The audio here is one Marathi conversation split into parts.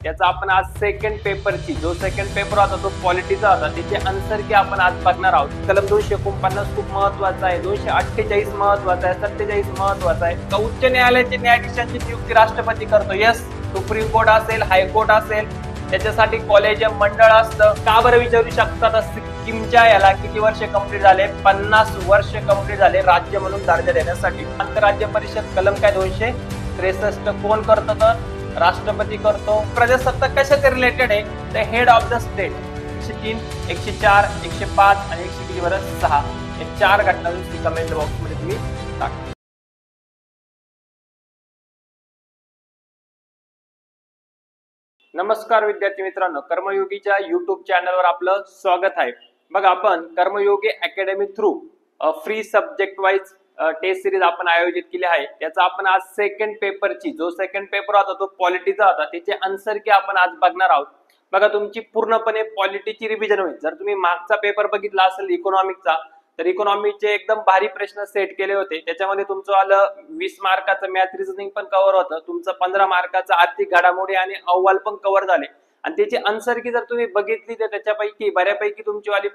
त्याचा आपण आज सेकंड पेपरची जो सेकंड पेपर होता तो पॉलिटीचा होता, त्याचे आन्सर की आपण आज बघणार आहोत. कलम 249 खूप महत्वाचा आहे, 248 महत्वाचा आहे, 47 महत्वाचा आहे. का उच्च न्यायालयाचे न्यायाधीशांची नियुक्ती राष्ट्रपती करतो? यस. सुप्रीम कोर्ट असेल, हायकोर्ट असेल, त्याच्यासाठी कॉलेजियम मंडळ असतं. का बरं विचारू शकतात? सिक्कीमच्या याला किती वर्ष कंप्लीट झाले? 50 वर्ष कंप्लीट झाले राज्य म्हणून दर्जा देण्यासाठी. आंतरराज्य परिषद कलम काय 263 कोण करतं? तर राष्ट्रपती करतो. प्रजासत्ताक कशाचे रिलेटेड आहे? The head of the state. 103, 104, 105 आणि 106 हे 4 घटना कमेंट बॉक्स मध्ये तुम्ही टाका. नमस्कार विद्यार्थी मित्रांनो, कर्मयोगीच्या युट्यूब चॅनलवर आपलं स्वागत आहे. बघा, आपण Karmayogi academy through free subject wise test series आपण आयोजित केली आहे. त्याचा आपण आज सेकंड पेपरची जो सेकंड पेपर होता तो पॉलिटीचा होता, त्याचे आन्सर की आपण आज बघणार आहोत. बघा, तुमची पूर्णपणे पॉलिटीची रिव्हिजन होईल. जर तुम्ही मागचा पेपर बघितला असेल इकॉनॉमिकचा, तर इकॉनॉमिकचे एकदम भारी प्रश्न सेट केले होते. त्याच्यामध्ये तुमचं आलं 20 मार्काचं मॅथ रिझनिंग पण कव्हर होतं, तुमचं 15 मार्काचं आर्थिक घडामोडी आणि अहवाल पण कव्हर झाले. आणि त्याची आन्सर की जर तुम्ही बघितली तर त्याच्यापैकी बऱ्यापैकी तुमची वाली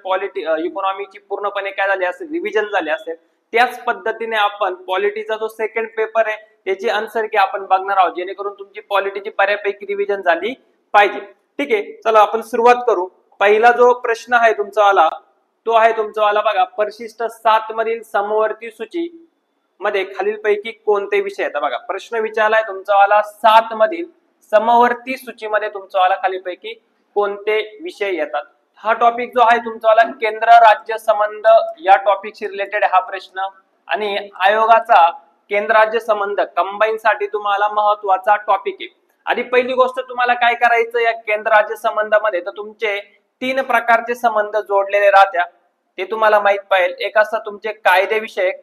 इकॉनॉमिकची पूर्णपणे काय झाली असेल, रिव्हिजन झाले असेल. त्याच पद्धतीने आपण पॉलिटीचा जो सेकंड पेपर आहे त्याची आन्सर की आपण बघणार आहोत, जेणेकरून तुमची पॉलिटीची बऱ्यापैकी रिव्हिजन झाली पाहिजे. ठीक आहे, चला आपण सुरुवात करू. पहिला जो प्रश्न आहे तुमचा वाला तो आहे तुमचा वाला बघा, परिशिष्ट 7 मधील समवर्ती सूची मध्ये खालीलपैकी कोणते विषय आहेत? बघा, प्रश्न विचारलाय तुमचा वाला 7 मधील समवर्ती सूचीमध्ये तुमचा वाला खालीलपैकी कोणते विषय येतात? हा टॉपिक जो आहे तुमचा केंद्र राज्य संबंध या टॉपिकशी रिलेटेड हा प्रश्न. आणि आयोगाचा केंद्र राज्य संबंध कंबाईन साठी तुम्हाला महत्वाचा टॉपिक आहे. आणि पहिली गोष्ट तुम्हाला काय करायचं या केंद्र राज्य संबंधामध्ये, तर तुमचे 3 प्रकारचे संबंध जोडलेले राहत्या, ते तुम्हाला माहित पाहिजे. एक असं तुमचे कायदेविषयक,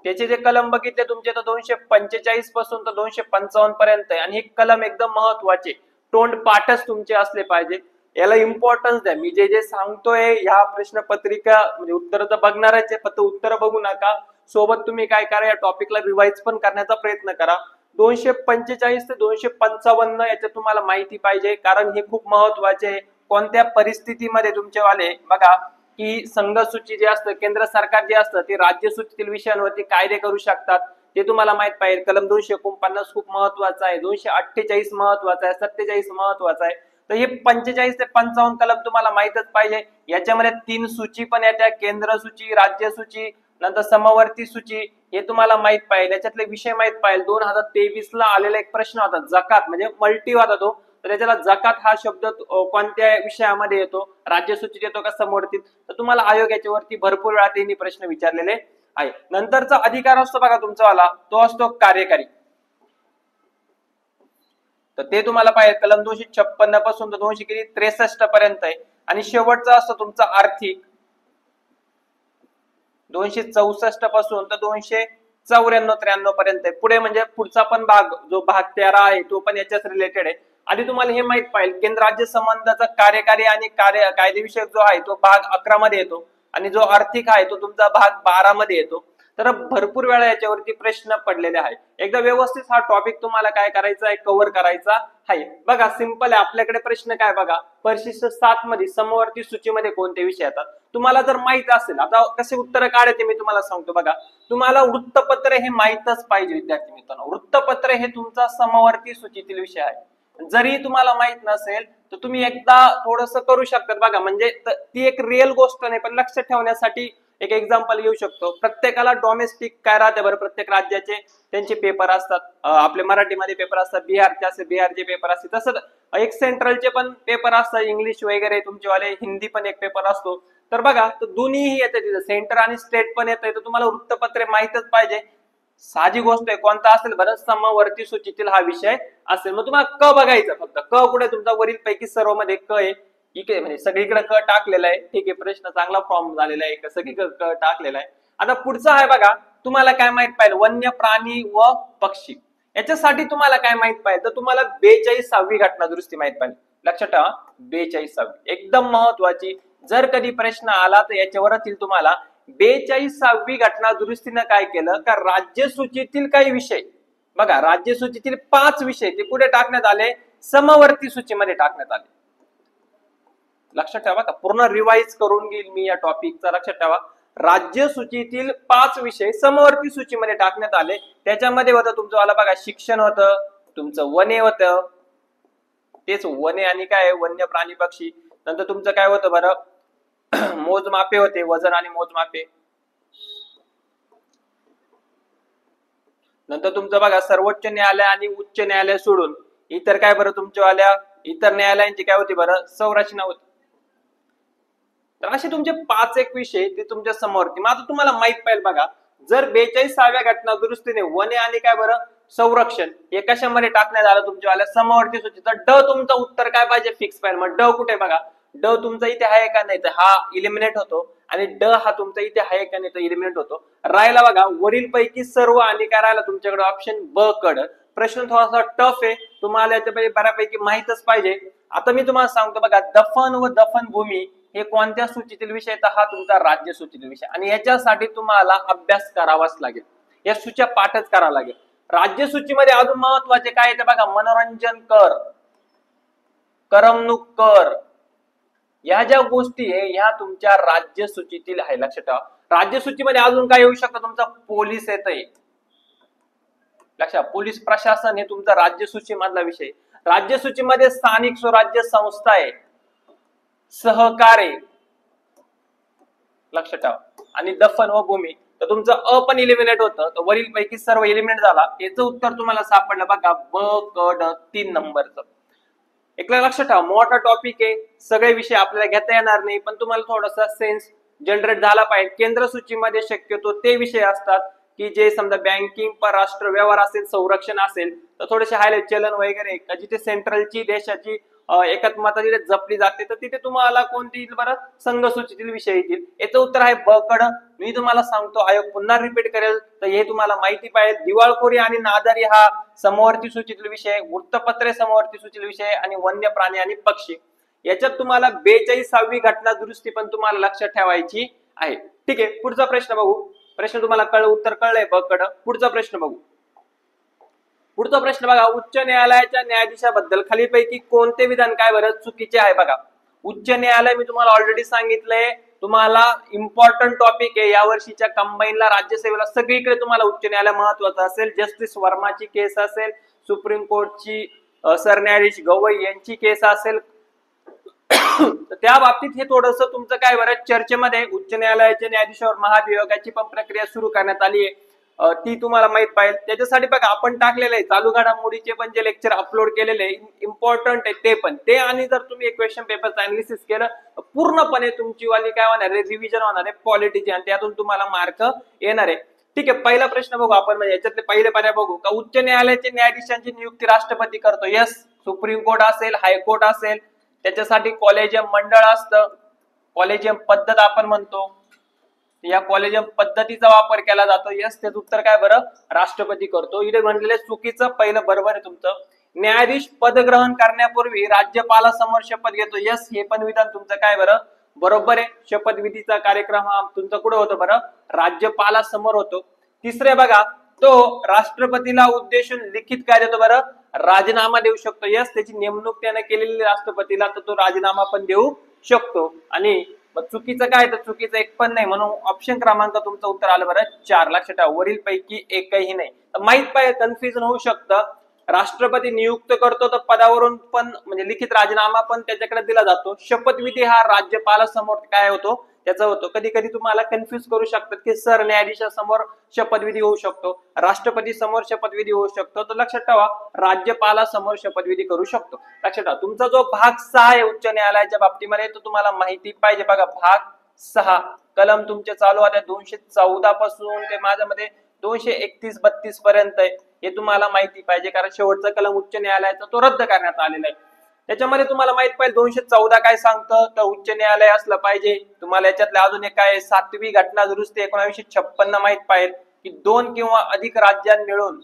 त्याचे जे कलम बघितले तुमचे तर 245 पासून तर 255 पर्यंत आहे. आणि हे कलम एकदम महत्वाचे, तोंड पाठच तुमचे असले पाहिजे. याला इम्पॉर्टन्स द्या. मी जे जे सांगतोय ह्या प्रश्न पत्रिका म्हणजे उत्तर तर बघणारच आहे, फक्त उत्तर बघू नका, सोबत तुम्ही काय करा या टॉपिकला रिवाइज पण करण्याचा प्रयत्न करा. 245 ते 255 याच्यात तुम्हाला माहिती पाहिजे, कारण हे खूप महत्वाचे आहे. कोणत्या परिस्थितीमध्ये तुमचे वाले बघा की संघसूची जे असतं, केंद्र सरकार जे असतं ते राज्य सूचीतील विषयांवरती कायदे करू शकतात, ते तुम्हाला माहित पाहिजे. कलम 249 खूप महत्वाचा आहे, 248 महत्वाचा आहे, 47 महत्वाचा आहे. तर हे 45 ते 55 कलम तुम्हाला माहितच पाहिजे. याच्यामध्ये 3 सूची पण येत्या, केंद्र सूची, राज्य सूची, नंतर समवर्ती सूची, हे तुम्हाला माहित पाहिजे. याच्यातले विषय माहित पाहिजे. 2023 ला आलेला एक प्रश्न होता जकात, म्हणजे मल्टी होता तो, तर त्याच्याला जकात हा शब्द कोणत्या विषयामध्ये येतो, राज्य सूचीत येतो का समवर्तीत? तर तुम्हाला आयोग याच्यावरती भरपूर वेळा त्यांनी प्रश्न विचारलेले आहे. नंतरचा अधिकार असतो बघा तुमचा वाला, तो असतो कार्यकारी. तर ते तुम्हाला पाहिजे, कलम 256 पासून तर 263 पर्यंत आहे. आणि शेवटचा असतो तुमचा आर्थिक, 264 पासून तर 294-93 पर्यंत आहे. पुढे म्हणजे पुढचा पण भाग जो भाग 13 आहे तो पण याच्याच रिलेटेड आहे. आधी तुम्हाला हे माहित पाहिजे, केंद्र राज्य संबंधाचा कार्यकारी आणि कायदेविषयक जो आहे तो भाग 11 मध्ये येतो, आणि जो आर्थिक आहे तो तुमचा भाग 12 मध्ये येतो. तर भरपूर वेळा याच्यावरती प्रश्न पडलेले आहे. एकदा व्यवस्थित हा टॉपिक तुम्हाला काय करायचा आहे, कव्हर करायचा आहे. बघा, सिंपल आहे. आपल्याकडे प्रश्न काय बघा, परिशिष्ट 7 मध्ये समवर्ती सूचीमध्ये कोणते विषय येतात? तुम्हाला जर माहित असेल, आता कसे उत्तर काढायचे मी तुम्हाला सांगतो. बघा, तुम्हाला वृत्तपत्र हे माहितच पाहिजे विद्यार्थी मित्रांनो. वृत्तपत्र हे तुमचा समवर्ती सूचीतील विषय आहे. जरी तुम्हाला माहित नसेल तर तुम्ही एकदा थोडस करू शकतात. बघा, म्हणजे ती एक रिअल गोष्ट नाही, पण लक्षात ठेवण्यासाठी एक एक्झाम्पल घेऊ शकतो. प्रत्येकाला डोमेस्टिक काय राहते बरं, प्रत्येक राज्याचे त्यांचे पेपर असतात. आपले मराठीमध्ये पेपर असतात, बिहारचे असे बिहारचे पेपर असते, तसंच एक सेंट्रलचे पण पेपर असतात, इंग्लिश वगैरे तुमचेवाले, हिंदी पण एक पेपर असतो. तर बघा, तर दोन्हीही येते तिथे, सेंटर आणि स्टेट पण येते. तर तुम्हाला वृत्तपत्रे माहितच पाहिजे. साधी गोष्ट आहे. कोणता असेल बरं, समवर्ती सूचीतील हा विषय असेल. मग तुम्हाला क बघायचं फक्त. क कुठे तुमचा वरील पैकी सर्व मध्ये क आहे, इकडे म्हणजे सगळीकडे क टाकलेला आहे. ठीक आहे, प्रश्न चांगला फॉर्म झालेला आहे, सगळीकडे क टाकलेला आहे. आता पुढचा आहे बघा, तुम्हाला काय माहित पाहिजे, वन्य प्राणी व पक्षी. याच्यासाठी तुम्हाला काय माहित पाहिजे, तर तुम्हाला 42वी घटना दुरुस्ती माहित पाहिजे. लक्षात ठेवा, 42वी एकदम महत्वाची. जर कधी प्रश्न आला तर याच्यावरच येईल तुम्हाला. 42वी घटना दुरुस्तीनं काय केलं का, राज्य सूचीतील काही विषय बघा राज्य सूचीतील 5 विषय ते कुठे टाकण्यात आले, समवर्ती सूचीमध्ये टाकण्यात आले. लक्षात ठेवा का, पूर्ण रिवाइज करून घेईल मी या टॉपिकचा. लक्षात ठेवा, राज्य सूचीतील 5 विषय समवर्ती सूचीमध्ये टाकण्यात आले. त्याच्यामध्ये होतं तुमचं वाला बघा शिक्षण होतं, तुमचं वने होतं, तेच वने आणि काय वन्य प्राणी पक्षी. नंतर तुमचं काय होतं बरं, मोजमापे होते, वजन आणि मोजमापे. नंतर तुमचं बघा सर्वोच्च न्यायालय आणि उच्च न्यायालय सोडून इतर काय बरं तुमच्यावाल्या इतर न्यायालयांची काय होती बरं, संरचना होती. तर असे तुमचे 5 एक विषय ते तुमच्या समोरती. मग आता तुम्हाला माहित पाहिजे बघा, जर 42व्या घटना दुरुस्तीने वने आणि काय बरं संरक्षण हे कशामध्ये टाकण्यात आलं तुमच्यावाल्या समवर्ती सूची, तर ड तुमचं उत्तर काय पाहिजे, फिक्स पाहिजे. मग ड कुठे बघा, ड तुमचा इथे आहे का नाही, तर हा इलिमिनेट होतो, आणि ड हा तुमचा इथे आहे का नाही तर इलिमिनेट होतो. राहिला बघा वरील पैकी सर्व, आणि काय राहिला तुमच्याकडे ऑप्शन ब कड. प्रश्न थोडासा टफ आहे, तुम्हाला याच्यापैकी बऱ्यापैकी माहितच पाहिजे. आता मी तुम्हाला सांगतो बघा, दफन व दफन भूमी हे कोणत्या सूचीतील विषय, तर हा तुमचा राज्य सूचीतील विषय, आणि याच्यासाठी तुम्हाला अभ्यास करावाच लागेल, या सूच्या पाठच करावा लागेल. राज्य सूचीमध्ये अजून महत्वाचे काय येते बघा, मनोरंजन कर, करमणूक कर, या ज्या गोष्टी आहे ह्या तुमच्या राज्य सूचीतील आहे. लक्षात ठेवा, राज्य सूचीमध्ये अजून काय येऊ शकतं, तुमचा पोलीस येतंय. लक्षात, पोलीस प्रशासन हे तुमचा राज्य सूची मधला विषय. राज्य सूचीमध्ये स्थानिक स्वराज्य संस्था आहे, सहकार आहे. लक्षात ठेवा, आणि दफन व भूमी तर तुमचं अ पण इलिमिनेट होतं, तर वरील पैकी सर्व इलिमिनेट झाला. याचं उत्तर तुम्हाला सापडलं बघा ब क ड 3 नंबरचं. एकला लक्षात ठेवा, मोठा टॉपिक आहे, सगळे विषय आपल्याला घेता येणार नाही, पण तुम्हाला थोडासा सेन्स जनरेट झाला पाहिजे. केंद्र सूचीमध्ये शक्यतो ते विषय असतात की जे समजा बँकिंग, परराष्ट्र व्यवहार असेल, संरक्षण असेल, तर थोडेसे हायलाइट चलन वगैरे, जिथे सेंट्रलची देशाची एकात्मता जिथे जपली जाते, तर तिथे तुम्हाला कोणती येईल बरं, संघ सूचीतील विषय येतील. याचं उत्तर आहे ब कड. मी तुम्हाला सांगतो, आयोग पुन्हा रिपीट करेल, तर हे तुम्हाला माहिती पाहिजे. दिवाळखोरी आणि नादारी हा समवर्ती सूचीतील विषय, वृत्तपत्रे समवर्ती सूचीतील विषय, आणि वन्य प्राणी आणि पक्षी. याच्यात तुम्हाला 42वी घटना दुरुस्ती पण तुम्हाला लक्षात ठेवायची आहे. ठीक आहे, पुढचा प्रश्न बघू. प्रश्न तुम्हाला कळलं, उत्तर कळलंय ब कड. पुढचा प्रश्न बघू. पुढचा प्रश्न बघा, उच्च न्यायालयाच्या न्यायाधीशाबद्दल खालीलपैकी कोणते विधान काय बरं चुकीचे आहे बघा. उच्च न्यायालय मी तुम्हाला ऑलरेडी सांगितलंय, तुम्हाला इम्पॉर्टंट टॉपिक आहे. या वर्षीच्या कंबाईनला राज्यसेवेला सगळीकडे तुम्हाला उच्च न्यायालय महत्वाचं असेल. जस्टिस वर्माची केस असेल, सुप्रीम कोर्टची सरन्यायाधीश गवई यांची केस असेल, तर त्या बाबतीत हे थोडंसं तुमचं काय बरं चर्चेमध्ये उच्च न्यायालयाच्या न्यायाधीशावर महाभियोगाची पण प्रक्रिया सुरू करण्यात आली आहे, ती तुम्हाला माहित पाहिजे. त्याच्यासाठी बघा आपण टाकलेलं आहे चालू घडामोडीचे पण जे लेक्चर अपलोड केलेले इम्पॉर्टंट आहे ते पण ते, आणि जर तुम्ही एक क्वेश्चन पेपरचं अनालिसिस केलं तर पूर्णपणे तुमची वाली काय होणार आहे, रिव्हिजन होणार आहे पॉलिटीची, आणि त्यातून तुम्हाला मार्क येणार आहे. ठीक आहे, पहिला प्रश्न बघू आपण, म्हणजे याच्यातले पहिले पर्याय बघू का. उच्च न्यायालयाचे न्यायाधीशांची नियुक्ती राष्ट्रपती करतो. यस, सुप्रीम कोर्ट असेल, हायकोर्ट असेल, त्याच्यासाठी कॉलेजियम मंडळ असतं, कॉलेजियम पद्धत आपण म्हणतो, या कॉलेजियम पद्धतीचा वापर केला जातो. यस, त्याचं उत्तर काय बरं, राष्ट्रपती करतो. इथे म्हटलेलं चुकीचं, पहिलं बरोबर आहे तुमचं. न्यायाधीश पदग्रहण करण्यापूर्वी राज्यपालासमोर शपथ घेतो. यस, हे पण विधान तुमचं काय बरं बरोबर आहे. शपथविधीचा कार्यक्रम हा तुमचा कुठं होतो बरं, राज्यपालासमोर होतो. तिसरे बघा, तो राष्ट्रपतीला उद्देशून लिखित काय देतो बरं, राजीनामा देऊ शकतो. यस, त्याची नेमणूक त्याने केलेली राष्ट्रपतीला, तर तो राजीनामा पण देऊ शकतो. आणि चुकीचं काय, तर चुकीचं एक पण नाही, म्हणून ऑप्शन क्रमांक तुमचं उत्तर आलं बरं 4. लक्षात ठेवा, वरील पैकी एकही नाही. माहित पाहिजे, कन्फ्युजन होऊ शकतं. राष्ट्रपती नियुक्त करतो तर पदावरून पण म्हणजे लिखित राजीनामा पण त्याच्याकडे दिला जातो. शपथविधी हा राज्यपालासमोर काय होतो, त्याचा होतो. कधी कधी तुम्हाला कन्फ्युज करू शकतात की सर न्यायाधीशासमोर शपथविधी होऊ शकतो, राष्ट्रपती समोर शपथविधी होऊ शकतो, तर लक्षात ठेवा राज्यपालासमोर शपथविधी करू शकतो. लक्षात ठेवा, तुमचा जो भाग 6 आहे उच्च न्यायालयाच्या बाबतीमध्ये तो तुम्हाला माहिती पाहिजे. बघा भाग 6 कलम तुमचे चालू आहे 214 पासून ते माझ्यामध्ये 231-32 पर्यंत आहे. हे तुम्हाला माहिती पाहिजे, कारण शेवटचा कलम उच्च न्यायालयाचा तो रद्द करण्यात आलेला आहे. त्याच्यामध्ये तुम्हाला माहित पाहिजे 214 काय सांगतं, तर उच्च न्यायालय असलं पाहिजे. तुम्हाला याच्यातले अजून एक काय 7वी घटना दुरुस्ती 1956 माहित पाहिजे की 2 किंवा अधिक राज्यां मिळून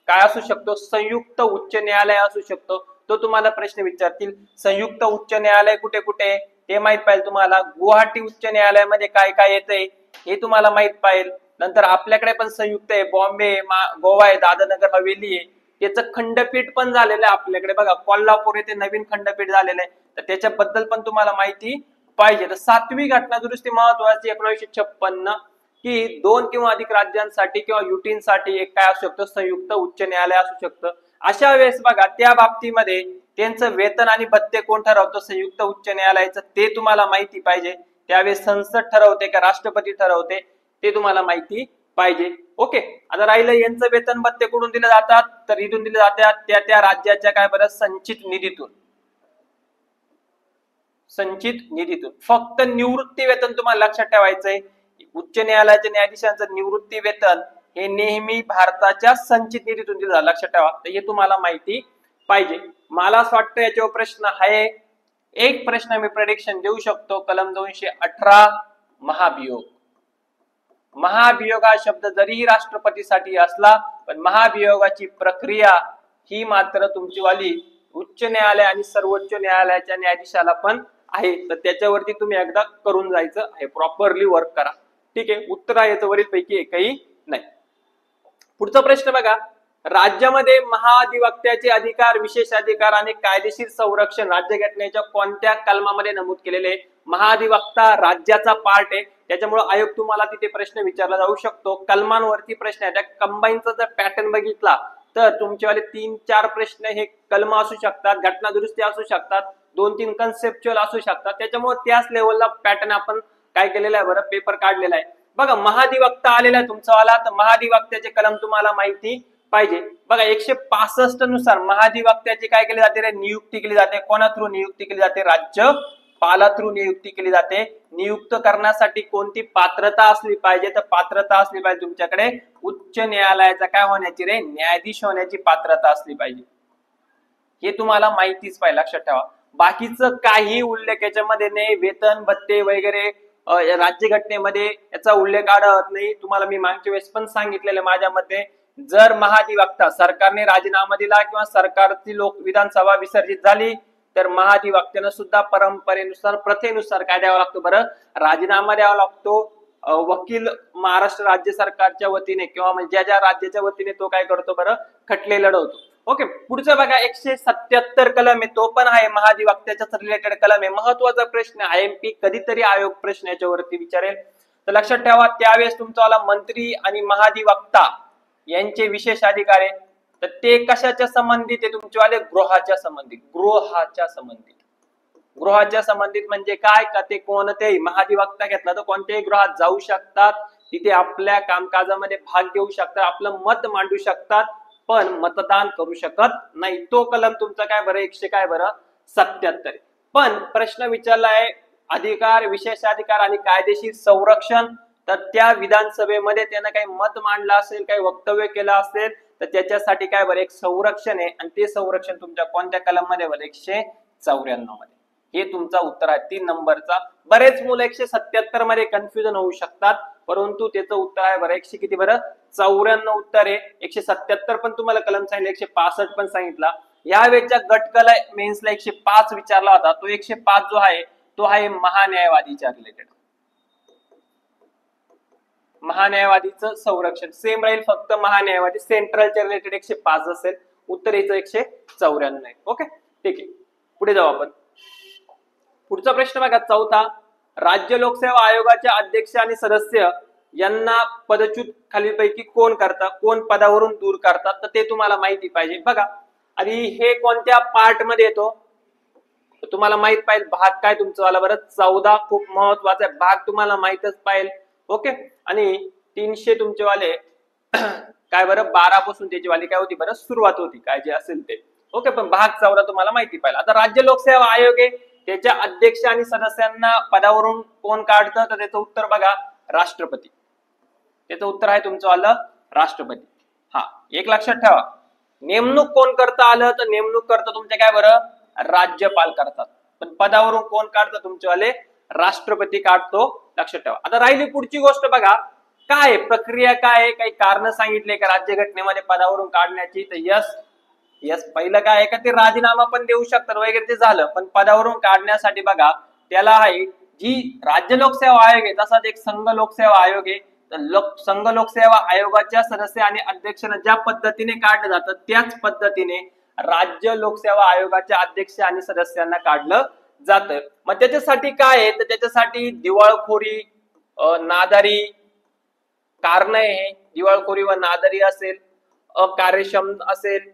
काय असू शकतो, संयुक्त उच्च न्यायालय असू शकतो. तो तुम्हाला प्रश्न विचारतील, संयुक्त उच्च न्यायालय कुठे कुठे हे माहित पाहिजे तुम्हाला. गुवाहाटी उच्च न्यायालयामध्ये काय काय येतंय हे तुम्हाला माहित पाहिजे. नंतर आपल्याकडे पण संयुक्त आहे, बॉम्बे, गोवा आहे, दादरनगर हवेली आहे, त्याचं खंडपीठ पण झालेलं आहे आपल्याकडे बघा. कोल्हापूर येथे नवीन खंडपीठ झालेलं आहे, तर त्याच्याबद्दल पण तुम्हाला माहिती पाहिजे. तर 7वी घटना दुरुस्ती महत्वाची 1956 की 2 किंवा अधिक राज्यांसाठी किंवा युटींसाठी एक काय असू शकतं, संयुक्त उच्च न्यायालय असू शकतं. अशा वेळेस बघा त्या बाबतीमध्ये त्यांचं वेतन आणि भत्ते कोण ठरवतं, संयुक्त उच्च न्यायालयाचं, ते तुम्हाला माहिती पाहिजे. त्यावेळेस संसद ठरवते का राष्ट्रपती ठरवते, ते तुम्हाला माहिती पाहिजे. ओके, आता राहिलं यांचं वेतन भत्ते कुठून दिले जातात, तर इथून दिले जातात त्या त्या राज्याच्या काय बरं संचित निधीतून. संचित निधीतून. फक्त निवृत्ती वेतन तुम्हाला लक्षात ठेवायचंय, उच्च न्यायालयाच्या न्यायाधीशांचं निवृत्ती वेतन हे नेहमी भारताच्या संचित निधीतून दिलं जातं, लक्षात ठेवा. तर हे तुम्हाला माहिती पाहिजे. मला असं वाटतं याच्यावर प्रश्न आहे, एक प्रश्न मी प्रेडिक्शन देऊ शकतो. कलम 218 महाभियोग. महाभियोग हा शब्द जरी राष्ट्रपतीसाठी असला, पण महाभियोगाची प्रक्रिया ही मात्र तुमची वाली उच्च न्यायालय आणि सर्वोच्च न्यायालयाच्या न्यायाधीशाला पण आहे. तर त्याच्यावरती तुम्ही एकदा करून जायचं आहे, प्रॉपरली वर्क करा. ठीक आहे, उत्तर आहे याचं वरील पैकी एकही नाही. पुढचा प्रश्न बघा, राज्यामध्ये महाधिवक्त्याचे अधिकार, विशेष अधिकार आणि कायदेशीर संरक्षण राज्यघटनेच्या कोणत्या कलमामध्ये नमूद केलेले? महाधिवक्ता राज्याचा पार्ट आहे, त्याच्यामुळे आयोग तुम्हाला तिथे प्रश्न विचारला जाऊ शकतो. कलमांवरती प्रश्न आहे. त्या कंबाईनचा जर पॅटर्न बघितला तर तुमच्यावाले 3-4 प्रश्न हे कलम असू शकतात, घटना दुरुस्ती असू शकतात, 2-3 कन्सेप्च्युअल असू शकतात. त्याच्यामुळे त्याच लेवलला पॅटर्न आपण काय केलेला आहे बरं, पेपर काढलेला आहे. बघा महाधिवक्ता आलेला आहे तुमचावाला, तर महाधिवक्त्याचे कलम तुम्हाला माहिती पाहिजे. बघा 165 नुसार महाधिवक्त्याची काय केली जाते रे, नियुक्ती केली जाते. कोणा थ्रू नियुक्ती केली जाते? राज्यपाला थ्रू नियुक्ती केली जाते. नियुक्त करण्यासाठी कोणती पात्रता असली पाहिजे? तर पात्रता असली पाहिजे तुमच्याकडे उच्च न्यायालयाचा काय होण्याची रे, न्यायाधीश होण्याची पात्रता असली पाहिजे. हे तुम्हाला माहितीच पाहिजे, लक्षात ठेवा. बाकीचं काही उल्लेख याच्यामध्ये नाही, वेतन भत्ते वगैरे राज्यघटनेमध्ये याचा उल्लेख आढळत नाही. तुम्हाला मी मागच्या वेळेस पण सांगितलेलं माझ्या मते, जर महाधिवक्ता सरकारने राजीनामा दिला किंवा सरकारची विधानसभा विसर्जित झाली तर महाधिवक्त्यानं सुद्धा परंपरेनुसार प्रथेनुसार काय द्यावं लागतो बरं, राजीनामा द्यावा लागतो. वकील महाराष्ट्र राज्य सरकारच्या वतीने किंवा ज्या ज्या राज्याच्या वतीने तो काय करतो बरं, खटले लढवतो. ओके, पुढचं बघा 177 कलम आहे, तो पण आहे महाधिवक्त्याच्याच रिलेटेड कलम आहे. महत्वाचा प्रश्न IMP कधीतरी आयोग प्रश्न याच्यावरती विचारेल, तर लक्षात ठेवा. त्यावेळेस तुमचा मंत्री आणि महाधिवक्ता यांचे विशेष अधिकार आहे, तर ते कशाच्या संबंधित आहे? तुमच्यावाले गृहाच्या संबंधित. गृहाच्या संबंधित म्हणजे काय का, ते कोणतेही महाधिवक्ता घेतला तर कोणत्याही गृहात जाऊ शकतात, तिथे आपल्या कामकाजामध्ये भाग घेऊ शकतात, आपलं मत मांडू शकतात, पण मतदान करू शकत नाही. तो कलम तुमचा काय बरं, 177. पण प्रश्न विचारला आहे अधिकार, विशेष अधिकार आणि कायदेशीर संरक्षण, तर त्या विधानसभेमध्ये त्यानं काही मत मांडलं असेल, काही वक्तव्य केलं असेल, तर त्याच्यासाठी काय बरं एक संरक्षण आहे, आणि ते संरक्षण तुमच्या कोणत्या कलम मध्ये बरं, 194 मध्ये. हे तुमचा उत्तर आहे 3 नंबरचा. बरेच मुलं 177 मध्ये कन्फ्युजन होऊ शकतात, परंतु त्याचं उत्तर आहे बरं 100 किती बरं, 94 उत्तर आहे. 177 पण तुम्हाला कलम सांगितलं, 165 पण सांगितला. यावेळेच्या गटकला मेन्सला 105 विचारला होता, तो 105 जो आहे तो आहे महान्यायवादीच्या रिलेटेड. महान्यायवादीचं संरक्षण सेम राहील, फक्त महान्यायवादी सेंट्रलच्या रिलेटेड 105 असेल. उत्तर याचं 194 आहे. ओके, ठीक आहे, पुढे जाऊ आपण. पुढचा प्रश्न बघा 4था, राज्य लोकसेवा आयोगाचे अध्यक्ष आणि सदस्य यांना पदच्युत खालीलपैकी कोण करतात, कोण पदावरून दूर करतात, तर ते तुम्हाला माहिती पाहिजे. बघा आधी हे कोणत्या पार्ट मध्ये येतो तुम्हाला माहित पाहिजे. भाग काय तुमचा वाला बरं, 14 खूप महत्वाचा आहे, भाग तुम्हाला माहितच पाहिजे. ओके, आणि 300 तुमचे वाले काय बरं 12 पासून त्याची वाली काय होती बरं, सुरुवात होती, काय जे असेल ते. ओके, पण भाग 14 तुम्हाला माहिती पाहिजे. आता राज्य लोकसेवा आयोग आहे, त्याच्या अध्यक्ष आणि सदस्यांना पदावरून कोण काढतं, तर त्याचं उत्तर बघा राष्ट्रपती. त्याचं उत्तर आहे तुमचं आलं राष्ट्रपती. हा, एक लक्षात ठेवा, नेमणूक कोण करता आलं, तर नेमणूक करतं तुमचे काय बरं, राज्यपाल करतात, पण पदावरून कोण काढतं तुमचेवाले, राष्ट्रपती काढतो, लक्षात ठेवा. आता राहिली पुढची गोष्ट बघा, काय प्रक्रिया काय आहे, काही कारण सांगितले का राज्यघटनेमध्ये पदावरून काढण्याची, तर यस पहिलं काय आहे का, ते राजीनामा पण देऊ शकतात वगैरे, ते झालं. पण पदावरून काढण्यासाठी बघा त्याला आहे जी राज्य लोकसेवा आयोग आहे, तसाच एक संघ लोकसेवा आयोग आहे, संघ लोकसेवा आयोगाच्या सदस्य आणि अध्यक्षांना ज्या पद्धतीने काढलं जातं त्याच पद्धतीने राज्य लोकसेवा आयोगाच्या अध्यक्ष आणि सदस्यांना काढलं जातं. मग त्याच्यासाठी काय आहे तर त्याच्यासाठी दिवाळखोरी, नादारी कारण आहे, दिवाळखोरी व नादारी असेल, अकार्यक्षम असेल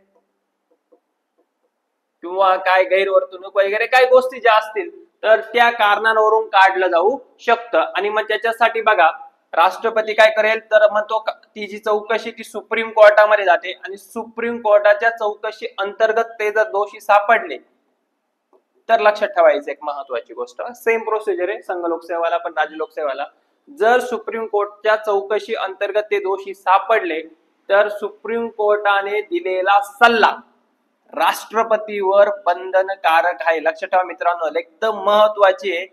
किंवा काय गैरवर्तणूक वगैरे काही गोष्टी ज्या असतील तर त्या कारणांवरून काढलं जाऊ शकतं. आणि मग त्याच्यासाठी बघा राष्ट्रपती काय करेल तर म्हणतो ती जी चौकशी ती सुप्रीम कोर्टामध्ये जाते आणि सुप्रीम कोर्टाच्या चौकशी अंतर्गत ते जर दोषी सापडले तर लक्षात ठेवायचं एक महत्वाची गोष्ट, सेम प्रोसिजर आहे संघ लोकसेवाला पण राज्य लोकसेवाला. जर सुप्रीम कोर्टच्या चौकशी अंतर्गत ते दोषी सापडले तर सुप्रीम कोर्टाने दिलेला सल्ला राष्ट्रपतीवर बंधनकारक आहे. लक्षात ठेवा मित्रांनो, एकदम महत्वाची आहे.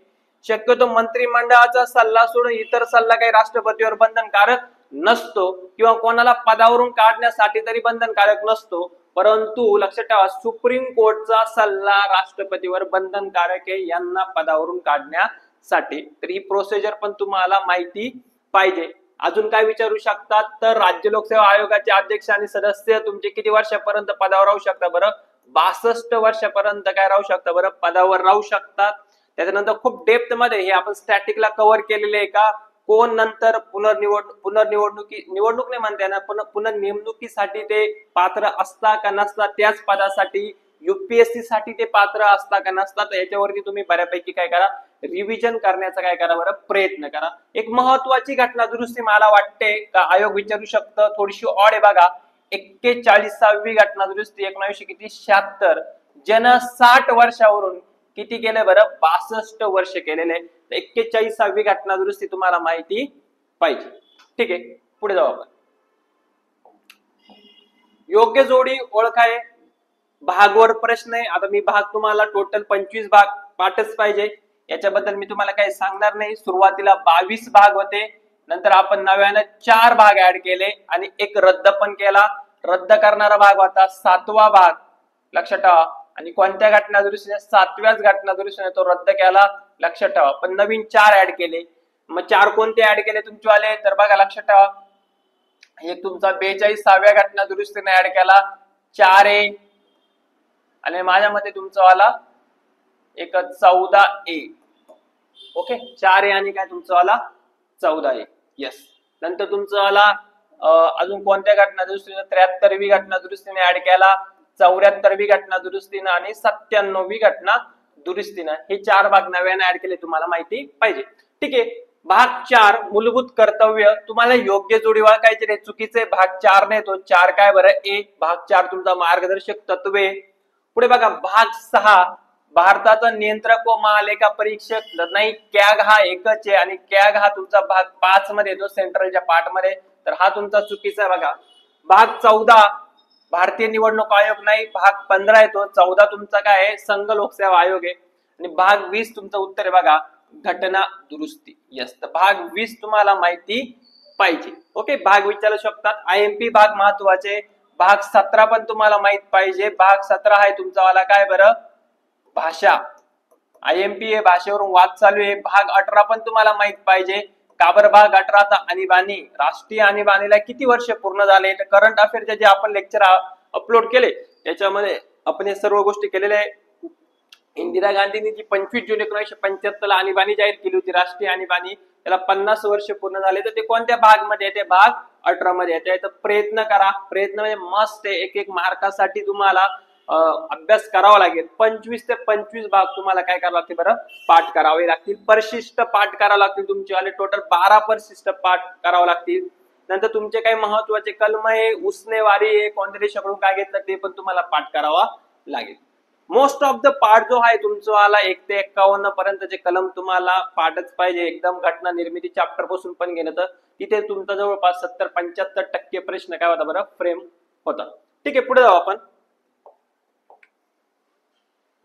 शक्यतो मंत्रिमंडळाचा सल्ला सोडून इतर सल्ला काही राष्ट्रपतीवर बंधनकारक नसतो किंवा कोणाला पदावरून काढण्यासाठी तरी बंधनकारक नसतो, परंतु लक्षात ठेवा सुप्रीम कोर्टचा सल्ला राष्ट्रपतीवर बंधनकारक आहे यांना पदावरून काढण्यासाठी. तर ही प्रोसिजर पण तुम्हाला माहिती पाहिजे. अजून काय विचारू शकतात तर राज्य लोकसेवा आयोगाचे अध्यक्ष आणि सदस्य तुमचे किती वर्षापर्यंत पदावर राहू शकता बरं? 62 वर्षापर्यंत काय राहू शकता बरं? पदावर राहू शकतात. त्याच्यानंतर खूप डेप्थ मध्ये हे आपण स्टॅटिकला कव्हर केलेले आहे का कोण नंतर निवडणूक नाही म्हणता येणार, पुनर्नेमणुकीसाठी ते पात्र असता का नसता, त्याच पदासाठी युपीएससी साठी ते पात्र असता का नसता, तर याच्यावरती तुम्ही बऱ्यापैकी काय करा रिव्हिजन करण्याचा काय करा बरं प्रयत्न करा. एक महत्वाची घटना दुरुस्ती मला वाटते का आयोग विचारू शकतं, थोडीशी ऑड आहे बघा. 41वी घटना दुरुस्ती 1976 जन 60 वर्षावरून किती केले बरं? 62 वर्ष केलेले. 41वी घटना दुरुस्ती तुम्हाला माहिती पाहिजे. ठीक आहे, पुढे जाऊ आपण. योग्य जोडी ओळखाय भागवर प्रश्न आहे. आता मी भाग तुम्हाला टोटल 25 भाग पाठच पाहिजे, याच्याबद्दल मी तुम्हाला काही सांगणार नाही. सुरुवातीला 22 भाग होते, नंतर आपण नव्याने 4 भाग ऍड केले आणि एक रद्द पण केला. रद्द करणारा भाग होता 7वा भाग, लक्षात ठेवा. आणि कोणत्या घटना दुरुस्तीने? 7व्याच घटना दुरुस्तीने तो रद्द केला, लक्षात ठेवा. पण नवीन 4 ऍड केले. मग 4 कोणते ऍड केले तुमच्यावाले तर बघा लक्षात ठेवा. एक तुमचा 42व्या घटना दुरुस्तीने ऍड केला 4 आहे आणि माझ्या मते तुमचा वाला एक 14A. ओके, 4 आहे आणि काय तुमचा वाला 14 आहे. यस. नंतर तुमचा वाला अजून कोणत्या घटना दुरुस्तीने? 73वी घटना दुरुस्तीने ऍड केला, 74वी घटना दुरुस्तीनं आणि 97वी घटना दुरुस्तीनं. हे 4 भाग नव्याने ऍड केले, तुम्हाला माहिती पाहिजे. ठीक आहे. भाग 4 मूलभूत कर्तव्य, तुम्हाला योग्य जोडी ओळखायची नाही, चुकीचे. भाग 4 ने तो 4 काय बरं? A. भाग 4 तुमचा मार्गदर्शक तत्वे. पुढे बघा भाग 6 भारताचा नियंत्रक व महालेखा परीक्षक नाही, कॅग हा एकच आहे आणि कॅग हा तुमचा भाग 5 मध्ये येतो सेंट्रलच्या पार्ट मध्ये, तर हा तुमचा चुकीचा आहे. बघा भाग 14 भारतीय निवडणूक आयोग नाही, भाग 15 येतो. 14 तुमचा काय आहे? संघ लोकसेवा आयोग आहे. आणि भाग 20 तुमचं उत्तर आहे बघा घटना दुरुस्ती. यस, तर भाग 20 तुम्हाला माहिती पाहिजे. ओके, भाग विचारू शकतात. IMP भाग महत्वाचे. भाग 17 पण तुम्हाला माहित पाहिजे. भाग 17 आहे तुमचा वाला काय बरं? भाषा. IMP हे भाषेवरून वाद चालू आहे. भाग 18 पण तुम्हाला माहित पाहिजे. काबर भाग 18 आणीबाणी, राष्ट्रीय आणीबाणीला किती वर्ष पूर्ण झाले? तर करंट अफेअरचे जे आपण लेक्चर अपलोड केले त्याच्यामध्ये आपण हे सर्व गोष्टी केलेल्या आहे. इंदिरा गांधींनी जी 25 जून 1975 ला आणीबाणी जाहीर केली होती, राष्ट्रीय आणीबाणी, त्याला 50 वर्ष पूर्ण झाले. तर ते कोणत्या भाग मध्ये येते? भाग 18 मध्ये येते. तर प्रयत्न करा, प्रयत्न म्हणजे मस्त आहे. एक मार्कासाठी तुम्हाला अभ्यास करावा लागेल. 25 ते 25 भाग तुम्हाला काय करावं लागते बरं? पाठ करावे लागतील. परिशिष्ट पाठ करावं लागतील तुमचे वाले. टोटल 12 परिशिष्ट पाठ करावं लागतील. नंतर तुमचे काही महत्वाचे कलम आहे, उसनेवारी आहे, कोणत्या देशाकडून काय घेतलं ते पण तुम्हाला पाठ करावा लागेल. मोस्ट ऑफ द पार्ट जो आहे तुमचा वाला 1 ते 51 पर्यंतचे कलम तुम्हाला पाठच पाहिजे. एकदम घटना निर्मिती चॅप्टर पासून पण गेलं तर तिथे तुमचा जवळपास 70-75% प्रश्न काय होता बरं? फ्रेम होता. ठीक आहे, पुढे जाऊ आपण.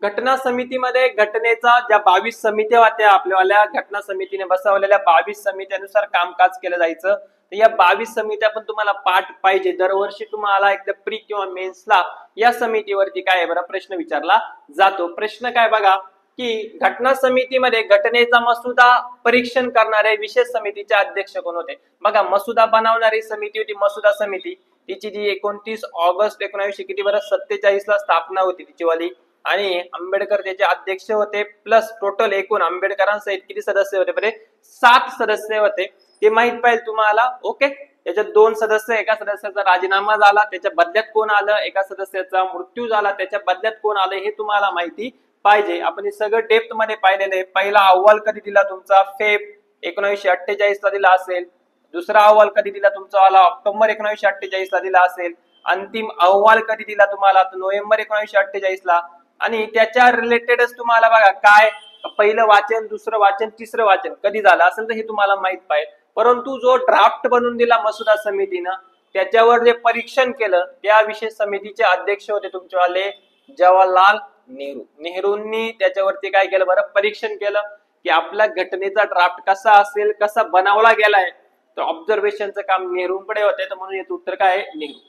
घटना समितीमध्ये घटनेचा ज्या 22 समित्या होत्या आपल्याला, घटना समितीने बसवलेल्या 22 समित्यानुसार कामकाज केलं जायचं. तर या 22 समित्या पण तुम्हाला पाठ पाहिजे. दरवर्षी तुम्हाला एकदा प्री किंवा मेन्सला या समितीवरती काय बरं प्रश्न विचारला जातो. प्रश्न काय बघा, की घटना समितीमध्ये घटनेचा मसुदा परीक्षण करणारे विशेष समितीचे अध्यक्ष कोण होते? बघा, मसुदा बनवणारी समिती होती मसुदा समिती, तिची जी 29 ऑगस्ट 1900 किती बरं 47 ला स्थापना होती तिची वाली, आणि आंबेडकर त्याचे अध्यक्ष होते. प्लस टोटल एकूण आंबेडकरांसहित किती सदस्य होते बरे? 7 सदस्य होते. ते माहित पाहिजे तुम्हाला. ओके, त्याच्यात 2 सदस्य, एका सदस्याचा राजीनामा झाला त्याच्या बदल्यात कोण आलं, एका सदस्याचा मृत्यू झाला त्याच्या बदल्यात कोण आलं, हे तुम्हाला माहिती पाहिजे. आपण हे सगळं डेप्थ मध्ये पाहिलेलं आहे. पहिला अहवाल कधी दिला तुमचा? फेब 1948 ला दिला असेल. दुसरा अहवाल कधी दिला तुमचा वाला? ऑक्टोबर 1948 ला दिला असेल. अंतिम अहवाल कधी दिला तुम्हाला? नोव्हेंबर 1948 ला. आणि त्याच्या रिलेटेडच तुम्हाला बघा काय पहिलं वाचन, दुसरं वाचन, तिसरं वाचन कधी झालं असेल तर हे तुम्हाला माहित पाहिजे. परंतु जो ड्राफ्ट बनवून दिला मसुदा समितीनं, त्याच्यावर जे परीक्षण केलं त्या विशेष समितीचे अध्यक्ष होते तुमचेवाले जवाहरलाल नेहरू. नेहरूंनी त्याच्यावरती काय केलं बरं? परीक्षण केलं की आपल्या घटनेचा ड्राफ्ट कसा असेल, कसा बनवला गेलाय. तर ऑब्झर्वेशनचं काम नेहरूंकडे होते, तर म्हणून याचं उत्तर काय आहे? नेहरू.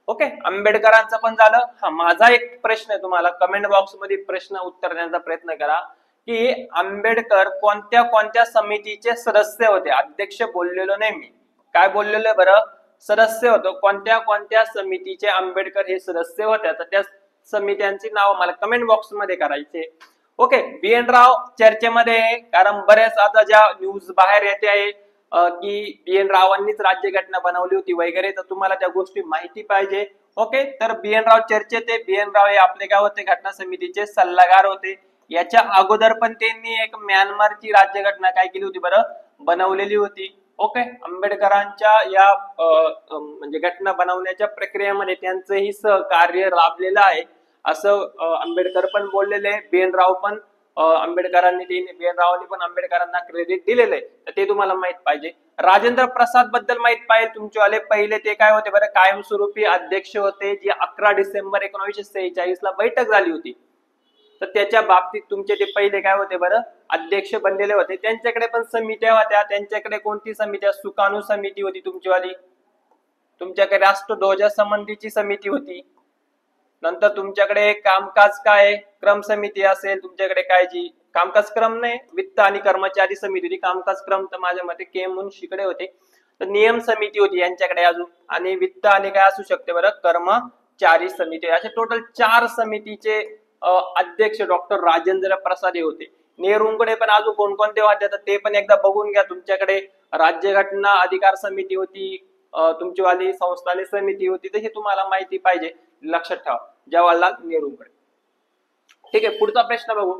ओके, आंबेडकरांचं पण झालं. हा, माझा एक प्रश्न आहे तुम्हाला, कमेंट बॉक्स मध्ये प्रश्न उत्तर देण्याचा प्रयत्न करा की आंबेडकर कोणत्या कोणत्या समितीचे सदस्य होते? अध्यक्ष बोललेलो नाही मी, काय बोललेलो बरं? सदस्य होतो. कोणत्या कोणत्या समितीचे आंबेडकर हे सदस्य होते? तर त्या समित्यांची नाव मला कमेंट बॉक्स मध्ये करायचे. Okay, BN. राव चर्चेमध्ये आहे, कारण बऱ्याच आता ज्या न्यूज बाहेर येते आहे की बी.एन. रावांनीच राज्यघटना बनवली होती वगैरे, तर तुम्हाला त्या गोष्टी माहिती पाहिजे. ओके, तर बी.एन. राव चर्चेत आहे. बी.एन. राव हे आपले काय होते? घटना समितीचे सल्लागार होते. याच्या अगोदर पण त्यांनी एक म्यानमारची राज्यघटना काय केली होती बरं? बनवलेली होती. ओके, आंबेडकरांच्या या म्हणजे घटना बनवण्याच्या प्रक्रियेमध्ये त्यांचंही सहकार्य लाभलेलं आहे असं आंबेडकर पण बोललेले. बी.एन. राव पण आंबेडकरांनी बी.एन. रावांनी पण आंबेडकरांना क्रेडिट दिलेलं आहे, तर ते तुम्हाला माहित पाहिजे. राजेंद्र प्रसाद बद्दल माहित पाहिजे तुमच्यावाले. पहिले ते काय होते बरं? कायमस्वरूपी अध्यक्ष होते, जी 11 डिसेंबर 1946 ला बैठक झाली होती. तर त्याच्या बाबतीत तुमचे ते पहिले काय होते बरं? अध्यक्ष बनलेले होते. त्यांच्याकडे पण समित्या होत्या. त्यांच्याकडे कोणती समित्या? सुकाणू समिती होती तुमचीवाली. तुमच्याकडे राष्ट्रध्वजासंबंधीची समिती होती. नंतर तुमच्याकडे कामकाज काय क्रम समिती असेल. तुमच्याकडे काय जी कामकाज क्रम नाही, वित्त आणि कर्मचारी समिती होती. कामकाज क्रम तर माझ्या मते के मुन्शीकडे होते. तर नियम समिती होती यांच्याकडे अजून, आणि वित्त आणि काय असू शकते बरं? कर्मचारी समिती. असे टोटल 4 समितीचे अध्यक्ष डॉक्टर राजेंद्र प्रसाद हे होते. नेहरूंकडे पण अजून कोणकोणते होते तर ते पण एकदा बघून घ्या. तुमच्याकडे राज्यघटना अधिकार समिती होती, तुमचीवाली संस्थाने समिती होती, तर हे तुम्हाला माहिती पाहिजे, लक्षात ठेवा. जवाहरलाल नेहरूंकडे. ठीक आहे, पुढचा प्रश्न बघू.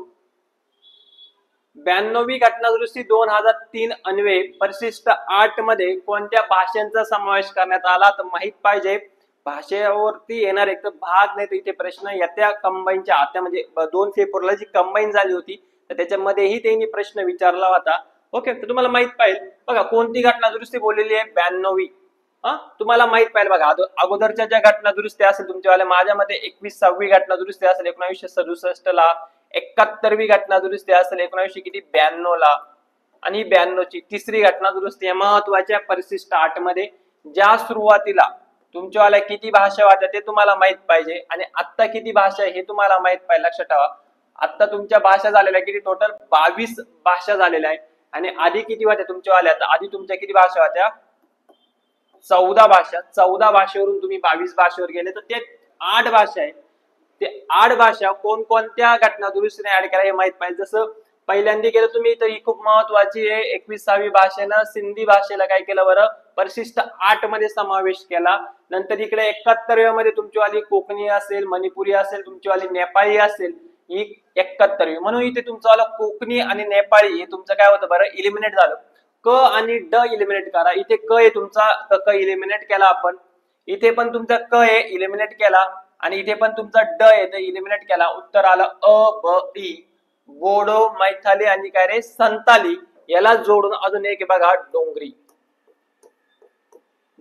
92वी घटनादुरुस्ती 2003 अन्वये परिशिष्ट 8 मध्ये कोणत्या भाषांचा समावेश करण्यात आला? तर माहित पाहिजे. भाषेवरती येणार एक तर भाग नाही, तर इथे प्रश्न येत्या कंबाईनच्या आता म्हणजे 2 फेब्रुवारीला जी कंबाईन झाली होती तर त्याच्यामध्येही त्यांनी प्रश्न विचारला होता. ओके, तर तुम्हाला माहित पाहिजे बघा कोणती घटना दुरुस्ती बोललेली आहे? 92वी. तुम्हाला माहित पाहिजे बघा, अगोदरच्या ज्या घटना दुरुस्ती असेल तुमच्यावाल्या, माझ्या मते 21वी घटना दुरुस्ती असेल 1967 ला, 71वी घटना दुरुस्ती असेल 1992 ला, आणि 92ची तिसरी घटना दुरुस्ती आहे महत्वाच्या परिशिष्ट 8 मध्ये. ज्या सुरुवातीला तुमच्यावाल्या किती भाषा होत्या ते तुम्हाला माहित पाहिजे, आणि आता किती भाषा हे तुम्हाला माहित पाहिजे. लक्षात ठेवा, आता तुमच्या भाषा झालेल्या किती? टोटल 22 भाषा झालेल्या आहे. आणि आधी किती होत्या तुमच्यावाल्या? आधी तुमच्या किती भाषा होत्या? 14 भाषा. 14 भाषेवरून तुम्ही 22 भाषेवर गेले, तर ते 8 भाषा आहे. ते 8 भाषा कोणकोणत्या घटना दुरुस्तीने ऍड केल्या हे माहित पाहिजे. जसं पहिल्यांदा गेलं तुम्ही तर ही खूप महत्वाची आहे, 21वी भाषेनं सिंधी भाषेला काय केलं बरं? परिशिष्ट 8 मध्ये समावेश केला. नंतर इकडे 71व्या मध्ये तुमचीवाली कोकणी असेल, मणिपुरी असेल, तुमचीवाली नेपाळी असेल, ही 71वी. म्हणून इथे तुमचं कोकणी आणि नेपाळी हे तुमचं काय होतं बरं? इलिमिनेट झालं. क आणि ड इलिमिनेट करा. इथे क आहे तुमचा, क इलिमिनेट केला आपण. इथे पण तुमचा क आहे, इलिमिनेट केला. आणि इथे पण तुमचा ड आहे तर इलिमिनेट केला. उत्तर आलं अ ब ई. बोडो, मैथाली आणि काय रे? संताली. याला जोडून अजून एक बघा, डोंगरी.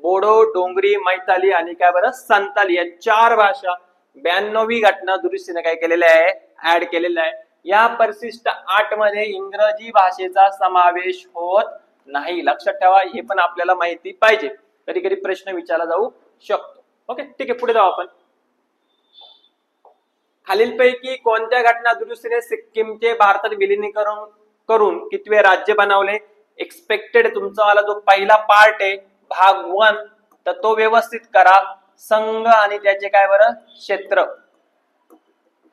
बोडो, डोंगरी, मैथाली आणि काय बरं? संताली. या 4 भाषा 92वी घटना दुरुस्तीने काय केलेल्या आहे? ऍड केलेल्या आहे. या परिशिष्ट 8 मध्ये इंग्रजी भाषेचा समावेश होत नाही. लक्षात ठेवा, हे पण आपल्याला माहिती पाहिजे. कधी कधी प्रश्न विचारला जाऊ शकतो. ओके, ठीक आहे, पुढे जाऊ आपण. खालीलपैकी कोणत्या घटना दुरुस्तीने सिक्कीमचे भारतात विलिनीकरण करून कितवे राज्य बनवले? एक्सपेक्टेड तुमचा वाला जो पहिला पार्ट आहे भाग 1, तर तो व्यवस्थित करा. संघ आणि त्याचे काय बरं क्षेत्र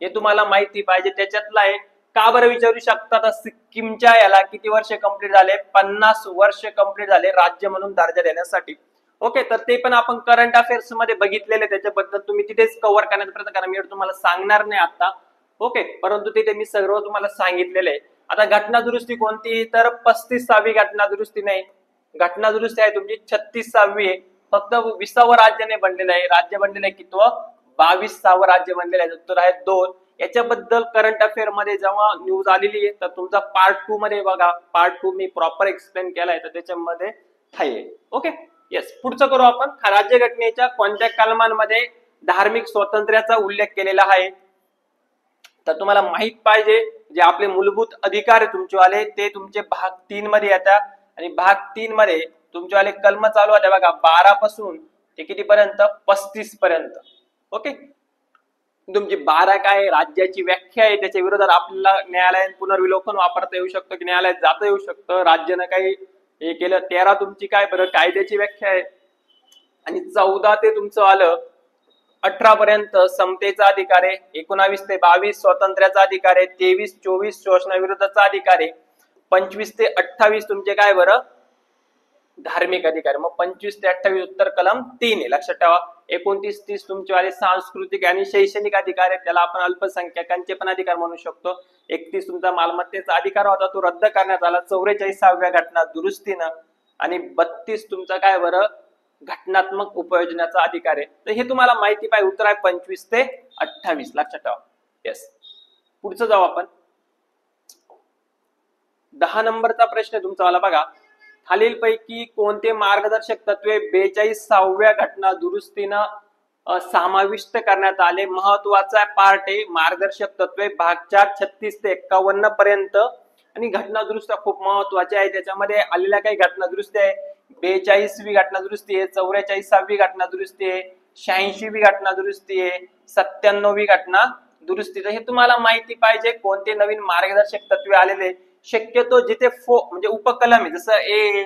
हे तुम्हाला माहिती पाहिजे. त्याच्यातला आहे का बरं विचारू शकता. सिक्कीमच्या याला किती वर्ष कंप्लीट झाले? 50 वर्ष कंप्लीट झाले राज्य म्हणून दर्जा देण्यासाठी. ओके, तर ते पण आपण करंट अफेअर्स मध्ये बघितलेले, त्याच्याबद्दल तुम्ही तिथेच कव्हर करण्याचा प्रयत्न करा. मी तुम्हाला सांगणार नाही आता. ओके, परंतु तिथे मी सर्व तुम्हाला सांगितलेले आहे. आता घटना दुरुस्ती कोणती? तर 35वी घटना दुरुस्ती नाही, घटना दुरुस्ती आहे तुमची 36वी आहे. फक्त 20वं राज्याने बनलेलं आहे. राज्य बनलेलं आहे कितवं? 22वं राज्य बनलेलं आहे. उत्तर आहे 2. याच्याबद्दल करंट अफेअर मध्ये जेव्हा न्यूज आलेली आहे तर तुमचा पार्ट 2 मध्ये बघा. पार्ट 2 मी प्रॉपर एक्सप्लेन केलाय तर त्याच्यामध्ये आहे. Okay, yes. पुढचं करू आपण. राज्यघटनेच्या कोणत्या कलमांमध्ये धार्मिक स्वातंत्र्याचा उल्लेख केलेला आहे? तर तुम्हाला माहित पाहिजे जे आपले मूलभूत अधिकार आहे तुमचेवाले ते तुमचे भाग 3 मध्ये येतात. आणि भाग 3 मध्ये तुमचेवाले कलम चालू आहे बघा 12 पासून ते कितीपर्यंत? 35 पर्यंत. ओके, तुमची 12 काय राज्याची व्याख्या आहे, त्याच्या विरोधात आपल्याला न्यायालयात पुनर्विलोकन वापरता येऊ शकतं की न्यायालयात जाता येऊ शकतं. राज्यानं काही हे केलं. 13 तुमची काय बरं कायद्याची व्याख्या आहे. आणि 14 ते तुमचं आलं 18 पर्यंत समतेचा अधिकार आहे. 19 ते 22 स्वातंत्र्याचा अधिकार आहे. 23-24 शोषणाविरुद्धचा अधिकार आहे. 25 ते 28 तुमचे काय बरं धार्मिक अधिकार. मग 25 ते 28 उत्तर कलम 3 आहे, लक्षात ठेवा. 29-30 तुमचे वाले सांस्कृतिक आणि शैक्षणिक अधिकार आहेत, त्याला आपण अल्पसंख्याकांचे पण अधिकार म्हणू शकतो. 31 तुमचा मालमत्तेचा अधिकार होता, तो रद्द करण्यात आला 44व्या घटना दुरुस्तीनं. आणि 32 तुमचा काय बरं घटनात्मक उपयोजनाचा अधिकार आहे. तर हे तुम्हाला माहिती पाहिजे. उत्तर आहे 25 ते 28, लक्षात ठेवा. येस, पुढचं जाऊ आपण. 10 नंबरचा प्रश्न तुमचा वाला बघा. खालीलपैकी कोणते मार्गदर्शक तत्वे 42व्या घटना दुरुस्तीनं समाविष्ट करण्यात आले? महत्वाचा पार्ट आहे मार्गदर्शक तत्वे भाग 4 36 ते 51 पर्यंत. आणि घटना दुरुस्त्या खूप महत्वाच्या आहे. त्याच्यामध्ये आलेल्या काही घटना दुरुस्ती आहे. 42वी घटना दुरुस्ती आहे, 44वी घटना दुरुस्ती आहे, 86वी घटना दुरुस्ती आहे, 97वी घटना दुरुस्ती. तर हे तुम्हाला माहिती पाहिजे कोणते नवीन मार्गदर्शक तत्वे आलेले. शक्यतो जिथे म्हणजे उपकलम आहे जसं ए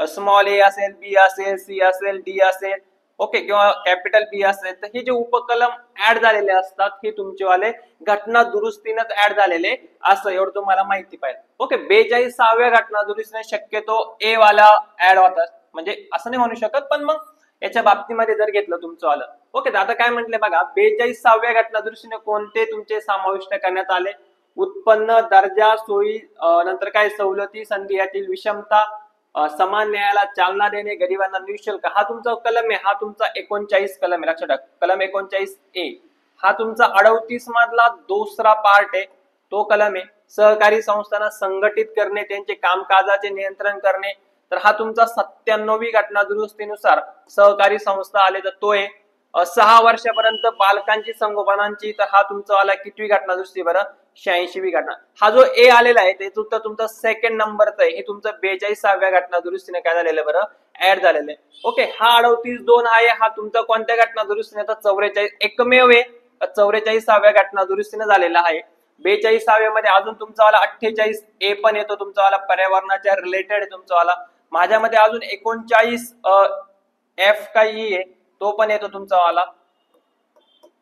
स्मॉल ए असेल, बी असेल, सी असेल, डी असेल, ओके, किंवा कॅपिटल बी असेल, तर हे जे उपकलम ऍड झालेले असतात हे तुमचेवाले घटना दुरुस्तीनंच ऍड झालेले असं एवढं तुम्हाला माहिती पाहिजे. ओके, 42व्या घटना दुरुस्तीने शक्यतो ए वाला ऍड होतात, म्हणजे असं नाही म्हणू शकत, पण मग याच्या बाबतीमध्ये जर घेतलं तुमचं आलं. ओके, तर आता काय म्हटले बघा. 42व्या घटना दुरुस्तीने कोणते तुमचे समाविष्ट करण्यात आले? उत्पन्न, दर्जा, सोयी, नंतर काय सवलती, संधी यातील विषमता, समान न्यायाला चालना देणे, गरिबांना निःशुल्क. हा तुमचा कलम आहे. हा तुमचा 39 कलम आहे, लक्षात ठेवा. कलम 39A हा तुमचा 38 मधला दुसरा पार्ट आहे, तो कलम आहे. सहकारी संस्थांना संघटित करणे, त्यांचे कामकाजाचे नियंत्रण करणे, तर हा तुमचा 97वी घटना दुरुस्तीनुसार सहकारी संस्था आले, तर तो आहे. 6 वर्षापर्यंत बालकांची संगोपनाची, तर हा तुमचा आला कितवी घटना दुरुस्ती बरं? 86वी घटना. हा जो ए आलेला आहे ते तुमचा सेकंड नंबरचा आहे. हे तुमचं 42व्या घटना दुरुस्तीने काय झालेलं बरं ऍड झालेलं आहे. ओके, हा 38(2) आहे. हा तुमचा कोणत्या घटना दुरुस्तीने? तर 44 एकमेव आहे. 44व्या घटना दुरुस्तीने झालेला आहे. 42व्या मध्ये अजून तुमचा वाला 48A पण येतो, तुमचा वाला पर्यावरणाच्या रिलेटेड आहे तुमचा वाला. माझ्यामध्ये अजून 39F काही आहे, तो पण येतो तुमचा वाला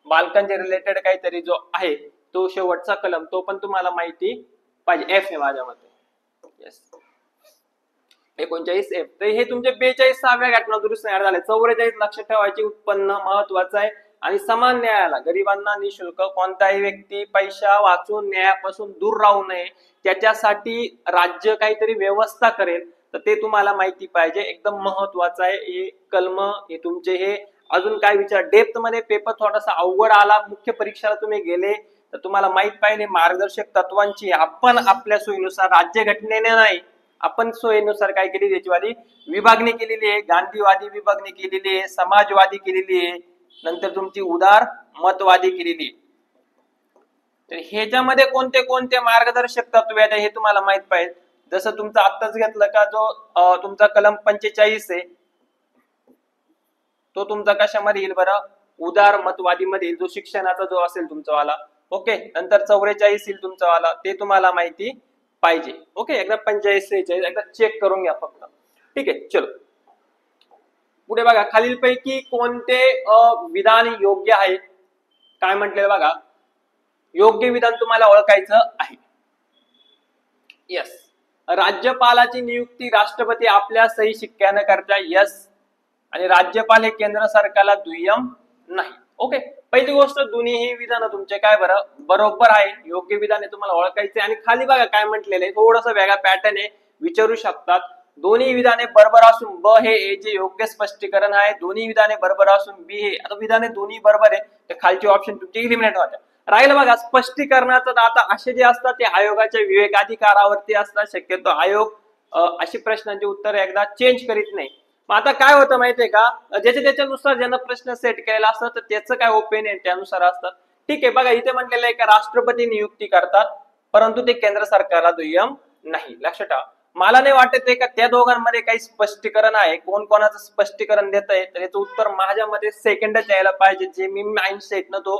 बालकांच्या रिलेटेड काहीतरी जो आहे तो शेवटचा कलम, तो पण तुम्हाला माहिती पाहिजे. एफ आहे माझ्यामध्ये. Yes, 39F. तर हे तुमचे 42व्या घटना दुरुस्ती झाले. 44 लक्षात ठेवायचे. उत्पन्न महत्वाचं आहे. आणि समान न्यायाला, गरिबांना निःशुल्क, कोणताही व्यक्ती पैसा वाचून न्यायापासून दूर राहू नये त्याच्यासाठी राज्य काहीतरी व्यवस्था करेल, तर ते तुम्हाला माहिती पाहिजे. एकदम महत्वाचं आहे हे कलम. हे तुमचे हे अजून काय विचार डेप्थ मध्ये पेपर थोडासा अवघड आला, मुख्य परीक्षेला तुम्ही गेले तर तुम्हाला माहित पाहिजे मार्गदर्शक तत्वांची आपण आपल्या सोयीनुसार, राज्यघटनेने नाही, आपण सोयीनुसार काय केली त्याची वाली विभागणी केलेली आहे. गांधीवादी विभागणी केलेली आहे, समाजवादी केलेली आहे, नंतर तुमची उदार मतवादी केलेली आहे. तर ह्याच्यामध्ये कोणते कोणते मार्गदर्शक तत्व आहेत हे तुम्हाला माहित पाहिजे. जसं तुमचं आत्ताच घेतलं का जो तुमचा कलम 45 आहे तो तुमचा कशामध्ये येईल बरं? उदार मतवादी मध्ये, जो शिक्षणाचा जो असेल तुमचा वाला ओके, नंतर 44 येईल तुमचा वाला, ते तुम्हाला माहिती पाहिजे. ओके, एकदा 45 46 एकदा चेक करून घ्या फक्त. ठीक आहे, चलो पुढे बघा, खालीलपैकी कोणते विधान योग्य आहे. काय म्हटलेलं बघा, योग्य विधान तुम्हाला ओळखायचं आहे. यस, राज्यपालाची नियुक्ती राष्ट्रपती आपल्या सही शिक्क्याने करता. यस, आणि राज्यपाल हे केंद्र सरकारला दुय्यम नाही. ओके, पहिली गोष्ट दोन्हीही विधान तुमचे काय बरोबर आहे, योग्य विधान हे तुम्हाला ओळखायचे. आणि खाली बघा काय म्हटलेलं आहे, थोडस वेगळा पॅटर्न आहे, विचारू शकतात. दोन्ही विधाने बरोबर असून ब हे ए जे योग्य स्पष्टीकरण आहे, दोन्ही विधाने बरोबर असून बी हे, आता विधाने दोन्ही बरोबर आहे तर खालचे ऑप्शन तुमचे इलिमिनेट होतात. राहिलं बघा स्पष्टीकरणाचं, आता असे जे असतात ते आयोगाच्या विवेकाधिकारावरती असतात. शक्यतो आयोग अशी प्रश्नांची उत्तर एकदा चेंज करीत नाही. मग आता काय होतं माहितीये का, ज्याच्या त्याच्यानुसार ज्यांना प्रश्न सेट केलेला असतं तर त्याचं काय ओपिनियन त्यानुसार असतं. ठीक आहे, बघा इथे म्हटलेलं आहे का राष्ट्रपती नियुक्ती करतात परंतु ते केंद्र सरकारला दुय्यम नाही. लक्षात ठेवा, मला नाही वाटत आहे का त्या दोघांमध्ये काही स्पष्टीकरण आहे, कोण कोणाचं स्पष्टीकरण देत आहे, तर याचं उत्तर माझ्यामध्ये सेकंडच यायला पाहिजे. जे मी माइंडसेटनं तो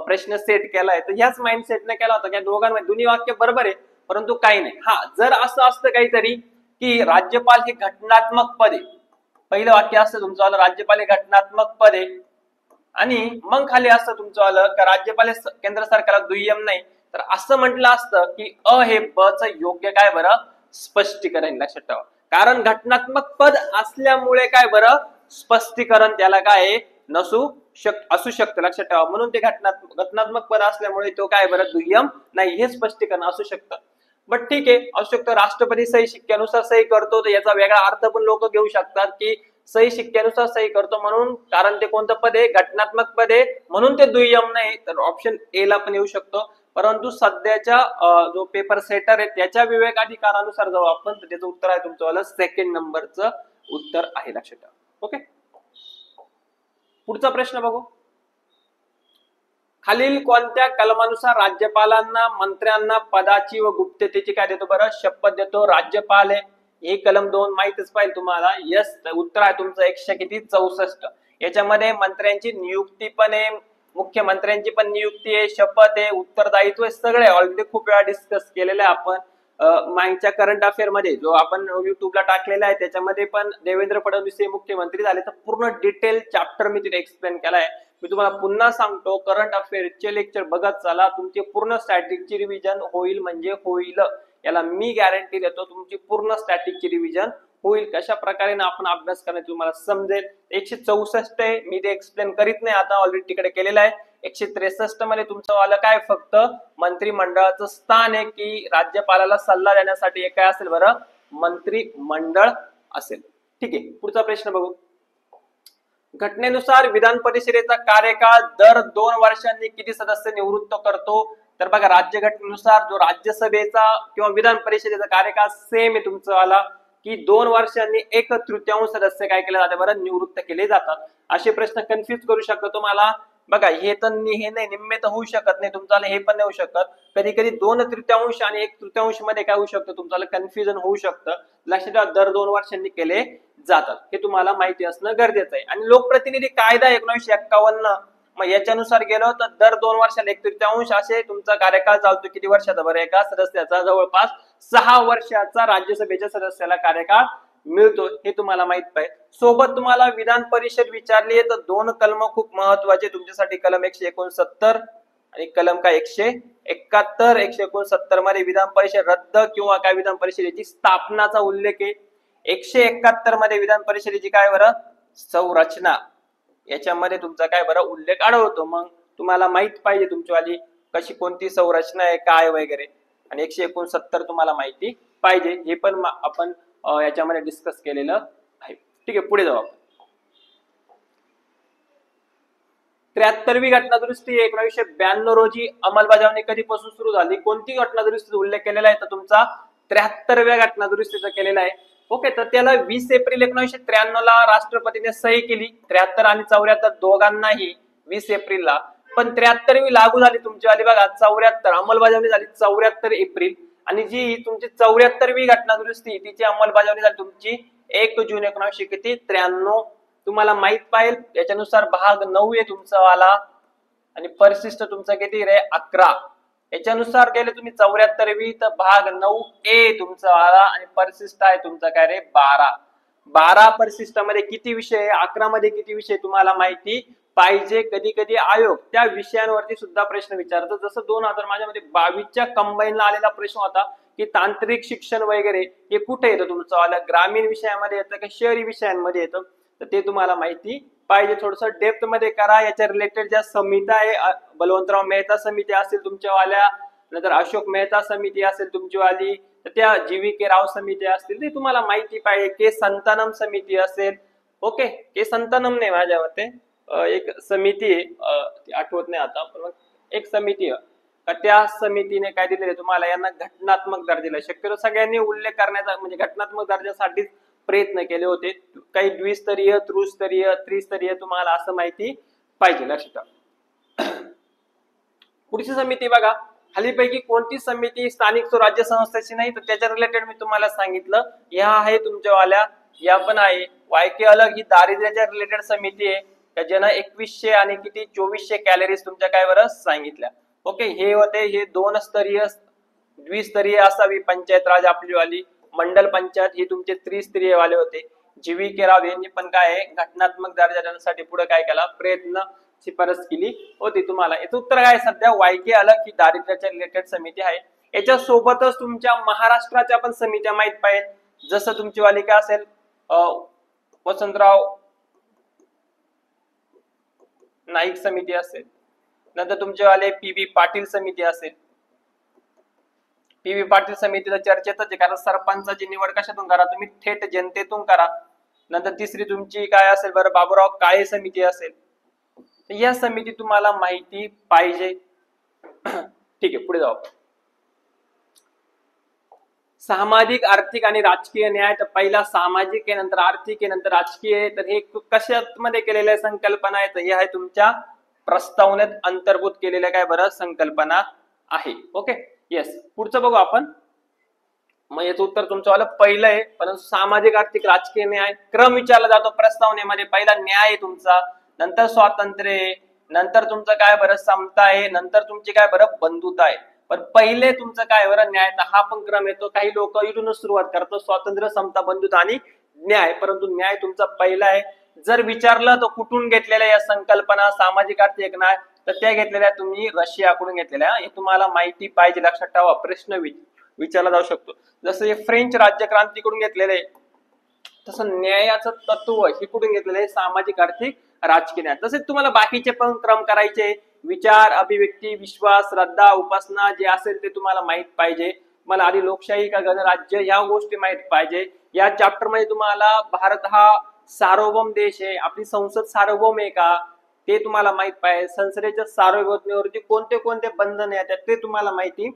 प्रश्न सेट केलाय तर ह्याच माइंडसेटने केला होता. या दोघांमध्ये दोन्ही वाक्य बरोबर आहे परंतु काही नाही. हा, जर असं असतं काहीतरी की राज्यपाल हे घटनात्मक पद आहे, पहिलं वाक्य असतं तुमचं आलं राज्यपाल हे घटनात्मक पद आहे, आणि मग खाली असतं तुमचं आलं का राज्यपाल हे केंद्र सरकारला दुय्यम नाही, तर असं म्हटलं असतं की अ हे ब च योग्य काय स्पष्टीकरण. लक्षात ठेवा, कारण घटनात्मक पद असल्यामुळे काय स्पष्टीकरण त्याला काय असू शकतं. लक्षात ठेवा, म्हणून ते घटनात्मक पद असल्यामुळे तो काय दुय्यम नाही हे स्पष्टीकरण असू शकतं. बट ठीक आहे, असू शकतं राष्ट्रपती सही शिक्क्यानुसार सही करतो तर याचा वेगळा अर्थ पण लोक घेऊ शकतात की सही शिक्क्यानुसार सही करतो म्हणून, कारण ते कोणतं पद आहे, घटनात्मक पद आहे म्हणून ते दुय्यम नाही. तर ऑप्शन ए ला पण येऊ शकतो. परंतु सध्याच्या जो पेपर सेटर आहे त्याच्या विवेकाधिकारानुसार जाऊ आपण, तर त्याचं उत्तर आहे तुमचं सेकंड नंबरचं उत्तर आहे. लक्षात ठेवा. ओके, पुढचा प्रश्न बघू. खालील कोणत्या कलमानुसार राज्यपालांना मंत्र्यांना पदाची व गुप्ततेची काय देतो शपथ देतो. राज्यपाल आहे, हे कलम 2 माहितच पाहिजे तुम्हाला. यस, उत्तर आहे तुमचं 164. याच्यामध्ये मंत्र्यांची नियुक्ती पण आहे, मुख्यमंत्र्यांची पण नियुक्ती आहे, शपथ आहे, उत्तरदायित्व आहे, सगळे ऑलरेडी खूप वेळा डिस्कस केलेलं आहे आपण. मागच्या करंट अफेअर मध्ये जो आपण युट्यूबला टाकलेला आहे त्याच्यामध्ये पण देवेंद्र फडणवीस हे मुख्यमंत्री झाले तर पूर्ण डिटेल चॅप्टर मी तिथे एक्सप्लेन केलाय. मी तुम्हाला पुन्हा सांगतो, करंट अफेअरचे लेक्चर बघत चला, तुमची पूर्ण स्टॅटिकची रिव्हिजन होईल म्हणजे होईल, याला मी गॅरंटी देतो. तुमची पूर्ण स्टॅटिकची रिव्हिजन होईल. कशा प्रकारे ना आपण अभ्यास करण्याची तुम्हाला समजेल. 164 आहे, मी ते एक्सप्लेन करीत नाही आता, ऑलरेडी तिकडे केलेलं आहे. 163 मध्ये तुमचं वाला काय फक्त मंत्रिमंडळाचं स्थान आहे की राज्यपालाला सल्ला देण्यासाठी एक काय असेल मंत्रिमंडळ असेल. ठीक आहे, पुढचा प्रश्न बघू. घटनेनुसार विधान परिषदेचा कार्यकाळ दर 2 वर्षांनी किती सदस्य निवृत्त करतो. तर बघा, राज्यघटनेनुसार जो राज्यसभेचा किंवा विधान परिषदेचा कार्यकाळ सेम आहे तुमचं वाला की 2 वर्षांनी 1/3 सदस्य काय केले जाते निवृत्त केले जातात. असे प्रश्न कन्फ्युज करू शकतो तुम्हाला. बघा, हे नाही निम्मे तर होऊ शकत नाही तुमचं, हे पण नाही होऊ शकत. कधी कधी 2/3 आणि 1/3 मध्ये काय होऊ शकतं तुमचं कन्फ्युजन होऊ शकतं. लक्षात ठेवा, दर 2 वर्षांनी केले जातात, हे तुम्हाला माहिती असणं गरजेचं आहे. आणि लोकप्रतिनिधी कायदा 1951, मग याच्यानुसार गेलो तर दर 2 वर्षाला 1/3 असे तुमचा कार्यकाळ चालतो. किती वर्षाचा एका सदस्याचा जवळपास 6 वर्षाचा राज्यसभेच्या सदस्याला कार्यकाळ मिळतो, हे तुम्हाला माहित पाहिजे. सोबत तुम्हाला विधान परिषद विचारली तर 2 कलम खूप महत्वाचे तुमच्यासाठी, कलम 169 आणि कलम काय 171. 169 मध्ये विधान परिषद रद्द किंवा काय विधान परिषदेची स्थापनाचा उल्लेख आहे. 171 मध्ये विधान परिषदेची काय संरचना, याच्यामध्ये तुमचा काय उल्लेख आढळतो. मग तुम्हाला माहित पाहिजे तुमच्यावाली कशी कोणती संरचना आहे काय वगैरे. आणि 169 तुम्हाला माहिती पाहिजे, हे पण आपण याच्यामध्ये डिस्कस केलेलं आहे. ठीक आहे, पुढे जाऊ. 73वी घटना दुरुस्ती 1992 रोजी अंमलबजावणी कधीपासून सुरू झाली. कोणती घटना दुरुस्तीचा उल्लेख केलेला आहे तर तुमचा 73व्या घटना दुरुस्तीचा केलेला आहे. ओके, तर त्याला 20 एप्रिल 1993 ला राष्ट्रपतीने सही केली. 73 आणि 74 दोघांनाही 20 एप्रिलला. पण 73वी लागू झाली तुमची आली बघा 74, अंमलबजावणी झाली 74 एप्रिल. आणि जी तुमची 74वी घटना दुरुस्ती तिची अंमलबजावणी झाली तुमची 1 जून 1993. तुम्हाला माहित पाहिजे याच्यानुसार भाग 9 आहे तुमचा वाला आणि परिशिष्ट तुमचं किती रे 11. याच्यानुसार गेले तुम्ही 74वी तर भाग 9A तुमचा आला आणि परिशिष्ट आहे तुमचा काय रे 12. 12 परिशिष्टामध्ये किती विषय आहे, 11 मध्ये किती विषय तुम्हाला माहिती पाहिजे. कधी कधी आयोग त्या विषयांवरती सुद्धा प्रश्न विचारतो. जसं 2022च्या कंबाईनला आलेला प्रश्न होता की तांत्रिक शिक्षण वगैरे हे कुठे येतं तुमचं आलं, ग्रामीण विषयामध्ये येतं की शहरी विषयांमध्ये येतं, तर ते तुम्हाला माहिती पाहिजे. थोडस डेप्थ मध्ये करा. याच्या रिलेटेड ज्या समित्या आहे, बलवंतराव मेहता समिती असेल तुमच्यावाल्या, नंतर अशोक मेहता समिती असेल तुमचीवाली, तर त्या GVK राव समिती असतील ते तुम्हाला माहिती पाहिजे. के संतानम समिती असेल, ओके, के संतानम नाही माझ्या मते एक समिती आहे, आठवत नाही आता, पण एक समिती आहे का त्या समितीने काय दिलेलं तुम्हाला, यांना घटनात्मक दर्जाला शक्यतो सगळ्यांनी उल्लेख करण्याचा म्हणजे घटनात्मक दर्जासाठीच प्रयत्न केले होते. काही द्विस्तरीय, तृस्तरीय, त्रिस्तरीय तुम्हाला असं माहिती पाहिजे, लक्षात ठेवा. पुढची समिती बघा, खालीपैकी कोणती समिती स्थानिक स्वराज्य संस्थेची नाही, तर त्याच्या रिलेटेड मी तुम्हाला सांगितलं. या आहे तुमच्यावाल्या, या पण आहे. YK अलग ही दारिद्र्याच्या रिलेटेड समिती आहे, ज्यानं 2100 आणि किती 2400 कॅलरीज तुमच्या काय बरं सांगितल्या. ओके, हे होते हे 2 स्तरीय, द्विस्तरीय असावी पंचायत राज आपलीवाली, मंडल पंचायत ही तुमचे त्रिस्तरीय वाले होते. GVK राव यांनी पण काय घटनात्मक दर्जा देण्यासाठी पुढे काय केला, प्रयत्न शिफारस केली होती. तुम्हाला याचं उत्तर काय, सध्या YK अलग ही दारिद्र्याच्या रिलेटेड समिती आहे. याच्या सोबतच तुमच्या महाराष्ट्राच्या पण समित्या माहित पाहिजे. जसं तुमची वाली काय असेल, वसंतराव नाईक समिती असेल, नंतर तुमचेवाले PB पाटील समिती असेल. PB पाटील समितीचा चर्चेतच आहे, कारण सरपंचाची निवड कशातून करा तुम्ही, थेट जनतेतून करा. नंतर तिसरी तुमची काय असेल बरं, बाबूराव काळे समिती असेल. या समिती तुम्हाला माहिती पाहिजे. ठीक आहे, पुढे जाऊ. सामाजिक, आर्थिक आणि राजकीय न्याय, तर पहिला सामाजिक आहे, नंतर आर्थिक आहे, नंतर राजकीय आहे. तर हे कशात मध्ये केलेल्या संकल्पना आहे, तर हे आहे तुमच्या प्रस्तावनेत अंतर्भूत केलेल्या काय बरं संकल्पना आहे. Okay, yes. पुढचं बघू आपण. मग याचं उत्तर तुमचं वाला पहिलं आहे, परंतु सामाजिक, आर्थिक, राजकीय न्याय क्रम विचारला जातो प्रस्तावनेमध्ये. पहिला न्याय आहे तुमचा, नंतर स्वातंत्र्य, नंतर तुमचं काय बरं समता आहे, नंतर तुमची काय बरं बंधुता आहे. पण पहिले तुमचं काय बरं न्याय, हा पण क्रम येतो. काही लोक इथूनच सुरुवात करतात, स्वातंत्र्य, समता, बंधुता आणि न्याय, परंतु न्याय तुमचा पहिला आहे. जर विचारलं तर कुठून घेतलेल्या या संकल्पना सामाजिक, आर्थिक न्याय, तर त्या घेतलेल्या तुम्ही रशियाकडून घेतलेल्या. हे तुम्हाला माहिती पाहिजे, लक्षात ठेवा. प्रश्न विचारला जाऊ शकतो. जसं हे फ्रेंच राज्यक्रांतीकडून घेतलेले, तसं न्यायाचं तत्व हे कुठून घेतलेलं आहे, सामाजिक, आर्थिक, राजकीय न्याय. तसेच तुम्हाला बाकीचे पण क्रम करायचे, विचार, अभिव्यक्ती, विश्वास, श्रद्धा, उपासना जे असेल ते तुम्हाला माहित पाहिजे. मला आधी लोकशाही का गणराज्य ह्या गोष्टी माहित पाहिजे. या चॅप्टर मध्ये तुम्हाला भारत हा सार्वभौम देश आहे, आपली संसद सार्वभौम आहे का ते तुम्हाला माहित पाहिजे. संसदेच्या सार्वभौमतेवरती कोणते कोणते बंधन येतात ते तुम्हाला माहिती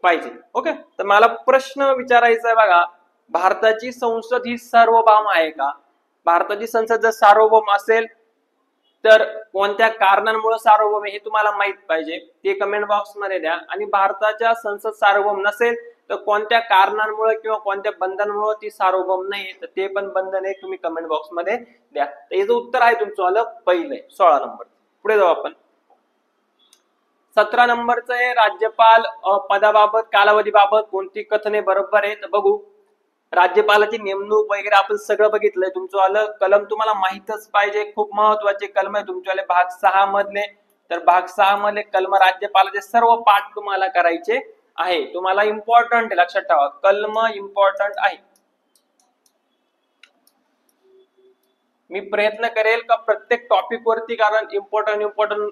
पाहिजे. ओके, तर मला प्रश्न विचारायचा आहे बघा, भारताची संसद ही सार्वभौम आहे का? भारताची संसद जर सार्वभौम असेल तर कोणत्या कारणांमुळे सार्वभौम हे तुम्हाला माहित पाहिजे, ते कमेंट बॉक्स मध्ये द्या. आणि भारताच्या संसद सार्वभौम नसेल तर कोणत्या कारणांमुळे किंवा कोणत्या बंधनामुळे ती सार्वभौम नाही, तर ते पण बंधन आहे तुम्ही कमेंट बॉक्स मध्ये द्या. तर याचं उत्तर आहे तुमचं पहिलं 16 नंबर. पुढे जाऊ आपण. 17 नंबरचं आहे राज्यपाल पदाबाबत, कालावधीबाबत कोणती कथने बरोबर आहे. तर बघू, राज्यपालाची नेमणूक वगैरे आपण सगळं बघितलंय. तुमचं कलम तुम्हाला माहितच पाहिजे, खूप महत्वाचे कलम आहे तुमच्यावाले भाग 6 मधले. तर भाग 6 मधले कलम राज्यपालाचे सर्व पाठ तुम्हाला करायचे आहे. तुम्हाला इम्पॉर्टंट आहे, लक्षात ठेवा, कलम इम्पॉर्टंट आहे. मी प्रयत्न करेल का प्रत्येक टॉपिक वरती, कारण इम्पॉर्टंट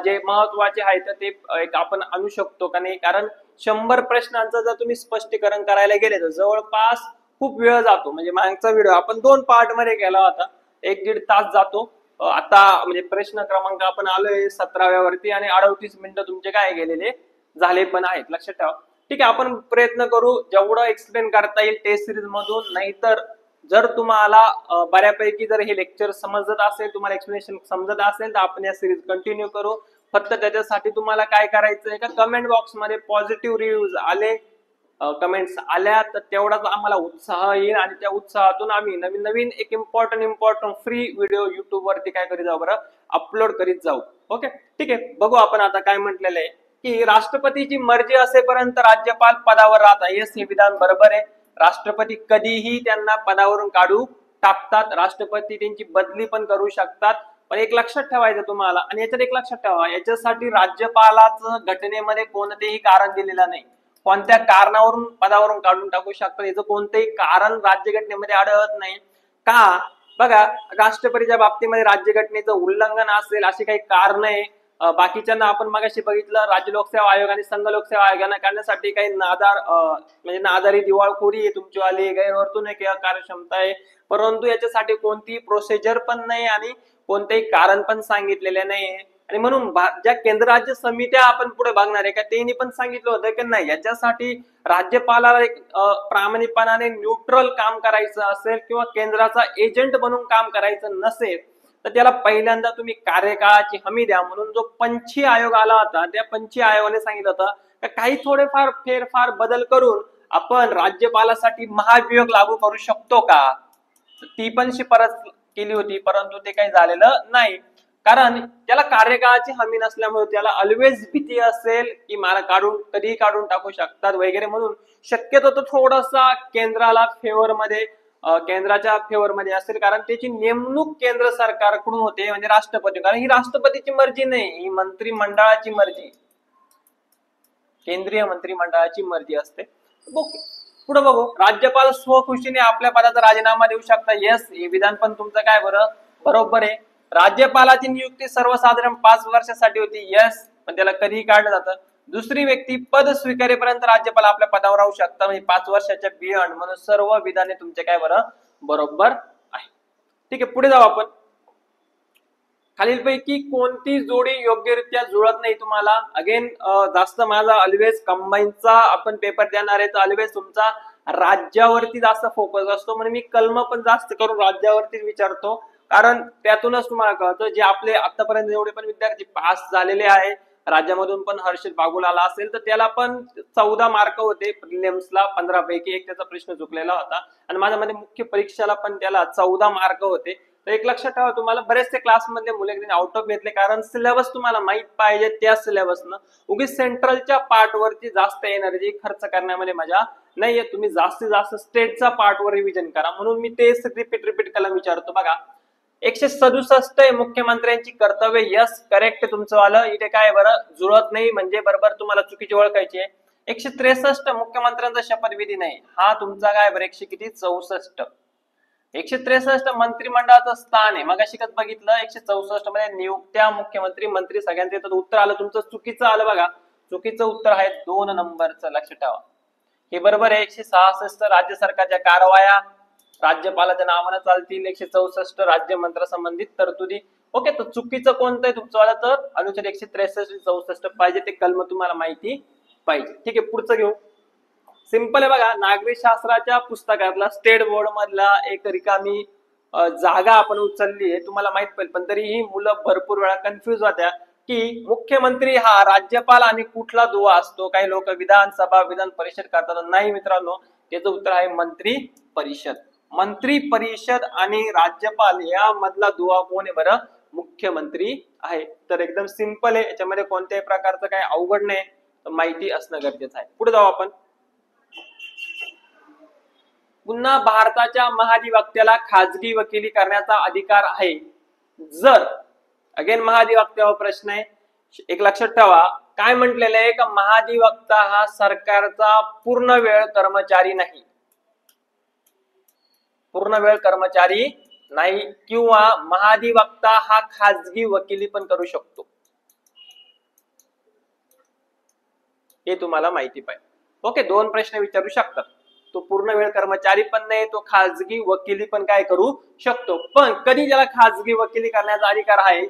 जे महत्वाचे आहेत ते एक आपण आणू शकतो का नाही, कारण 100 प्रश्नांचं जर तुम्ही स्पष्टीकरण करायला गेले तर जवळपास खूप वेळ जातो. म्हणजे मागचा व्हिडिओ आपण 2 पार्ट मध्ये केला होता, 1-1.5 तास जातो. आता म्हणजे प्रश्न क्रमांक आपण आलोय 17व्या वरती आणि 38 मिनिटं तुमचे काय गेलेले झाले पण आहेत, लक्षात ठेवा. ठीक आहे, आपण प्रयत्न करू जेवढं एक्सप्लेन करता येईल टेस्ट सिरीज मधून. नाहीतर जर तुम्हाला बऱ्यापैकी जर हे लेक्चर समजत असेल, तुम्हाला एक्सप्लेनेशन समजत असेल, तर आपण या सिरीज कंटिन्यू करू. फक्त त्याच्यासाठी तुम्हाला काय करायचं आहे का, कमेंट बॉक्स मध्ये पॉझिटिव्ह रिव्ह्यूज आले, कमेंट्स आल्या तर तेवढाच आम्हाला उत्साह येईल आणि त्या उत्साहातून आम्ही नवीन नवीन एक इम्पॉर्टंट फ्री व्हिडिओ युट्यूब वरती काय करीत जाऊ बरं, अपलोड करीत जाऊ. ओके, ठीक आहे. बघू आपण आता काय म्हटलेलं आहे की राष्ट्रपतीची मर्जी असेपर्यंत राज्यपाल पदावर राहतात. येस, हे विधान बरोबर आहे. राष्ट्रपती कधीही त्यांना पदावरून काढू टाकतात. राष्ट्रपती त्यांची बदली पण करू शकतात. पण एक लक्षात ठेवायचं तुम्हाला, आणि याच्यात एक लक्षात ठेवा, याच्यासाठी राज्यपालाचं घटनेमध्ये कोणतेही कारण दिलेलं नाही. कोणत्या कारणावरून पदावरून काढून टाकू शकतात याचं कोणतेही कारण राज्यघटनेमध्ये आढळत नाही. का? बघा, राष्ट्रपतीच्या बाबतीमध्ये राज्यघटनेचं उल्लंघन असेल अशी काही कारण आहे. बाकीच्यांना आपण मगाशी बघितलं, राज्य लोकसेवा आयोग आणि संघ लोकसेवा आयोगांना काढण्यासाठी काही म्हणजे नादारी दिवाळखोरी आहे तुमचीवाली, गैरवर्तणूक किंवा कार्यक्षमता आहे, परंतु याच्यासाठी कोणतीही प्रोसिजर पण नाही आणि कोणतेही कारण पण सांगितलेले नाही. आणि म्हणून ज्या केंद्र राज्य समित्या आपण पुढे बघणार आहे का, त्यांनी पण सांगितलं होतं की नाही, याच्यासाठी राज्यपालाला एक प्रामाणिकपणाने न्यूट्रल काम करायचं असेल किंवा केंद्राचा एजंट बनून काम करायचं नसेल तर त्याला पहिल्यांदा तुम्ही कार्यकाळाची हमी द्या. म्हणून जो पंची आयोग आला होता, त्या पंची आयोगाने सांगितलं होतं की काही थोडेफार फेरफार बदल करून आपण राज्यपालासाठी महाभियोग लागू करू शकतो का. ती पण शिफारस केली होती, परंतु ते काही झालेलं नाही. कारण त्याला कार्यकाळाची हमी नसल्यामुळे त्याला ऑलवेज भीती असेल की मला कधीही काढून टाकू शकतात वगैरे. म्हणून शक्यतो तो थोडासा केंद्राला केंद्राच्या फेवरमध्ये असेल, कारण त्याची नेमणूक केंद्र सरकारकडून होते, म्हणजे राष्ट्रपती. कारण ही राष्ट्रपतीची मर्जी नाही, ही मंत्रिमंडळाची मर्जी, केंद्रीय मंत्रिमंडळाची मर्जी असते. ओके, पुढे बघू. राज्यपाल स्वखुशीने आपल्या पदाचा राजीनामा देऊ शकता. येस, हे विधान पण तुमचं काय बरोबर आहे. राज्यपालाची नियुक्ती सर्वसाधारण 5 वर्षासाठी होती. येस, पण त्याला कधीही काढलं जातं. दुसरी व्यक्ती पद स्वीकारेपर्यंत राज्यपाल आपल्या पदावर राहू शकता, म्हणजे 5 वर्षाच्या बियॉन्ड. म्हणून सर्व विधाने तुमचे काय बरोबर आहे. ठीक आहे, पुढे जाऊ आपण. खालीलपैकी कोणती जोडी योग्यरित्या जुळत नाही तुम्हाला. अगेन जास्त माझा ऑलवेज कंबाईनचा आपण पेपर देणार आहे, तर ऑलवेज तुमचा राज्यावरती जास्त फोकस असतो, म्हणून मी कलम पण जास्त करून राज्यावरतीच विचारतो. कारण त्यातूनच तुम्हाला कळतं, जे आपले आतापर्यंत जेवढे पण विद्यार्थी पास झालेले आहे राज्यामधून, पण हर्षित बागुल आला असेल तर त्याला पण 14 मार्क होते प्रिलिम्सला, 15 पैकी एक त्याचा प्रश्न चुकलेला होता. आणि माझ्यामध्ये मुख्य परीक्षेला पण त्याला 14 मार्क होते. तर एक लक्षात ठेवा, तुम्हाला बरेचसे क्लासमधले मुले आउट ऑफ घेतले, कारण सिलेबस तुम्हाला माहित पाहिजे. त्या सिलेबसनं उगीच सेंट्रलच्या पार्टवरती जास्त एनर्जी खर्च करण्यामध्ये मजा नाहीये. तुम्ही जास्तीत जास्त स्टेटचा पार्टवर रिव्हिजन करा. म्हणून मी तेच रिपीट कलम विचारतो. बघा, 167 आहे मुख्यमंत्र्यांची कर्तव्य. यस, करेक्ट तुमचं आलं. इथे काय जुळत नाही, म्हणजे बरोबर तुम्हाला चुकीची ओळखायची आहे. 163 मुख्यमंत्र्यांचा शपथविधी नाही. हा तुमचा काय 164. 163 मंत्रिमंडळाचं स्थान आहे. मग शिकत बघितलं 164 मध्ये नियुक्त्या, मुख्यमंत्री, मंत्री सगळ्यांचे येतात. उत्तर आलं तुमचं चुकीचं आलं. बघा, चुकीचं उत्तर आहे 2 नंबरचं. लक्षात ठेवा, हे बरोबर आहे. 166 राज्य सरकारच्या कारवाया राज्यपालाच्या नावाने चालतील. 164 राज्य मंत्र्यासंबंधित तरतुदी. ओके, तर चुकीचं कोणतं आहे तुमचं आलं, तर अनुच्छेद 163 64 पाहिजे. ते कलम तुम्हाला माहिती पाहिजे. ठीक आहे, पुढचं घेऊ. सिंपल आहे. बघा, नागरी शास्त्राच्या पुस्तकातला स्टेट बोर्ड मधला एक रिकामी जागा आपण उचलली आहे, तुम्हाला माहित पाहिजे. पण तरीही मुलं भरपूर वेळा कन्फ्युज होत्या की मुख्यमंत्री हा राज्यपाल आणि कुठला दुवा असतो. काही लोक विधानसभा, विधान परिषद करतात. नाही मित्रांनो, त्याचं उत्तर आहे मंत्री परिषद. मंत्री परिषद आणि राज्यपाल या मधला दुवा कोण आहे मुख्यमंत्री आहे. तर एकदम सिंपल आहे, याच्यामध्ये कोणत्याही प्रकारचं काही अवघड नाही, माहिती असणं गरजेचं आहे. पुढे जाऊ आपण. पुन्हा भारताच्या महाधिवक्त्याला खाजगी वकिली करण्याचा अधिकार आहे जर, अगेन महाधिवक्त्यावर प्रश्न आहे. एक लक्षात ठेवा, काय म्हटलेलं आहे का महाधिवक्ता हा सरकारचा पूर्ण वेळ कर्मचारी नाही. पूर्ण वेळ कर्मचारी नाही, किंवा महाधिवक्ता हा खाजगी वकिली पण करू शकतो. हे तुम्हाला माहिती पाहिजे. ओके, 2 प्रश्न विचारू शकतात. तो पूर्ण वेळ कर्मचारी पण नाही, तो खाजगी वकिली पण काय करू शकतो. पण कधी त्याला खाजगी वकिली करण्याचा अधिकार आहे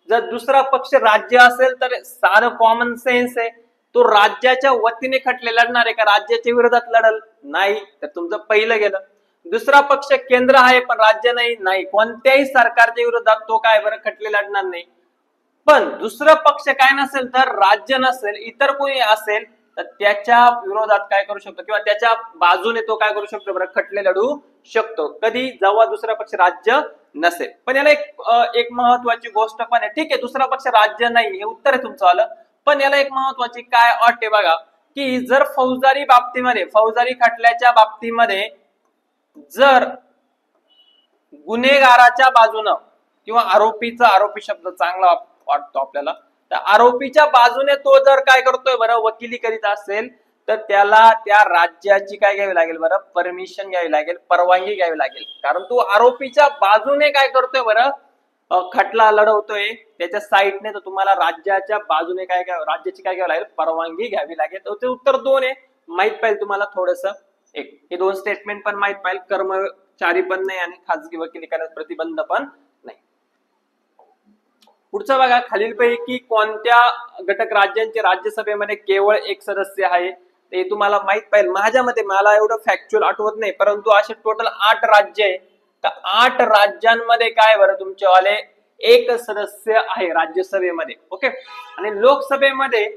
जर दुसरा पक्ष राज्य असेल, तर साधं कॉमन सेन्स आहे, तो राज्याच्या वतीने खटले लढणार आहे का राज्याच्या विरोधात लढल? नाही, तर तुमचं पहिलं गेलं. दुसरा पक्ष केंद्र आहे पण राज्य नाही, कोणत्याही सरकारच्या विरोधात तो काय खटले लढणार नाही. पण दुसरा पक्ष काय नसेल तर राज्य नसेल, इतर कोणी असेल तर त्याच्या विरोधात काय करू शकतो किंवा त्याच्या बाजूने तो काय करू शकतो बरं, खटले लढू शकतो. कधी, जेव्हा दुसरा पक्ष राज्य नसेल. पण याला एक महत्वाची गोष्ट पण आहे. ठीक आहे, दुसरा पक्ष राज्य नाही हे उत्तर आहे तुमचं आलं, पण याला एक महत्वाची काय अट आहे बघा, की जर फौजदारी बाबतीमध्ये, फौजदारी खटल्याच्या बाबतीमध्ये जर गुन्हेगाराच्या बाजूनं किंवा आरोपीचा, आरोपी शब्द चांगला वाटतो आपल्याला, तर आरोपीच्या बाजूने तो जर काय करतोय बरं, वकिली करीत असेल, तर त्याला त्या राज्याची काय घ्यावी लागेल बरं, परमिशन घ्यावी लागेल, परवानगी घ्यावी लागेल. कारण तो आरोपीच्या बाजूने काय करतोय बरं, खटला लढवतोय त्याच्या साईडने, तर तुम्हाला राज्याच्या बाजूने काय राज्याची काय घ्यावी लागेल, परवानगी घ्यावी लागेल. तर ते उत्तर 2 आहे. माहित पाहिजे तुम्हाला थोडस एक, हे 2 स्टेटमेंट पण माहित पाहिजे. कर्मचारी पण नाही आणि खाजगी वकिली करण्यास प्रतिबंध पण नाही. पुढचं बघा, खालीलपैकी कोणत्या घटक राज्यांचे राज्यसभेमध्ये केवळ एक सदस्य आहे, ते तुम्हाला माहित पाहिजे. माझ्या मते, मला एवढं फॅक्च्युअल आठवत नाही, परंतु असे टोटल 8 राज्य आहे. तर 8 राज्यांमध्ये काय बरं तुमच्यावाले एक सदस्य आहे राज्यसभेमध्ये. ओके, आणि लोकसभेमध्ये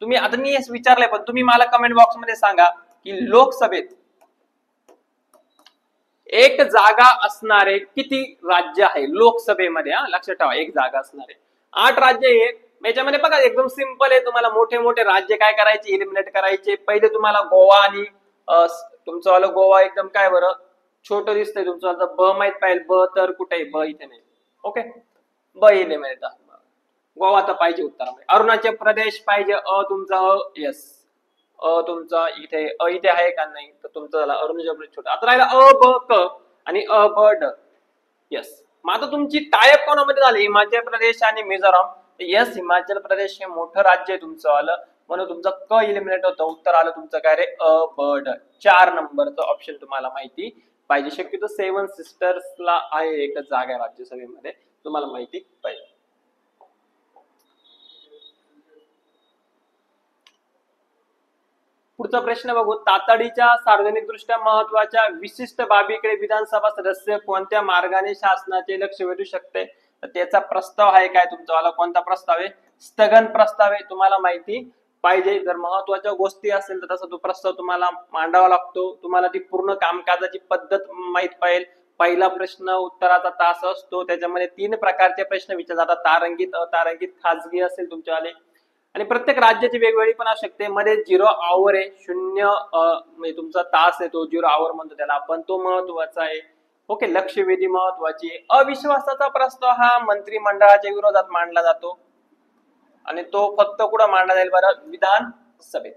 तुम्ही, आता मी विचारलंय पण तुम्ही मला कमेंट बॉक्स मध्ये सांगा की लोकसभेत एक जागा असणारे किती राज्य आहे लोकसभेमध्ये. लक्षात ठेवा, एक जागा असणारे 8 राज्य आहे. याच्यामध्ये बघा एकदम सिंपल आहे, तुम्हाला मोठे मोठे राज्य काय करायचे, इलिमिनेट करायचे. पहिले तुम्हाला गोवा आणि तुमचं वाला गोवा एकदम काय बरं छोटं दिसतंय तुमचं, आता ब माहित पाहिजे. ब तर कुठे, ब इथे नाही. ओके, ब इलिमिनेट, गोवा तर पाहिजे उत्तरामध्ये. अरुणाचल प्रदेश पाहिजे, तुमचा यस, तुमचा इथे इथे आहे का नाही, तर तुमचं झालं अरुणाचल प्रदेश छोटा. आता राहिला ब क आणि ब ड. यस, मग आता तुमची टायप कोणामध्ये झाली, हिमाचल प्रदेश आणि मिझोराम. यस, हिमाचल प्रदेश हे मोठं राज्य आहे तुमचं आलं, म्हणून तुमचं क इलिमिनेट होतं. उत्तर आलं तुमचं काय रे, ब ड. 4 नंबरचं ऑप्शन तुम्हाला माहिती पाहिजे. शक्यतो 7 सिस्टर्सला आहे एकच जागा राज्यसभेमध्ये, तुम्हाला माहिती पाहिजे. पुढचा प्रश्न बघू, तातडीच्या सार्वजनिक दृष्ट्या महत्वाच्या विशिष्ट बाबीकडे विधानसभा सदस्य कोणत्या मार्गाने शासनाचे लक्ष वेधू शकते, तर त्याचा प्रस्ताव आहे काय तुमचा वाला, कोणता प्रस्ताव आहे, स्थगन प्रस्ताव आहे. तुम्हाला माहिती पाहिजे. जर महत्वाच्या गोष्टी असेल तर तसा तो प्रस्ताव तुम्हाला मांडावा लागतो. तुम्हाला ती पूर्ण कामकाजाची पद्धत माहित पाहिजे. पहिला प्रश्न उत्तराचा तास असतो, त्याच्यामध्ये 3 प्रकारचे प्रश्न विचारले जातात, तारांकित, अतारांकित, खाजगी असेल तुमच्यावाले. आणि प्रत्येक राज्याची वेगवेगळी पण असू शकते. मध्ये 0 आवर आहे, 0 म्हणजे तुमचा तास आहे, तो 0 आवर म्हणतो त्याला आपण, तो महत्वाचा आहे. ओके, लक्षवेधी महत्वाची आहे. अविश्वासाचा प्रस्ताव हा मंत्रिमंडळाच्या विरोधात मांडला जातो आणि तो फक्त कुठं मांडला जाईल बरं, विधानसभेत.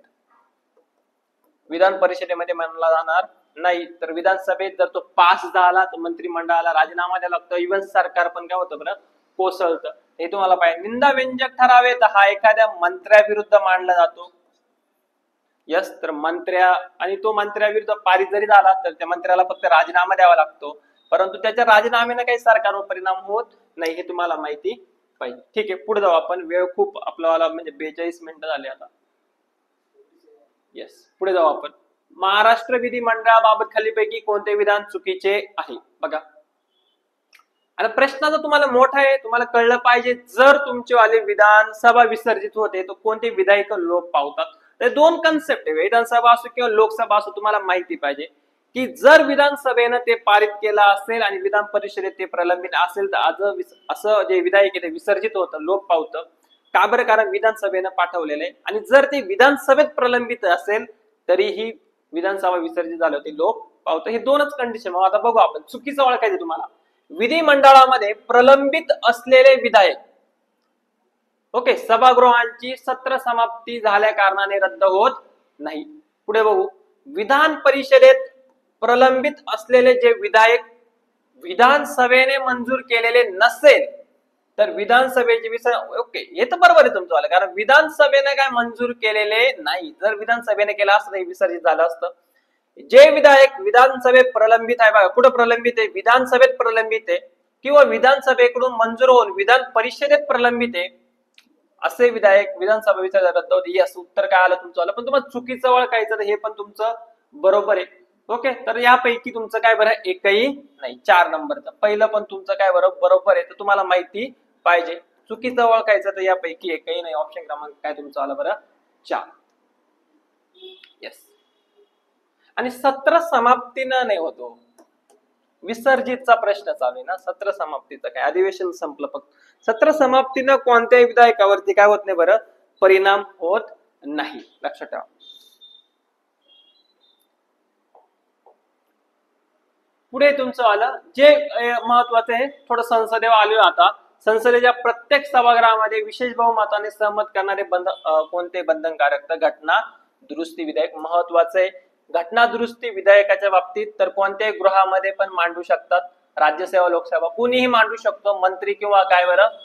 विधान परिषदेमध्ये मांडला जाणार नाही. तर विधानसभेत जर तो पास झाला तर मंत्रिमंडळाला राजीनामा द्यावा लागतो. इव्हन सरकार पण काय होतं बरं, कोसळतं. हे तुम्हाला पाहिजे. निंदाव्यंजक ठराव आहे, तर हा एखाद्या मंत्र्याविरुद्ध मांडला जातो. यस, तर मंत्र्या, आणि तो मंत्र्याविरुद्ध पारित जरी झाला तर त्या मंत्र्याला फक्त राजीनामा द्यावा लागतो, परंतु त्याच्या राजीनाम्याने काही सरकारवर परिणाम होत नाही, हे तुम्हाला माहिती पाहिजे. ठीक आहे, पुढे जाऊ आपण. वेळ खूप आपल्याला म्हणजे 42 मिनिटं झाले आता. येस, पुढे जाऊ आपण. महाराष्ट्र विधिमंडळाबाबत खालीपैकी कोणते विधान चुकीचे आहे बघा. आता प्रश्न जर तुम्हाला मोठा आहे, तुम्हाला कळलं पाहिजे, जर तुमचे वाले विधानसभा विसर्जित होते तर कोणते विधायक लोप पावतात. तर 2 कन्सेप्ट आहे, विधानसभा असो किंवा लोकसभा असो, तुम्हाला माहिती पाहिजे की जर विधानसभेनं ते पारित केलं असेल आणि विधान परिषदेत ते प्रलंबित असेल तर आज असं जे विधायक आहे ते विसर्जित होतं, लोप पावतं. का बरं, कारण विधानसभेनं पाठवलेलं आहे. आणि जर ते विधानसभेत प्रलंबित असेल तरीही विधानसभा विसर्जित झालं ते लोप पावतं. हे 2च कंडिशन. मग आता बघू आपण, चुकीचं ओळखायचं तुम्हाला. विधिमंडळामध्ये प्रलंबित असलेले विधायक, ओके, सभागृहांची सत्र समाप्ती झाल्या कारणाने रद्द होत नाही. पुढे बघू, विधान परिषदेत प्रलंबित असलेले जे विधायक विधानसभेने मंजूर केलेले नसेल तर विधानसभेचे ओके, हे तर बरोबर आहे तुमचं वाला, कारण विधानसभेने काय मंजूर केलेले नाही. जर विधानसभेने केलं असतं हे विसर्जित झालं असतं. जे विधायक विधानसभेत प्रलंबित आहे बघा, कुठं प्रलंबित आहे, विधानसभेत प्रलंबित आहे किंवा विधानसभेकडून मंजूर होऊन विधान परिषदेत प्रलंबित आहे, असे विधायक विधानसभा विसर्जित रद्द होते. यस, उत्तर काय आलं तुमचं आलं. पण तुम्हाला चुकीचं ओळखायचं तर हे पण तुमचं बरोबर आहे. ओके, तर यापैकी तुमचं काय बरं, एकही नाही. 4 नंबरचं पहिलं पण तुमचं काय बरोबर आहे. तर तुम्हाला माहिती पाहिजे. चुकीचं ओळखायचं तर यापैकी एकही नाही. ऑप्शन क्रमांक काय तुमचं आलं बरं, 4. येस. आणि सत्र समाप्तीनं नाही होतो, विसर्जितचा प्रश्न चालू आहे ना. सत्र समाप्तीचं काय, अधिवेशन संपलं फक्त. सत्र समाप्तीनं कोणत्याही विधायकावरती काय होत नाही बरं, परिणाम होत नाही, लक्षात ठेवा. पुढे तुमचं आलं जे महत्वाचं आहे, थोडं संसदेवर आलो. आता संसदेच्या प्रत्येक सभागृहामध्ये विशेष बहुमताने सहमत करणारे कोणते बंधनकारक, तर घटना दुरुस्ती विधेयक महत्वाचं आहे. घटना दुरुस्ती विधेयकाच्या बाबतीत तर कोणत्याही गृहामध्ये पण मांडू शकतात, राज्यसेवा लोकसेवा कुणीही मांडू शकतो, मंत्री किंवा काय बरं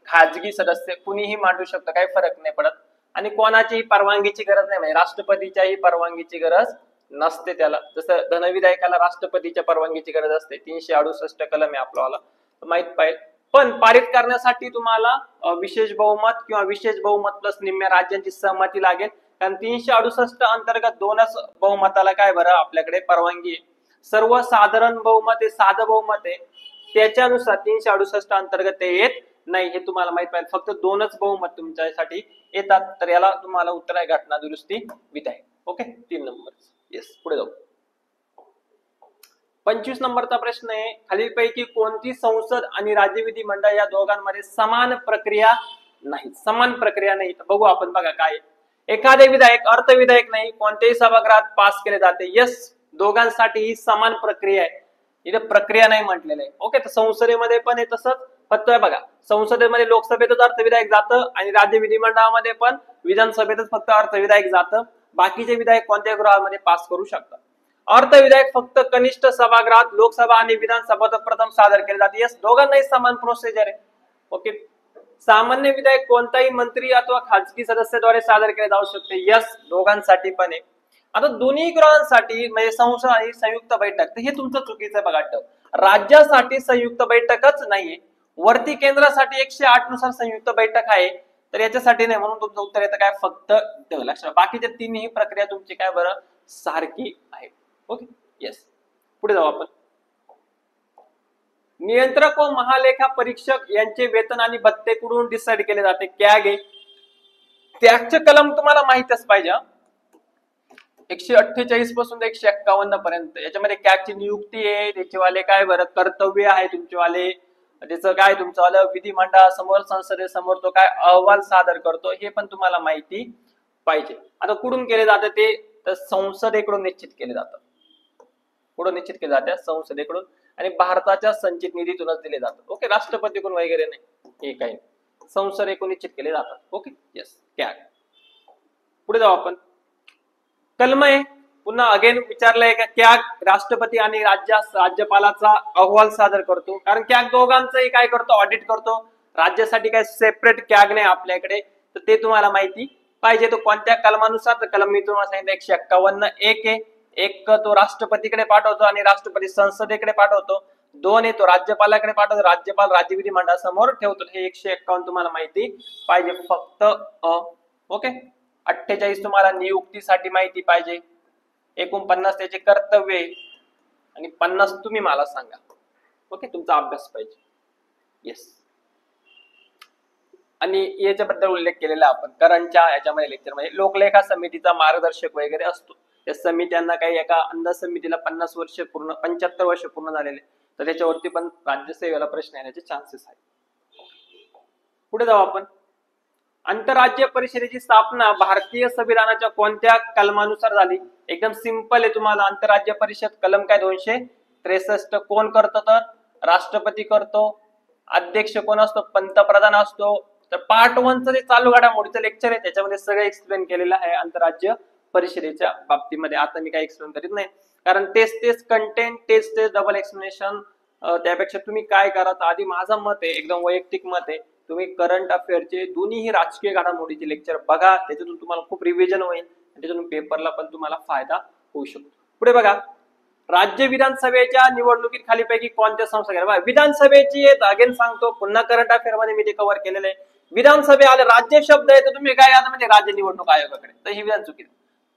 खाजगी सदस्य कुणीही मांडू शकतो, काही फरक नाही पडत. आणि कोणाचीही परवानगीची गरज नाही, म्हणजे राष्ट्रपतीच्याही परवानगीची गरज नसते त्याला. जसं धनविधेयकाला राष्ट्रपतीच्या परवानगीची गरज असते, 368 कलम आहे आपल्याला माहित पाहिजे. पण पारित करण्यासाठी तुम्हाला विशेष बहुमत किंवा विशेष बहुमत प्लस निम्म्या राज्यांची सहमती लागेल. कारण 368 अंतर्गत 2च बहुमताला काय बरं आपल्याकडे परवानगी आहे. सर्वसाधारण बहुमत हे साधं बहुमत आहे, त्याच्यानुसार 368 अंतर्गत ते येत नाही, हे तुम्हाला माहित पाहिजे. फक्त 2च बहुमत तुमच्यासाठी येतात. तर याला तुम्हाला उत्तर आहे घटना दुरुस्ती विधेयक. Okay, 3 number. येस, पुढे जाऊ. 25 नंबरचा प्रश्न आहे, खालीलपैकी कोणती संसद आणि राज्य विधिमंडळ या दोघांमध्ये समान प्रक्रिया नाही. समान प्रक्रिया नाही, तर बघू आपण. बघा काय, एखादे विधेयक अर्थविधेयक नाही कोणत्याही सभागृहात पास केले जाते. यस, दोघांसाठी ही समान प्रक्रिया आहे, इथे प्रक्रिया नाही म्हटलेलं आहे. ओके, तर संसदेमध्ये पण आहे तसंच. फक्त बघा, संसदेमध्ये लोकसभेतच अर्थविधेयक जातं आणि राज्य विधिमंडळामध्ये पण विधानसभेतच फक्त अर्थविधेयक जातं. बाकीचे विधेयक कोणत्या गृहामध्ये पास करू शकतात. अर्थविधेयक फक्त कनिष्ठ सभागृहात लोकसभा आणि विधानसभा प्रथम सादर केले जाते. यस, दोघांनाही समान प्रोसिजर आहे. ओके, सामान्य विधेयक कोणताही मंत्री अथवा खाजगी सदस्याद्वारे सादर केले जाऊ शकते. यस, दोघांसाठी पण आहे. आता दोन्ही गृहांसाठी म्हणजे संसद आणि संयुक्त बैठक, तर हे तुमचं चुकीचं आहे. बघा, राज्यासाठी संयुक्त बैठकच नाहीये, वरती केंद्रासाठी 108 नुसार संयुक्त बैठक आहे, तर याच्यासाठी नाही. म्हणून तुमचं उत्तर येतं काय, फक्त लक्षात. बाकीच्या तिन्ही प्रक्रिया तुमची काय बरं सारखी आहे. ओके, येस, पुढे जाऊ आपण. नियंत्रक व महालेखा परीक्षक यांचे वेतन आणि भत्ते कुठून डिसाइड केले जाते. कॅग आहे, कॅगचे कलम तुम्हाला माहितच पाहिजे. 148 पासून 151 पर्यंत याच्यामध्ये कॅगची नियुक्ती आहे, त्याचेवाले काय बरं कर्तव्य आहे तुमचेवाले, त्याचं काय तुमचं विधिमंडळासमोर संसदेसमोर तो काय अहवाल सादर करतो, हे पण तुम्हाला माहिती पाहिजे. आता कुठून केले जातं ते, तर संसदेकडून निश्चित केले जातं. कुठून निश्चित केले जाते, संसदेकडून, आणि भारताच्या संचित निधीतूनच दिले जातात. ओके, राष्ट्रपतीकडून वगैरे नाही, हे काही संसदेकडून निश्चित केले जातात. Okay, yes, CAG. पुढे जाऊ आपण. कलम आहे, पुन्हा अगेन विचारलंय का कॅग राष्ट्रपती आणि राज्यपालाचा अहवाल सादर करतो. कारण कॅग दोघांचंही काय करतो, ऑडिट करतो. राज्यासाठी काय सेपरेट कॅग नाही आपल्याकडे, तर ते तुम्हाला माहिती पाहिजे. तो कोणत्या कलमानुसार, तर कलम मी तुम्हाला सांगितलं 151(1) आहे. एक तो राष्ट्रपतीकडे पाठवतो आणि राष्ट्रपती संसदेकडे पाठवतो. 2 आहे तो राज्यपालाकडे पाठवतो, राज्यपाल राज्य विधिमंडळासमोर ठेवतो. हे 151 तुम्हाला माहिती पाहिजे फक्त. ओके, 48 तुम्हाला नियुक्तीसाठी माहिती पाहिजे. 49 त्याचे कर्तव्य आणि 50 तुम्ही मला सांगा. ओके, तुमचा अभ्यास पाहिजे. येस, आणि याच्याबद्दल उल्लेख केलेला आपण करंटच्या याच्यामध्ये लेक्चरमध्ये. लोकलेखा समितीचा मार्गदर्शक वगैरे असतो. त्या समित्यांना काही एका अंदाज समितीला 50 वर्ष पूर्ण, 75 वर्ष पूर्ण झालेले, तर त्याच्यावरती पण राज्यसेवेला प्रश्न येण्याचे चान्सेस आहेत. पुढे जाऊ आपण. आंतरराज्य परिषदेची स्थापना भारतीय संविधानाच्या कोणत्या कलमानुसार झाली. एकदम सिंपल आहे तुम्हाला. आंतरराज्य परिषद कलम काय 263. कोण करतो, तर राष्ट्रपती करतो. अध्यक्ष कोण असतो, पंतप्रधान असतो. तर पार्ट 1चं जे चालू घडामोडीचं लेक्चर आहे त्याच्यामध्ये सगळं एक्सप्लेन केलेलं आहे आंतरराज्य परिषदेच्या बाबतीमध्ये. आता मी काही एक्सप्लेन करीत नाही, कारण तेच कंटेंट, तेच डबल एक्सप्लेनेशन. त्यापेक्षा तुम्ही काय करा, आधी माझं मत आहे, एकदम वैयक्तिक मत आहे, तुम्ही करंट अफेअरचे दोन्ही राजकीय घडामोडीचे लेक्चर बघा. त्याच्यातून तुम्हाला खूप रिव्हिजन होईल, त्याच्यातून पेपरला पण तुम्हाला फायदा होऊ शकतो. पुढे बघा, राज्य विधानसभेच्या निवडणुकीत खालीपैकी कोणत्या संस्था घ्या. विधानसभेची अगेन सांगतो, पुन्हा करंट अफेअर मध्ये मी ते कव्हर केलेलं आहे. विधानसभे आले राज्य शब्द आहे, तर तुम्ही काय आता म्हणजे राज्य निवडणूक आयोगाकडे, तर ही विधान चुकीचं.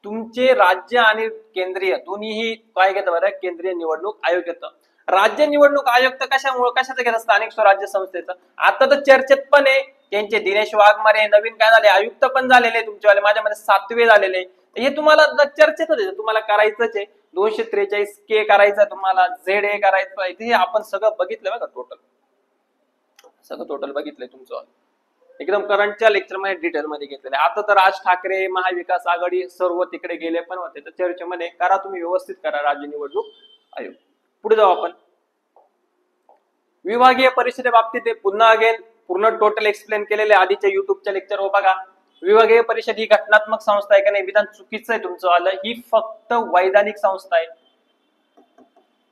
तुमचे राज्य आणि केंद्रीय दोन्हीही काय घेतं बरं, केंद्रीय निवडणूक आयोग घेतं. राज्य निवडणूक आयोग तर कशाचं घेतात, स्थानिक स्वराज्य संस्थेचं. आता तर चर्चेत पण आहे त्यांचे दिनेश वाघमारे नवीन काय झाले, आयुक्त पण झालेले तुमच्यावाले, माझ्यामध्ये 7वे झालेले. हे तुम्हाला चर्चेत होते, तुम्हाला करायचंच आहे. 243K करायचं तुम्हाला, ZA करायचं आहे, हे आपण सगळं बघितलं बघा. सगळं टोटल बघितलंय तुमचं, एकदम करंटच्या लेक्चर मध्ये डिटेल मध्ये घेतलेलं आहे. आता तर राज ठाकरे, महाविकास आघाडी सर्व तिकडे गेले पण होते, तर चर्चेमध्ये करा तुम्ही, व्यवस्थित करा राज्य निवडणूक आयोग. पुढे जाऊ आपण. विभागीय परिषदेबाबतीत ते पुन्हा अगेन पूर्ण टोटल एक्सप्लेन केलेले आधीच्या युट्यूबच्या लेक्चरवर बघा. विभागीय परिषद ही घटनात्मक संस्था आहे का नाही, विधान चुकीचं आहे तुमचं आलं. ही फक्त वैधानिक संस्था आहे.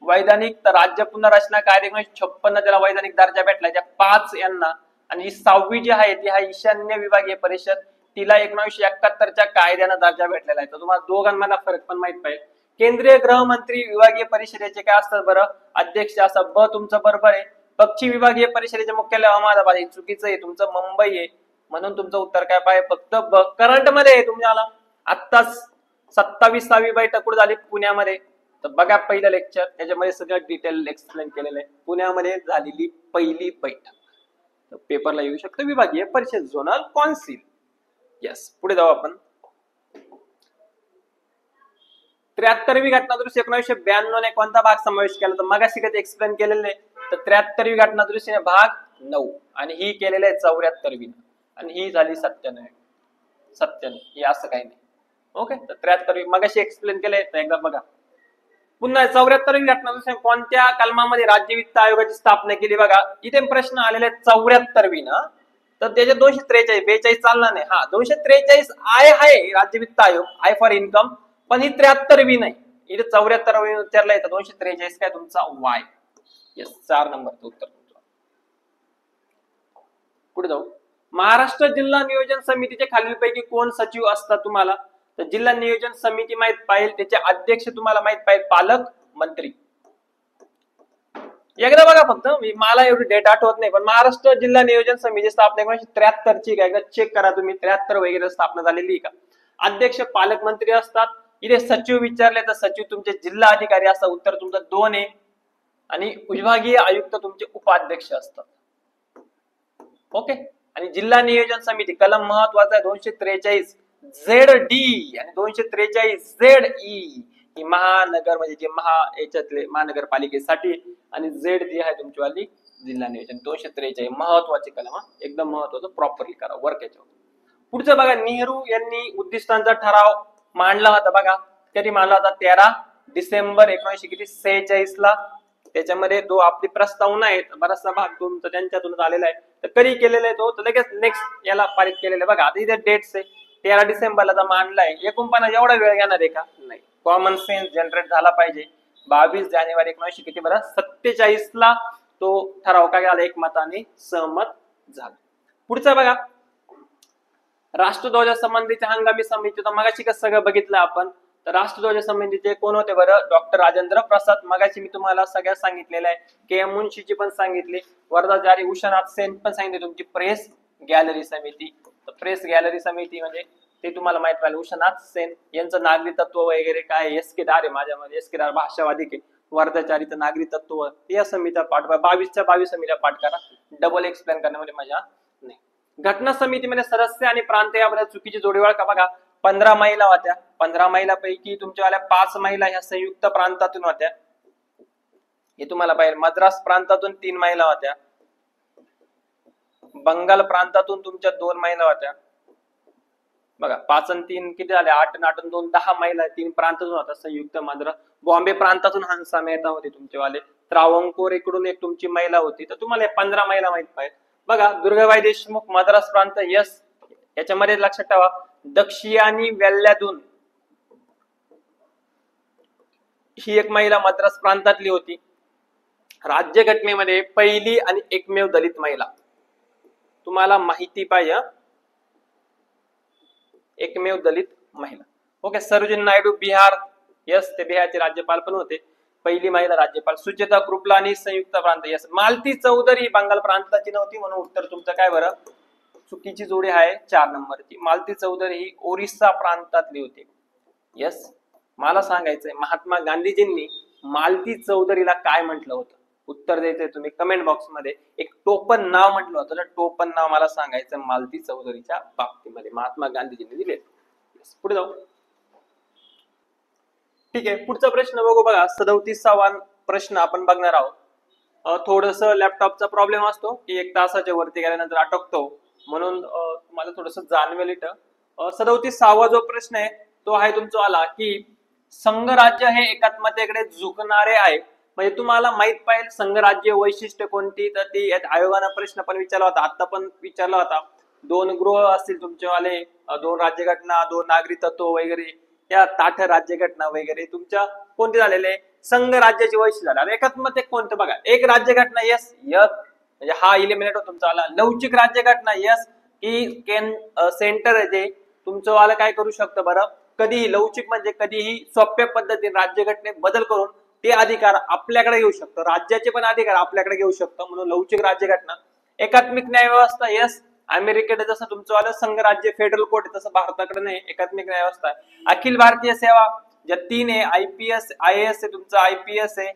वैधानिक तर राज्य पुनर्रचना कायदे 1956 त्याला वैधानिक दर्जा भेटला, त्या 5 यांना. आणि ही 6वी जी आहे ती आहे ईशान्य विभागीय परिषद, तिला 1971च्या कायद्यानं दर्जा भेटलेला आहे. तर तुम्हाला दोघांमधला फरक पण माहित पाहिजे. केंद्रीय गृहमंत्री विभागीय परिषदेचे काय असतात बरं, अध्यक्ष. असं ब तुमचं बरोबर आहे. पक्षी विभागीय परिषदेचे मुख्यालय अहमदाबाद, हे चुकीचं आहे, तुमचं मुंबई आहे. म्हणून तुमचं उत्तर काय पाहिजे, फक्त ब. करंट मध्ये आहे तुम्हाला. आत्ताच 27वी बैठक कुठे झाली, पुण्यामध्ये. तर बघा पहिलं लेक्चर, त्याच्यामध्ये सगळं डिटेल एक्सप्लेन केलेलं आहे. पुण्यामध्ये झालेली पहिली बैठक. तर पेपरला येऊ शकतो विभागीय परिषद, झोनल कौन्सिल. यस, पुढे जाऊ आपण. 73वी घटना दुरुस्ती 1992 ने कोणता भाग समावेश केला, तर मगाशी कधी एक्सप्लेन केलेले. तर 73वी घटना दुरुस्तीने भाग 9, आणि ही केलेली आहे 74वी, आणि ही झाली 97. हे असं काही नाही. ओके, तर 73वी मगाशी एक्सप्लेन केलंय, तर एकदा बघा पुन्हा. 74वी घटना दुरुस्ती कोणत्या कलमामध्ये राज्य वित्त आयोगाची स्थापना केली, बघा इथे प्रश्न आलेले 74वी ना. तर त्याचे 243, 42 चालणार नाही. हा, 243 आय आहे राज्य वित्त आयोग, आय फॉर इन्कम, पण ही 73वी नाही. इथे 74वी विचारलंय, तर 243 काय तुमचा वाय. यस, 4 नंबरचं उत्तर तुमचं. पुढे जाऊ. महाराष्ट्र जिल्हा नियोजन समितीचे खालीलपैकी कोण सचिव असतात तुम्हाला, तर जिल्हा नियोजन समिती माहित पाहिजे, त्याचे अध्यक्ष तुम्हाला माहित पाहिजे पालक मंत्री. एकदा बघा फक्त, मला एवढी डेट आठवत नाही, पण महाराष्ट्र जिल्हा नियोजन समिती स्थापना 1973ची का, एकदा चेक करा तुम्ही, 73 वगैरे स्थापना झालेली का. अध्यक्ष पालकमंत्री असतात. इथे सचिव विचारले, तर सचिव तुमचे जिल्हा अधिकारी असतात, उत्तर तुमचं 2 आहे. आणि विभागीय आयुक्त तुमचे उपाध्यक्ष असतात. ओके, आणि जिल्हा नियोजन समिती कलम महत्वाचा आहे 243 ZD आणि 243 ZE, ही महानगर म्हणजे जे याच्यातले महानगरपालिकेसाठी, आणि ZD आहे तुमची वाली जिल्हा नियोजन. 243 महत्वाचे कलम, एकदम महत्वाचं, प्रॉपरली करा वर्क याच्यावर. पुढचं बघा, नेहरू यांनी उद्दिष्टांचा ठराव मांडला होता बघा, कधी मांडला होता, 13 डिसेंबर 1946 ला. त्याच्यामध्ये जो आपली प्रस्तावना आहे, बराचसा भाग तुमचा त्यांच्यातूनच आलेला आहे. तर कधी केलेला आहे तो, तर लगेच नेक्स्ट याला पारित केलेलं आहे बघा. आता इथे डेट्स आहे, 13 डिसेंबरला तर मांडलाय. एकूण पण एवढा वेळ घेणार आहे का, नाही. कॉमन सेन्स जनरेट झाला पाहिजे. 22 जानेवारी 1947 ला तो ठराव काय झाला, एकमताने सहमत झाला. पुढचा बघा, राष्ट्रध्वजासंबंधीच्या हंगामी समिती, तर मगाशी कसं सगळं बघितलं आपण. तर राष्ट्रध्वजासंबंधीचे कोण होते बरं, डॉक्टर राजेंद्र प्रसाद. मगाशी मी तुम्हाला सगळ्या सांगितलेलं आहे. KM मुन्शीची पण सांगितली, वर्धाचारी उषानाथ सेन पण सांगितले. तुमची प्रेस गॅलरी समिती, तर प्रेस गॅलरी समिती म्हणजे ते तुम्हाला माहित पाहिजे. उषानाथ सेन यांचं नागरी तत्व वगैरे काय, SK दार आहे माझ्यामध्ये, SK दार भाषावादी के. वर्धाचारीचं नागरी तत्व, या समित्या पाठ 22च्या 22 समित्या पाठ करा. डबल एक्सप्लेन करण्यामध्ये मजा नाही. घटना समितीमध्ये सदस्य आणि प्रांत याबद्दल चुकीची जोडीवाळ का बघा. 15 महिला होत्या. 15 महिलांपैकी तुमच्यावाल्या 5 महिला ह्या संयुक्त प्रांतातून होत्या, हे तुम्हाला पाहिजे. मद्रास प्रांतातून 3 महिला होत्या. बंगाल प्रांतातून तुमच्या 2 महिला होत्या बघा. 5 आणि 3 किती झाले, 8 आणि 8 आणि 2 10 महिला, 3 प्रांतातून होत्या संयुक्त. मद्रास, बॉम्बे प्रांतातून हंसा मेहता होते तुमचेवाले. त्रावणकोर इकडून एक तुमची महिला होती. तर तुम्हाला 15 महिला माहित पाहिजे बघा. दुर्गाबाई देशमुख मद्रास प्रांत, यस. याच्यामध्ये लक्षात ठेवा, दक्षिणी वेल्ल्यातून ही एक महिला मद्रास प्रांतातली होती. राज्यघटनेमध्ये पहिली आणि एकमेव दलित महिला, तुम्हाला माहिती पाहिजे, एकमेव दलित महिला. ओके, सरोजिनी नायडू बिहार, यस, ते बिहारचे राज्यपाल पण होते. पहिली महिला राज्यपाल. सुचेता कृपलानी संयुक्त प्रांत, यस. मालती चौधरी बंगाल प्रांताची नव्हती, म्हणून उत्तर तुमचं काय बरं, चुकीची जोडी आहे 4 नंबरची. मालती चौधरी ही ओरिसा प्रांतातली होती. यस, मला सांगायचंय महात्मा गांधीजींनी मालती चौधरीला काय म्हटलं होतं, उत्तर द्यायचंय तुम्ही कमेंट बॉक्स मध्ये. एक टोपण नाव म्हटलं होतं, तर टोपण नाव मला सांगायचं मालती चौधरीच्या बाबतीमध्ये महात्मा गांधीजींनी दिले. पुढे जाऊ. ठीक आहे, पुढचा प्रश्न बघू बघा. 37वा प्रश्न आपण बघणार आहोत. थोडस लॅपटॉपचा प्रॉब्लेम असतो की 1 तासाच्या वरती गेल्यानंतर अटकतो, म्हणून तुम्हाला थोडस जाणवेल इथं. 37वा जो प्रश्न आहे तो आहे तुमचा आला की संघराज्य हे एकात्मतेकडे झुकणारे आहे. म्हणजे तुम्हाला माहित पाहिजे संघराज्य वैशिष्ट्य कोणती, तर ती आयोगाने प्रश्न पण विचारला होता, आता पण विचारला होता. 2 गृह असतील तुमच्यावाले, 2 राज्यघटना, 2 नागरी तत्व वगैरे, या 8 राज्यघटना वगैरे तुमच्या कोणते झालेले संघ राज्याचे वैशिष्ट्य झाले. एकात्मते कोणतं बघा, एक राज्यघटना यस यस, म्हणजे हा इलिमिनेट होतो तुमचा आला. लवचिक राज्यघटना यस, की सेंटर आहे ते तुमचं वाला काय करू शकतं बरं, कधीही लवचिक म्हणजे कधीही सोप्या पद्धतीने राज्यघटनेत बदल करून ते अधिकार आपल्याकडे घेऊ शकतो, राज्याचे पण अधिकार आपल्याकडे घेऊ शकतो, म्हणून लवचिक राज्यघटना. एकात्मिक न्याय व्यवस्था यस, अमेरिकेकडे जसं तुमचं वाला संघ राज्य फेडरल कोर्ट तसं भारताकडे नाही, एकात्मिक न्याय व्यवस्था. अखिल भारतीय सेवा ज्या 3 आहे, IPS IAS आहे तुमचं, IPS आहे,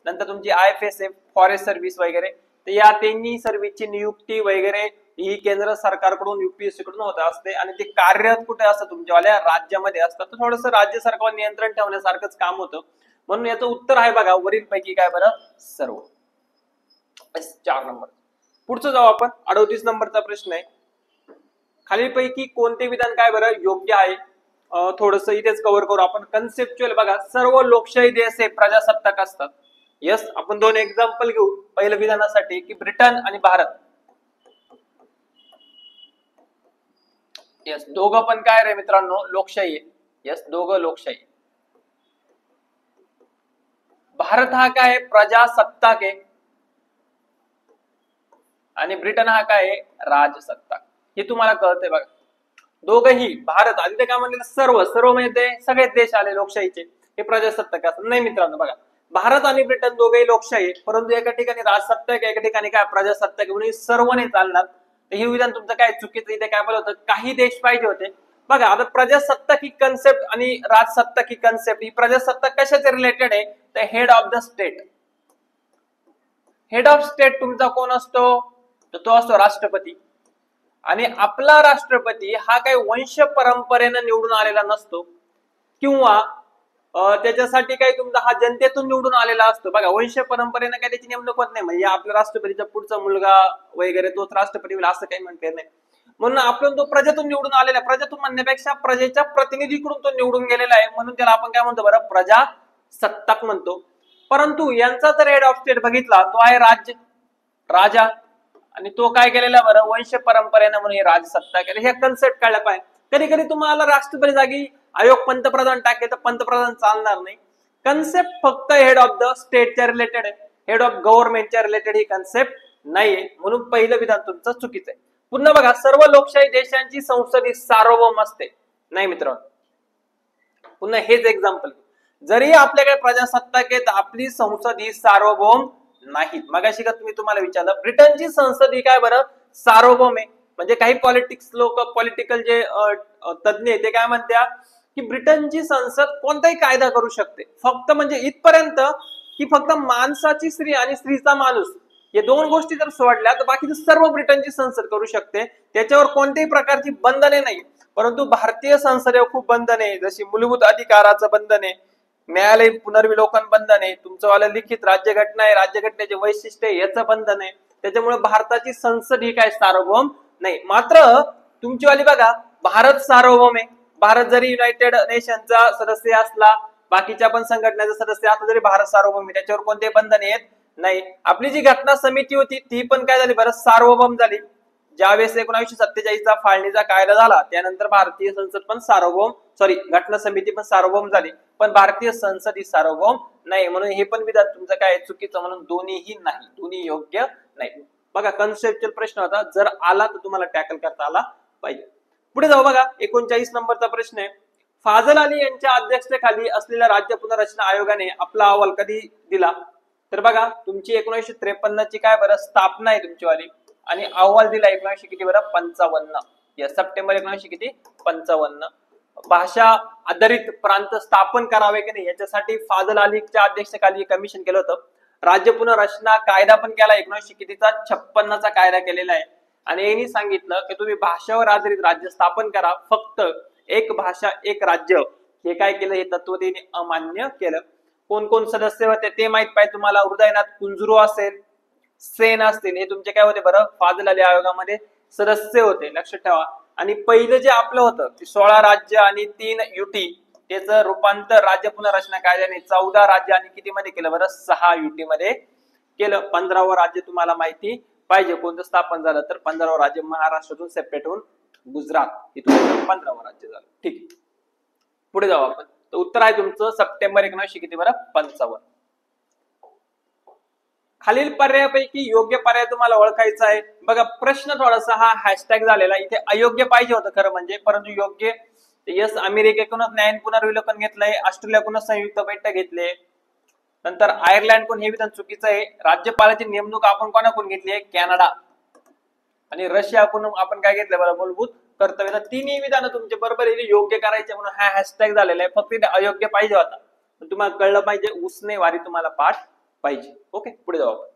नंतर तुमची IFS आहे फॉरेस्ट सर्व्हिस वगैरे. तर या तिन्ही सर्व्हिसची नियुक्ती वगैरे ही केंद्र सरकारकडून UPSC कडून होत असते, आणि ते कार्यरत कुठे असतं तुमच्यावाल्या राज्यामध्ये असतात. तर थोडंसं राज्य सरकार नियंत्रण ठेवण्यासारखंच काम होतं, म्हणून याचं उत्तर आहे बघा वरील पैकी काय बरं, सर्व. 4 नंबर. पुढचं जाऊ आपण. 38 नंबरचा प्रश्न आहे, खालीलपैकी कोणते विधान काय बरं योग्य आहे. थोडस इथेच कव्हर करू आपण. कन्सेप्च्युअल बघा, सर्व लोकशाही देश हे प्रजासत्ताक असतात. यस, आपण 2 एक्झाम्पल घेऊ. पहिलं विधानासाठी की ब्रिटन आणि भारत. यस, दोघं पण काय रे मित्रांनो, लोकशाही आहे. यस, दोघं लोकशाही. भारत हा काय प्रजासत्ताक आहे, आणि ब्रिटन हा काय राजसत्ताक. हे तुम्हाला कळतंय बघा. दोघही भारत आधी काय म्हणले, सर्व सर्व म्हणजे सगळेच देश आले लोकशाहीचे, हे प्रजासत्ताक असतात. नाही मित्रांनो बघा, भारत आणि ब्रिटन दोघेही लोकशाही, परंतु एका ठिकाणी राजसत्ताक, एका ठिकाणी काय प्रजासत्ताक, म्हणून सर्व नाही चालणार. तर हे विधान तुमचं काय चुकीचं, इथे काय बोलत होतं, काही देश पाहिजे होते. बघा आता प्रजासत्ताक ही कन्सेप्ट आणि राजसत्ताक ही कन्सेप्ट, ही प्रजासत्ताक कशाचे रिलेटेड आहे, तर head of the state. Head of state तुमचा कोण असतो, तर तो असतो राष्ट्रपती. आणि आपला राष्ट्रपती हा काही वंश परंपरेनं निवडून आलेला नसतो, किंवा त्याच्यासाठी काही तुमचा हा जनतेतून निवडून आलेला असतो. बघा, वंश परंपरेनं काही त्याची नेमणूक होत नाही, म्हणजे आपल्या राष्ट्रपतीचा पुढचा मुलगा वगैरे तोच राष्ट्रपती होईल असं काही म्हणते नाही. म्हणून आपण तो प्रजेतून निवडून आलेला, प्रजेतून म्हणण्यापेक्षा प्रजेच्या प्रतिनिधीकडून तो निवडून गेलेला आहे, म्हणून त्याला आपण काय म्हणतो बरं, प्रजासत्ताक म्हणतो. परंतु यांचा जर हेड ऑफ स्टेट बघितला, तो आहे राजा, आणि तो काय केलेला बरं, वंश परंपरेनं म्हणून हे राजसत्ता केलं. हे कन्सेप्ट कळलं पाहिजे. कधी कधी तुम्हाला राष्ट्रपती जागी आयोग पंतप्रधान टाकले तर पंतप्रधान चालणार नाही. कन्सेप्ट फक्त हेड ऑफ द स्टेटच्या रिलेटेड आहे, हेड ऑफ गव्हर्नमेंटच्या रिलेटेड ही कन्सेप्ट नाहीये, म्हणून पहिलं विधान तुमचं चुकीचं आहे. पुन्हा बघा, सर्व लोकशाही देशांची संसद ही सार्वभौम असते. नाही मित्रांनो, पुन्हा हेच एक्झाम्पल, जरी आपल्याकडे प्रजासत्ताक आहे तर आपली संसद ही सार्वभौम नाहीत. मगाशी का तुम्हाला विचारलं, ब्रिटनची संसद ही काय बरं सार्वभौम आहे. म्हणजे काही पॉलिटिक्स लोक, पॉलिटिकल जे तज्ञ ते काय म्हणतात की ब्रिटनची संसद कोणताही कायदा करू शकते, फक्त म्हणजे इथपर्यंत की फक्त माणसाची स्त्री आणि स्त्रीचा माणूस या 2 गोष्टी जर सोडल्या तर बाकी सर्व ब्रिटनची संसद करू शकते, त्याच्यावर कोणत्याही प्रकारची बंधने नाही. परंतु भारतीय संसदेवर खूप बंधन आहे, जशी मूलभूत अधिकाराचं बंधन आहे, न्यायालयीन पुनर्विलोकन बंधन आहे, तुमचं वाला लिखित राज्यघटना आहे, राज्यघटनेचे वैशिष्ट्य याचं बंधन आहे. त्याच्यामुळे भारताची संसद ही काय सार्वभौम नाही. मात्र तुमची वाली बघा, भारत सार्वभौम आहे. भारत जरी युनायटेड नेशनचा सदस्य असला, बाकीच्या पण संघटनेचा सदस्य असला, तरी भारत सार्वभौम आहे, त्याच्यावर कोणते बंधन येत नाही. आपली जी घटना समिती होती ती पण काय झाली बरं, सार्वभौम झाली. ज्यावेळेस 1947चा फाळणीचा कायदा झाला त्यानंतर भारतीय संसद पण सार्वभौम, घटना समिती पण सार्वभौम झाली, पण भारतीय संसद ही सार्वभौम नाही. म्हणून हे पण विधान तुमचं काय चुकीचं, म्हणून दोन्हीही नाही, दोन्ही योग्य नाही. बघा, कन्सेप्च्युअल प्रश्न होता, जर आला तर तुम्हाला टॅकल करता आला पाहिजे. पुढे जाऊ बघा, 39 नंबरचा प्रश्न आहे, फाजल अली यांच्या अध्यक्षतेखाली असलेल्या राज्य पुनर्रचना आयोगाने आपला अहवाल कधी दिला. तर बघा, तुमची 1953 ची काय बरं स्थापना आहे तुमची वाली, आणि अहवाल दिला 1900 किती बरं 55, या सप्टेंबर 1900 किती 55. भाषा आधारित प्रांत स्थापन करावे की नाही याच्यासाठी फाजल अलीच्या अध्यक्षतेखाली कमिशन केलं होतं. राज्य पुनर्रचना कायदा पण केला 1900 कितीचा 56चा कायदा केलेला आहे, आणि यांनी सांगितलं की तुम्ही भाषेवर आधारित राज्य स्थापन करा, फक्त एक भाषा एक राज्य हे काय केलं, हे तत्व त्यांनी अमान्य केलं. कोण कोण सदस्य होते ते माहित पाहिजे तुम्हाला. हृदयनाथ कुंजरू असेल, सेन असतील, हे तुमचे काय होते बरं, फाजल अली आयोगामध्ये सदस्य होते, लक्षात ठेवा. आणि पहिलं जे आपलं होतं ते 16 राज्य आणि 3 युटी, त्याचं रूपांतर राज्य पुनर्रचना कायद्याने 14 राज्य आणि किती मध्ये केलं बरं, 6 युटी मध्ये केलं. 15वं राज्य तुम्हाला माहिती पाहिजे कोणतं स्थापन झालं, तर 15वं राज्य महाराष्ट्रातून सेपरेट होऊन गुजरात इथून 15वं राज्य झालं. ठीक आहे, पुढे जाऊ आपण. तर उत्तर आहे तुमचं सप्टेंबर 1900 किती बरं, 55. खालील पर्यायापैकी योग्य पर्याय तुम्हाला ओळखायचा आहे. बघा प्रश्न थोडासा हा हॅशटॅग झालेला, इथे अयोग्य पाहिजे होतं खरं म्हणजे, परंतु योग्य. यस, अमेरिकेकडूनच न्याय पुनर्विलोकन घेतलंय, ऑस्ट्रेलियाकडूनच संयुक्त बैठक घेतली, नंतर आयर्लंडकडून हे विधान चुकीचं आहे. राज्यपालाची नेमणूक आपण कोणाकडून घेतली आहे, कॅनडा. आणि रशियाकडून आपण काय घेतलं बरं, मूलभूत कर्तव्य. तिन्ही विधान तुमचे बरोबर योग्य करायचे म्हणून हा हॅशटॅग झालेला आहे. फक्त इथे अयोग्य पाहिजे होता, पण तुम्हाला कळलं पाहिजे, उसने वारी तुम्हाला पाठ पाहिजे. ओके, पुढे जाऊ आपण.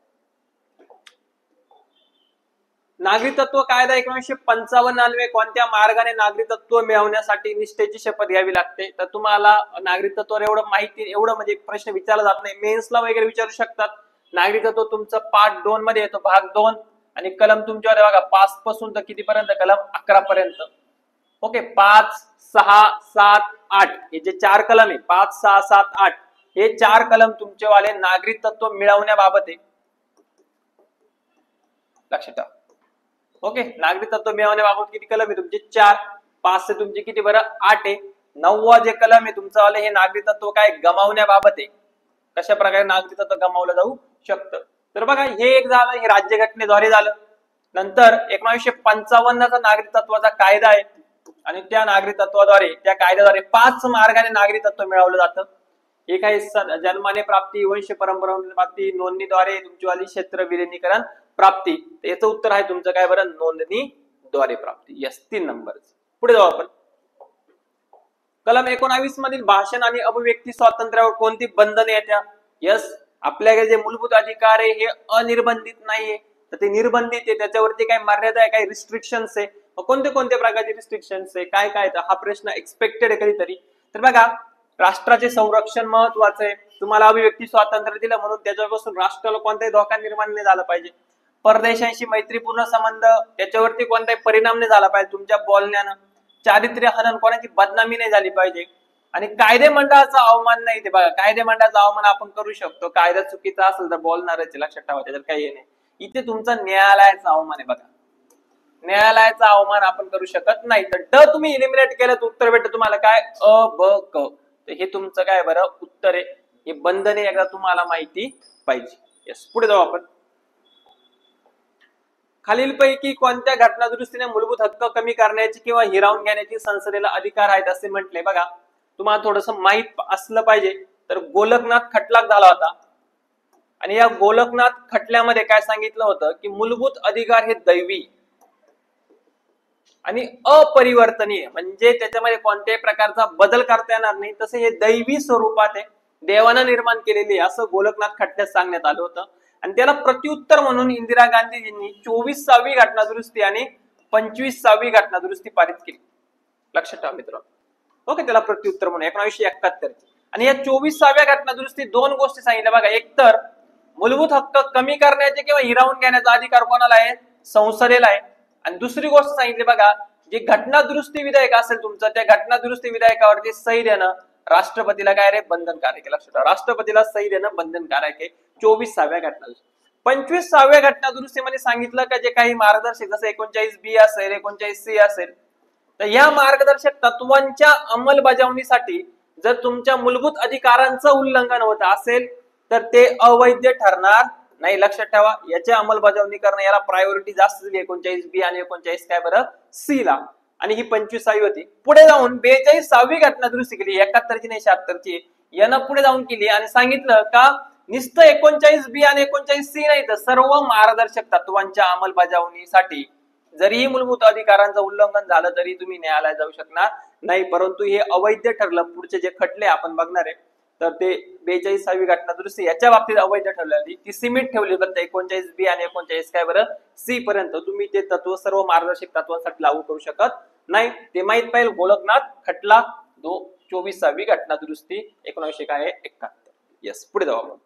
नागरिकत्व कायदा 1955 कोणत्या मार्गाने नागरिकत्व मिळवण्यासाठी निष्ठेची शपथ घ्यावी लागते. तर तुम्हाला नागरिकत्वावर एवढं माहिती, एवढं म्हणजे प्रश्न विचारला जात नाही, मेन्सला वगैरे विचारू शकतात. नागरिकत्व तुमचं पार्ट 2 मध्ये येतो, भाग 2, आणि कलम तुमच्यावर बघा 5 पासून तर कितीपर्यंत, कलम 11 पर्यंत. ओके, 5, 6, 7, 8 हे जे 4 कलम आहे, 5, 6, 7, 8 हे 4 कलम तुमचेवाले नागरिकत्व मिळवण्याबाबत आहे, लक्षात ठेवा. ओके, नागरिकत्व मिळवण्याबाबत किती कलम आहे तुमचे, 4, 5 से तुमची किती बरं, 8 आहे. 9वा जे कलम आहे तुमचं वाले, हे नागरिकत्व काय गमावण्याबाबत आहे, कशा प्रकारे नागरिकत्व गमावलं जाऊ शकतं. तर बघा हे एक झालं, हे राज्यघटनेद्वारे झालं. नंतर 1955चा नागरिकत्वाचा कायदा आहे, आणि त्या नागरिकत्वाद्वारे, त्या कायद्याद्वारे 5 मार्गाने नागरिकत्व मिळवलं जातं. एक आहे जन्माने प्राप्ती, वंश परंपरा प्राप्ती, नोंदणीद्वारे तुमचीवाली क्षेत्र विलिनीकरण प्राप्ती. याचं उत्तर आहे तुमचं काय बरं, नोंदणीद्वारे प्राप्ती. Yes, 3 number. पुढे जाऊ आपण. कलम 19 मधील भाषण आणि अभिव्यक्ती स्वातंत्र्यावर कोणती बंधने येत्या. यस, आपल्याकडे जे मूलभूत अधिकार आहे हे अनिर्बंधित नाहीये, तर ते निर्बंधित आहे. त्याच्यावरती काही मर्यादा आहे, काही रिस्ट्रिक्शन्स आहे. कोणते कोणते प्रकारचे रिस्ट्रिक्शन्स आहे, काय काय, हा प्रश्न एक्सपेक्टेड आहे कधीतरी. तर बघा, राष्ट्राचे संरक्षण महत्वाचं आहे. तुम्हाला अभिव्यक्ती स्वातंत्र्य दिलं म्हणून त्याच्यापासून राष्ट्राला कोणताही धोका निर्माण नाही झाला पाहिजे. परदेशांशी मैत्रीपूर्ण संबंध, त्याच्यावरती कोणताही परिणाम नाही झाला पाहिजे तुमच्या बोलण्यानं. चारित्र्य हनन, कोणाची बदनामी नाही झाली पाहिजे. आणि कायदे मंडळाचा अवमान नाही. ते बघा, कायदे मंडळाचा अवमान आपण करू शकतो, कायदा चुकीचा असेल तर बोलणारच, लक्षात ठेवा, त्याच्यात काही नाही. इथे तुमचा न्यायालयाचा अवमान आहे. बघा, न्यायालयाचा अवमान आपण करू शकत नाही. तर ड तुम्ही इलिमिनेट केलं तर उत्तर भेटतं तुम्हाला काय, अ ब क. तर हे तुमचं काय बरं उत्तर आहे. हे बंधने एकदा तुम्हाला माहिती पाहिजे. यस, पुढे जाऊ आपण. खालीलपैकी कोणत्या घटनादुरुस्तीने मूलभूत हक्क कमी करण्याची किंवा हिरावून घेण्याची संसदेला अधिकार आहेत असे म्हटले. बघा, तुम्हाला थोडंसं माहित असलं पाहिजे. तर गोलकनाथ खटला झाला होता, आणि या गोलकनाथ खटल्यामध्ये काय सांगितलं होतं की मूलभूत अधिकार हे दैवी आणि अपरिवर्तनीय, म्हणजे त्याच्यामध्ये कोणत्याही प्रकारचा बदल करता येणार नाही, तसे हे दैवी स्वरूपात आहे, देवानं निर्माण केलेले, असं गोलकनाथ खटल्यात सांगण्यात आलं होतं. आणि त्याला प्रत्युत्तर म्हणून इंदिरा गांधीजींनी 24वी घटनादुरुस्ती आणि 25वी घटनादुरुस्ती पारित केली, लक्षात ठेवा मित्रांनो. ओके, त्याला प्रत्युत्तर म्हणून 1971. आणि या 24व्या घटनादुरुस्ती 2 गोष्टी सांगितल्या. बघा, एक तर मूलभूत हक्क कमी करण्याचे किंवा हिरावून घेण्याचा अधिकार कोणाला आहे, संसदेला आहे. आणि दुसरी गोष्ट सांगितली बघा, जे घटनादुरुस्ती विधेयक असेल तुमचं, त्या घटनादुरुस्ती विधेयकावरती सही देणं राष्ट्रपतीला काय रे, बंधनकारक आहे, लक्षात ठेवा. राष्ट्रपतीला सही देणं बंधनकारक आहे 24व्या घटनादुरुस्ती. 25व्या घटनादुरुस्तीमध्ये सांगितलं का जे काही मार्गदर्शक, जसं 39B असेल, 39C असेल, तर या मार्गदर्शक तत्वांच्या अंमलबजावणीसाठी जर तुमच्या मूलभूत अधिकारांचं उल्लंघन होत असेल तर ते अवैध ठरणार नाही, लक्षात ठेवा. याची अंमलबजावणी करणं, याला प्रायोरिटी जास्त दिली 39B आणि 39 काय बरं, C ला. आणि ही 25वी होती. पुढे जाऊन 42वी घटनादुरुस्ती केली, 71ची नाही 76ची, यानं पुढे जाऊन केली आणि सांगितलं का नुसतं 39B आणि 39C नाही, तर सर्व मार्गदर्शक तत्वांच्या अंमलबजावणीसाठी जरीही मूलभूत अधिकारांचं उल्लंघन झालं तरी तुम्ही न्यायालयात जाऊ शकणार नाही. परंतु हे अवैध ठरलं. पुढचे जे खटले आपण बघणार आहे, तर ते 42वी घटनादुरुस्ती याच्या बाबतीत अवैध ठरलेली, ती सीमित ठेवली फक्त 39B आणि 39 काय बरं, C पर्यंत. तुम्ही ते तत्व सर्व मार्गदर्शक तत्वांसाठी लागू करू शकत नाही. ते माहित पाहिजे. गोलकनाथ खटला 24वी घटना दुरुस्ती 1971. येस, पुढे जाऊ आपण.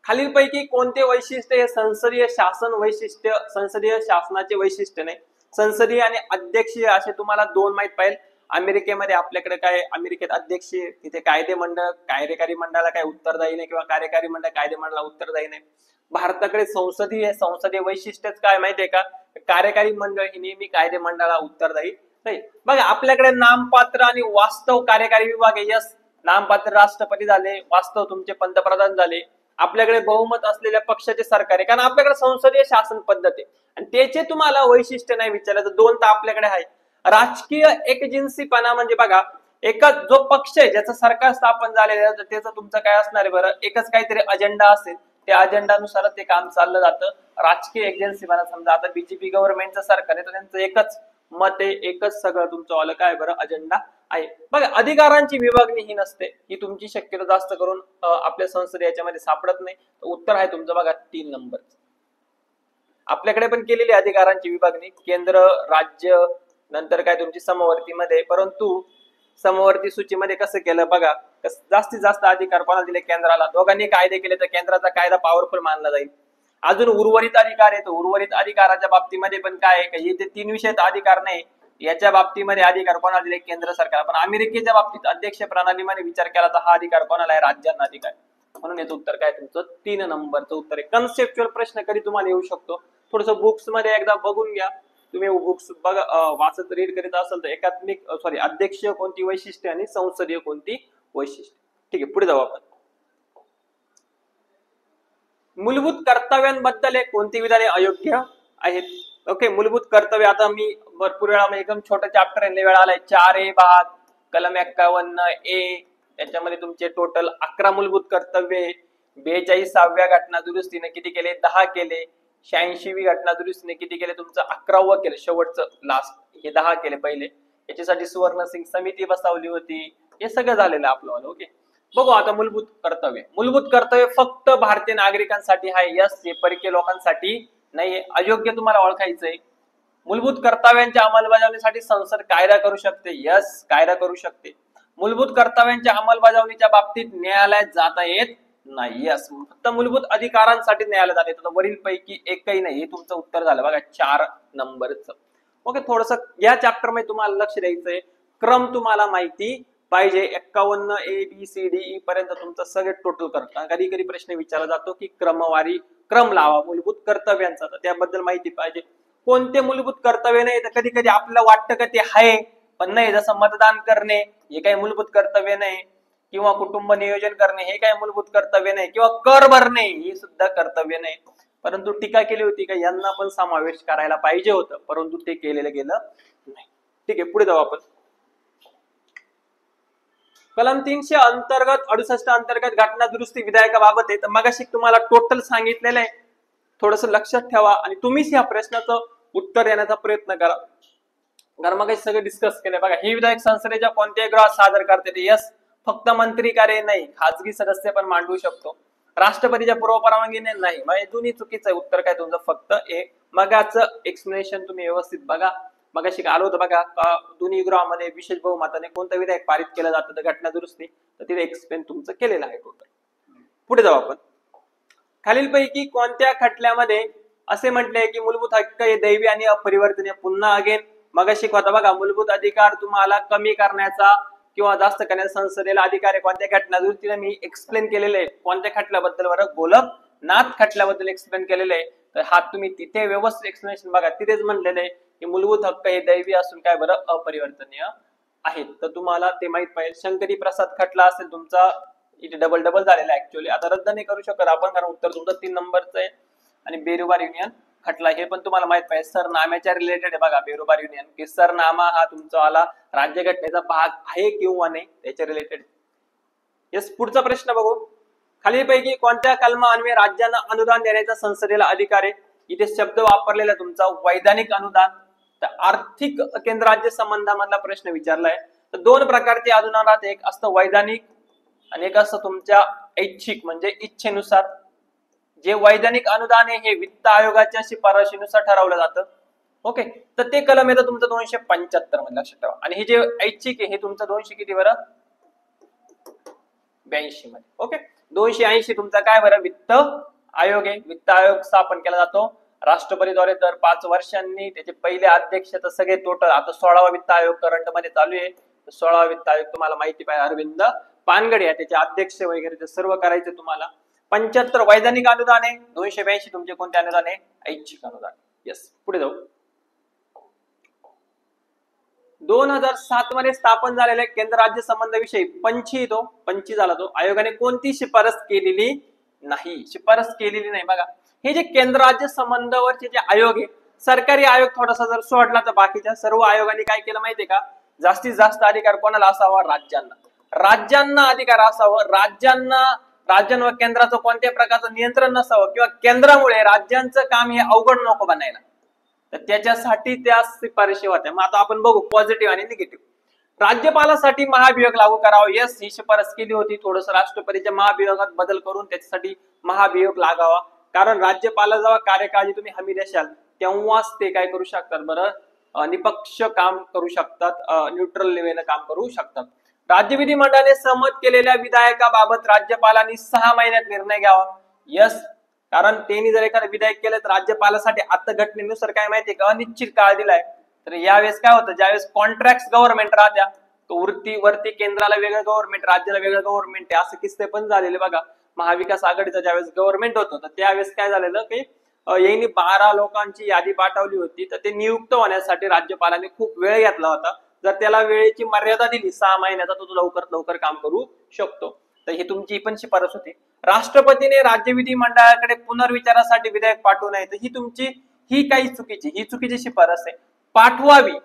खालीलपैकी कोणते वैशिष्ट्य हे संसदीय शासन वैशिष्ट्य, संसदीय शासनाचे वैशिष्ट्य नाही. संसदीय आणि अध्यक्षीय असे तुम्हाला दोन माहित पाहिजे. अमेरिकेमध्ये आपल्याकडे काय, अमेरिकेत अध्यक्षीय, तिथे कायदे मंडळ, कार्यकारी मंडळाला काय उत्तरदायी नाही, किंवा कार्यकारी मंडळ कायदे मंडळाला उत्तरदायी नाही. भारताकडे संसदीय, संसदीय वैशिष्ट्यच काय माहितीये का, कार्यकारी मंडळ ही नेहमी कायदे मंडळाला उत्तरदायी नाही. बघा आपल्याकडे नामपात्र आणि वास्तव कार्यकारी विभाग आहे. यस, नामपात्र राष्ट्रपती झाले, वास्तव तुमचे पंतप्रधान झाले. आपल्याकडे बहुमत असलेल्या पक्षाचे सरकार आहे, कारण आपल्याकडे संसदीय शासन पद्धत आहे. आणि त्याचे तुम्हाला वैशिष्ट्य नाही विचारलं तर दोन तर आपल्याकडे आहे. राजकीय एकजिन्सीपणा म्हणजे बघा, एकच जो पक्ष आहे ज्याचं सरकार स्थापन झालेलं आहे त्याचं तुमचं काय असणार आहे बरं, एकच काहीतरी अजेंडा असेल, त्या अजेंडानुसार ते काम चाललं जातं. राजकीय एजन्सीपणा, समजा आता बीजेपी गव्हर्नमेंटचं सरकार आहे तर त्यांचं एकच मत आहे, एकच सगळं तुमचं वालं काय बरं अजेंडा आहे. बघा अधिकारांची विभागणी ही नसते, ही तुमची शक्यता जास्त करून आपल्या संसदे याच्यामध्ये सापडत नाही. उत्तर आहे तुमचं बघा 3 नंबर. आपल्याकडे पण केलेली अधिकारांची विभागणी केंद्र, राज्य, नंतर काय तुमची समवर्तीमध्ये, परंतु समवर्ती सूचीमध्ये कसं केलं बघा, जास्तीत जास्त अधिकार कोणाला दिले, केंद्राला. दोघांनी कायदे केले तर केंद्राचा कायदा पॉवरफुल मानला जाईल. अजून उर्वरित अधिकार आहे, तर उर्वरित अधिकाराच्या बाबतीमध्ये पण काय आहे, हे ते 3 विषयात अधिकार नाही, याच्या बाबतीमध्ये अधिकार कोणाला दिले, केंद्र सरकार. पण अमेरिकेच्या बाबतीत अध्यक्ष प्रणालीमध्ये विचार केला तर हा अधिकार कोणाला आहे, राज्यांना अधिकार. म्हणून याचं उत्तर काय तुमचं 3 नंबरचं उत्तर आहे. कन्सेप्च्युअल प्रश्न कधी तुम्हाला येऊ शकतो, थोडस बुक्स मध्ये एकदा बघून घ्या. तुम्ही बुक्स बघा, वाचत रीड करीत असाल तर एकात्मिक अध्यक्षीय कोणती वैशिष्ट्ये आणि संसदीय कोणती वैशिष्ट्ये. ठीक आहे, पुढे जाऊ आपण. मूलभूत कर्तव्यांबद्दल कोणती विधाने अयोग्य आहेत. ओके, मूलभूत कर्तव्य, आता मी भरपूर वेळा एकदम छोटा चॅप्टर आहे, वेळा आलाय 4A भाग कलम 51A, त्याच्यामध्ये तुमचे टोटल 11 मूलभूत कर्तव्य. 42व्या घटना दुरुस्तीने किती केले, 10 केले. 86वी घटना दुरुस्तीने किती केले, तुमचं 11वं केलं, शेवटचं लास्ट हे 10 केले पहिले. याच्यासाठी सुवर्ण सिंग समिती बसवली होती, हे सगळं झालेलं आपलं. ओके, बघू आता मूलभूत कर्तव्य. मूलभूत कर्तव्य फक्त भारतीय नागरिकांसाठी आहे. यस, हे परकीय लोकांसाठी नाही. अयोग्य तुम्हाला ओळखायचंय. मूलभूत कर्तव्यांच्या अंमलबजावणीसाठी संसद कायदा करू शकते. यस, कायदा करू शकते. मूलभूत कर्तव्यांच्या अंमलबजावणीच्या बाबतीत न्यायालयात जाता येत नाही. यस, फक्त मूलभूत अधिकारांसाठी न्यायालयात जाता येतं. वरील पैकी एकही नाही, हे तुमचं उत्तर झालं बघा 4 नंबरचं. ओके, थोडस या चॅप्टर मध्ये तुम्हाला लक्ष द्यायचंय. क्रम तुम्हाला माहिती पाहिजे. 51A, B, C, D, E पर्यंत तुमचं सगळे टोटल करता. कधी कधी प्रश्न विचारला जातो की क्रमवारी क्रम लावा मूलभूत कर्तव्यांचा, तर त्याबद्दल माहिती पाहिजे. कोणते मूलभूत कर्तव्य नाही, तर कधी कधी आपल्याला वाटतं का ते आहे पण नाही. जसं मतदान करणे हे काही मूलभूत कर्तव्य नाही, किंवा कुटुंब नियोजन करणे हे काही मूलभूत कर्तव्य नाही, किंवा कर भरणे हे सुद्धा कर्तव्य नाही. परंतु टीका केली होती का यांना पण समावेश करायला पाहिजे होतं, परंतु ते केलेलं गेलं नाही. ठीक आहे, पुढे जाऊ आपण. कलम 300 अंतर्गत 68 अंतर्गत घटना दुरुस्ती विधेयकाबाबत आहे. तर मगाशी तुम्हाला टोटल सांगितलेलं आहे, थोडस लक्षात ठेवा आणि तुम्हीच या प्रश्नाचं उत्तर देण्याचा प्रयत्न करा. कारण मगाशी सगळं डिस्कस केलंय बघा. हे विधेयक संसदेच्या कोणत्याही गृहात सादर करते ते. यस, फक्त मंत्री कार्य नाही, खाजगी सदस्य पण मांडू शकतो. राष्ट्रपतीच्या पूर्व परवानगीने नाही. म्हणजे दोन्ही चुकीचं आहे. उत्तर काय तुमचं फक्त ए. मगाचं एक्सप्लेनेशन तुम्ही व्यवस्थित बघा. मगाशी आलो होतं बघा, दोन्ही गृहामध्ये विशेष बहुमताने कोणतं विधेयक पारित केलं जातं तर घटना दुरुस्ती, तर तिथे एक्सप्लेन तुमचं केलेलं आहे टोटल. पुढे जाऊ आपण. खालीलपैकी कोणत्या खटल्यामध्ये असे म्हटले की मूलभूत हक्क हे दैवी आणि अपरिवर्तनीय. पुन्हा अगेन मगाशी होता बघा, मूलभूत अधिकार तुम्हाला कमी करण्याचा किंवा जास्त करण्याचा संसदेला अधिकार आहे. कोणत्या घटना दुरुस्तीने मी एक्सप्लेन केलेले आहे. कोणत्या खटल्याबद्दल बरं, गोलकनाथ खटल्याबद्दल एक्सप्लेन केलेले आहे. तर हा तुम्ही तिथे व्यवस्थित एक्सप्लेनेशन बघा, तिथेच म्हणलेले आहे की मूलभूत हक्क हे दैवी असून काय बरं अपरिवर्तनीय आहेत. तर तुम्हाला ते माहित पाहिजे. शंकरी प्रसाद खटला असेल तुमचा, इथे डबल झालेला ऍक्च्युअली, आता रद्द नाही करू शकत आपण कारण उत्तर तुमचं 3 नंबरचं आहे. आणि बेरुबार युनियन खटला हे पण तुम्हाला माहित पाहिजे. सरनाम्याच्या रिलेटेड आहे बघा बेरुबार युनियन, की सरनामा हा तुमचा आला राज्यघटनेचा भाग आहे किंवा नाही त्याच्या रिलेटेड. यस, पुढचा प्रश्न बघू. खालीलपैकी कोणत्या कलमान्वये राज्यांना अनुदान देण्याचा संसदेला अधिकार आहे. इथे शब्द वापरलेला तुमचा वैधानिक अनुदान. तर आर्थिक केंद्र राज्य संबंधामधला प्रश्न विचारलाय. तर 2 प्रकारचे अनुदान राहते, एक असतं वैधानिक आणि एक असतं तुमच्या ऐच्छिक म्हणजे इच्छेनुसार. जे वैधानिक अनुदान आहे हे वित्त आयोगाच्या शिफारशीनुसार ठरवलं जातं. ओके, तर ते कलम येतं तुमचं 275 मध्ये, लक्षात ठेवा. आणि हे जे ऐच्छिक आहे हे तुमचं 200 किती बरं 82 मध्ये. ओके, 280 तुमचा काय बरं वित्त आयोग आहे. वित्त आयोग स्थापन केला जातो राष्ट्रपतीद्वारे दर 5 वर्षांनी. त्याचे पहिले अध्यक्ष तर सगळे टोटल आता 16वा वित्त आयोग करंट मध्ये चालू आहे. 16वा वित्त आयोग तुम्हाला माहिती पाहिजे अरविंद पानगडे आहे त्याचे अध्यक्ष वगैरे ते सर्व करायचे तुम्हाला. 75 वैधानिक अनुदान आहे. 282 तुमचे कोणते अनुदान आहे ऐच्छिक अनुदान. यस, पुढे जाऊ. 2007 मध्ये स्थापन झालेल्या केंद्र राज्य संबंधाविषयी पंची झाला तो आयोगाने कोणती शिफारस केलेली नाही. शिफारस केलेली नाही. बघा हे जे केंद्र राज्य संबंधावरचे जे आयोग आहे सरकारी आयोग थोडासा जर सोडला तर बाकीच्या सर्व आयोगाने काय केलं माहितीये का, जास्तीत जास्त अधिकार कोणाला असावा राज्यांना. राज्यांना अधिकार असावं. राज्यांवर केंद्राचं कोणत्याही प्रकारचं नियंत्रण नसावं किंवा केंद्रामुळे राज्यांचं काम हे अवघड नको बनायला. तर त्याच्यासाठी त्या शिफारशी होत्या. मग आता आपण बघू पॉझिटिव्ह आणि निगेटिव्ह. राज्यपालासाठी महाभियोग लागू करावा. यस, ही शिफारस केली होती. थोडस राष्ट्रपतीच्या महाभियोगात बदल करून त्याच्यासाठी महाभियोग लागावा. कारण राज्यपाला जेव्हा कार्यकाळी तुम्ही हमी देशाल तेव्हाच ते काय करू शकतात बरं निपक्ष काम करू शकतात, न्यूट्रल लेवलनं काम करू शकतात. राज्य विधिमंडळाने सहमत केलेल्या विधेयकाबाबत राज्यपालांनी 6 महिन्यात निर्णय घ्यावा. यस, कारण त्यांनी जर एखादं विधेयक केलं तर राज्यपालासाठी आता घटनेनुसार काय माहितीये का अनिश्चित काळ दिलाय. तर यावेळेस काय होतं, ज्यावेळेस कॉन्ट्रॅक्ट गव्हर्नमेंट राहत्या वरती केंद्राला वेगळं गव्हर्नमेंट राज्याला वेगळं गव्हर्नमेंट आहे, असं किस्से पण झालेले बघा. महाविकास आघाडीचं ज्यावेळेस गव्हर्नमेंट होतं तर त्यावेळेस काय झालेलं की यांनी 12 लोकांची यादी पाठवली होती. तर ते नियुक्त होण्यासाठी राज्यपालांनी खूप वेळ घेतला होता. जर त्याला वेळेची मर्यादा दिली 6 महिन्याचा तर तो लवकर काम करू शकतो. तर ही तुमची पण शिफारस होती. राष्ट्रपतीने राज्य विधिमंडळाकडे पुनर्विचारासाठी विधेयक पाठवू नये. तर ही काही चुकीची शिफारस आहे. पाठवावी,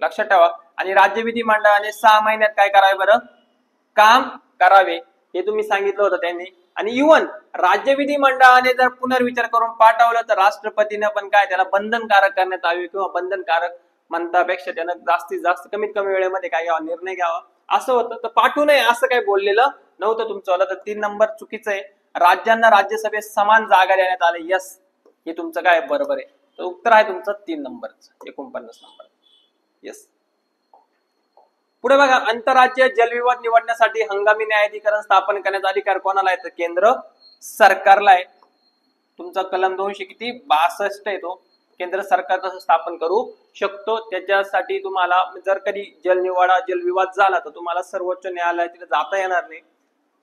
लक्षात ठेवा. आणि राज्य विधिमंडळाने 6 महिन्यात काय करावे बरं काम करावे हे तुम्ही सांगितलं होतं त्यांनी. आणि इव्हन राज्य विधिमंडळाने जर पुनर्विचार करून पाठवलं तर राष्ट्रपतीने पण काय त्याला बंधनकारक करण्यात यावे किंवा बंधनकारक म्हणतापेक्षा त्यानं जास्तीत जास्त कमीत कमी वेळेमध्ये काय घ्यावा निर्णय घ्यावा असं होतं. तर पाठवू नये असं काही बोललेलं नव्हतं तुमचं. तर 3 नंबर चुकीचं आहे. राज्यांना राज्यसभेत समान जागा देण्यात आले. यस, हे तुमचं काय बरोबर आहे. तर उत्तर आहे तुमचं 3 नंबरचं 49 नंबर. यस, पुढे बघा आंतरराज्य जलविवाद निवडण्यासाठी हंगामी न्यायाधिकरण स्थापन करण्याचा अधिकार कोणाला आहे तर केंद्र सरकारला आहे. तुमचा कलम 262 आहे तो केंद्र सरकार तसं स्थापन करू शकतो. त्याच्यासाठी तुम्हाला जर कधी जलविवाद झाला तर तुम्हाला सर्वोच्च न्यायालयात जाता येणार नाही.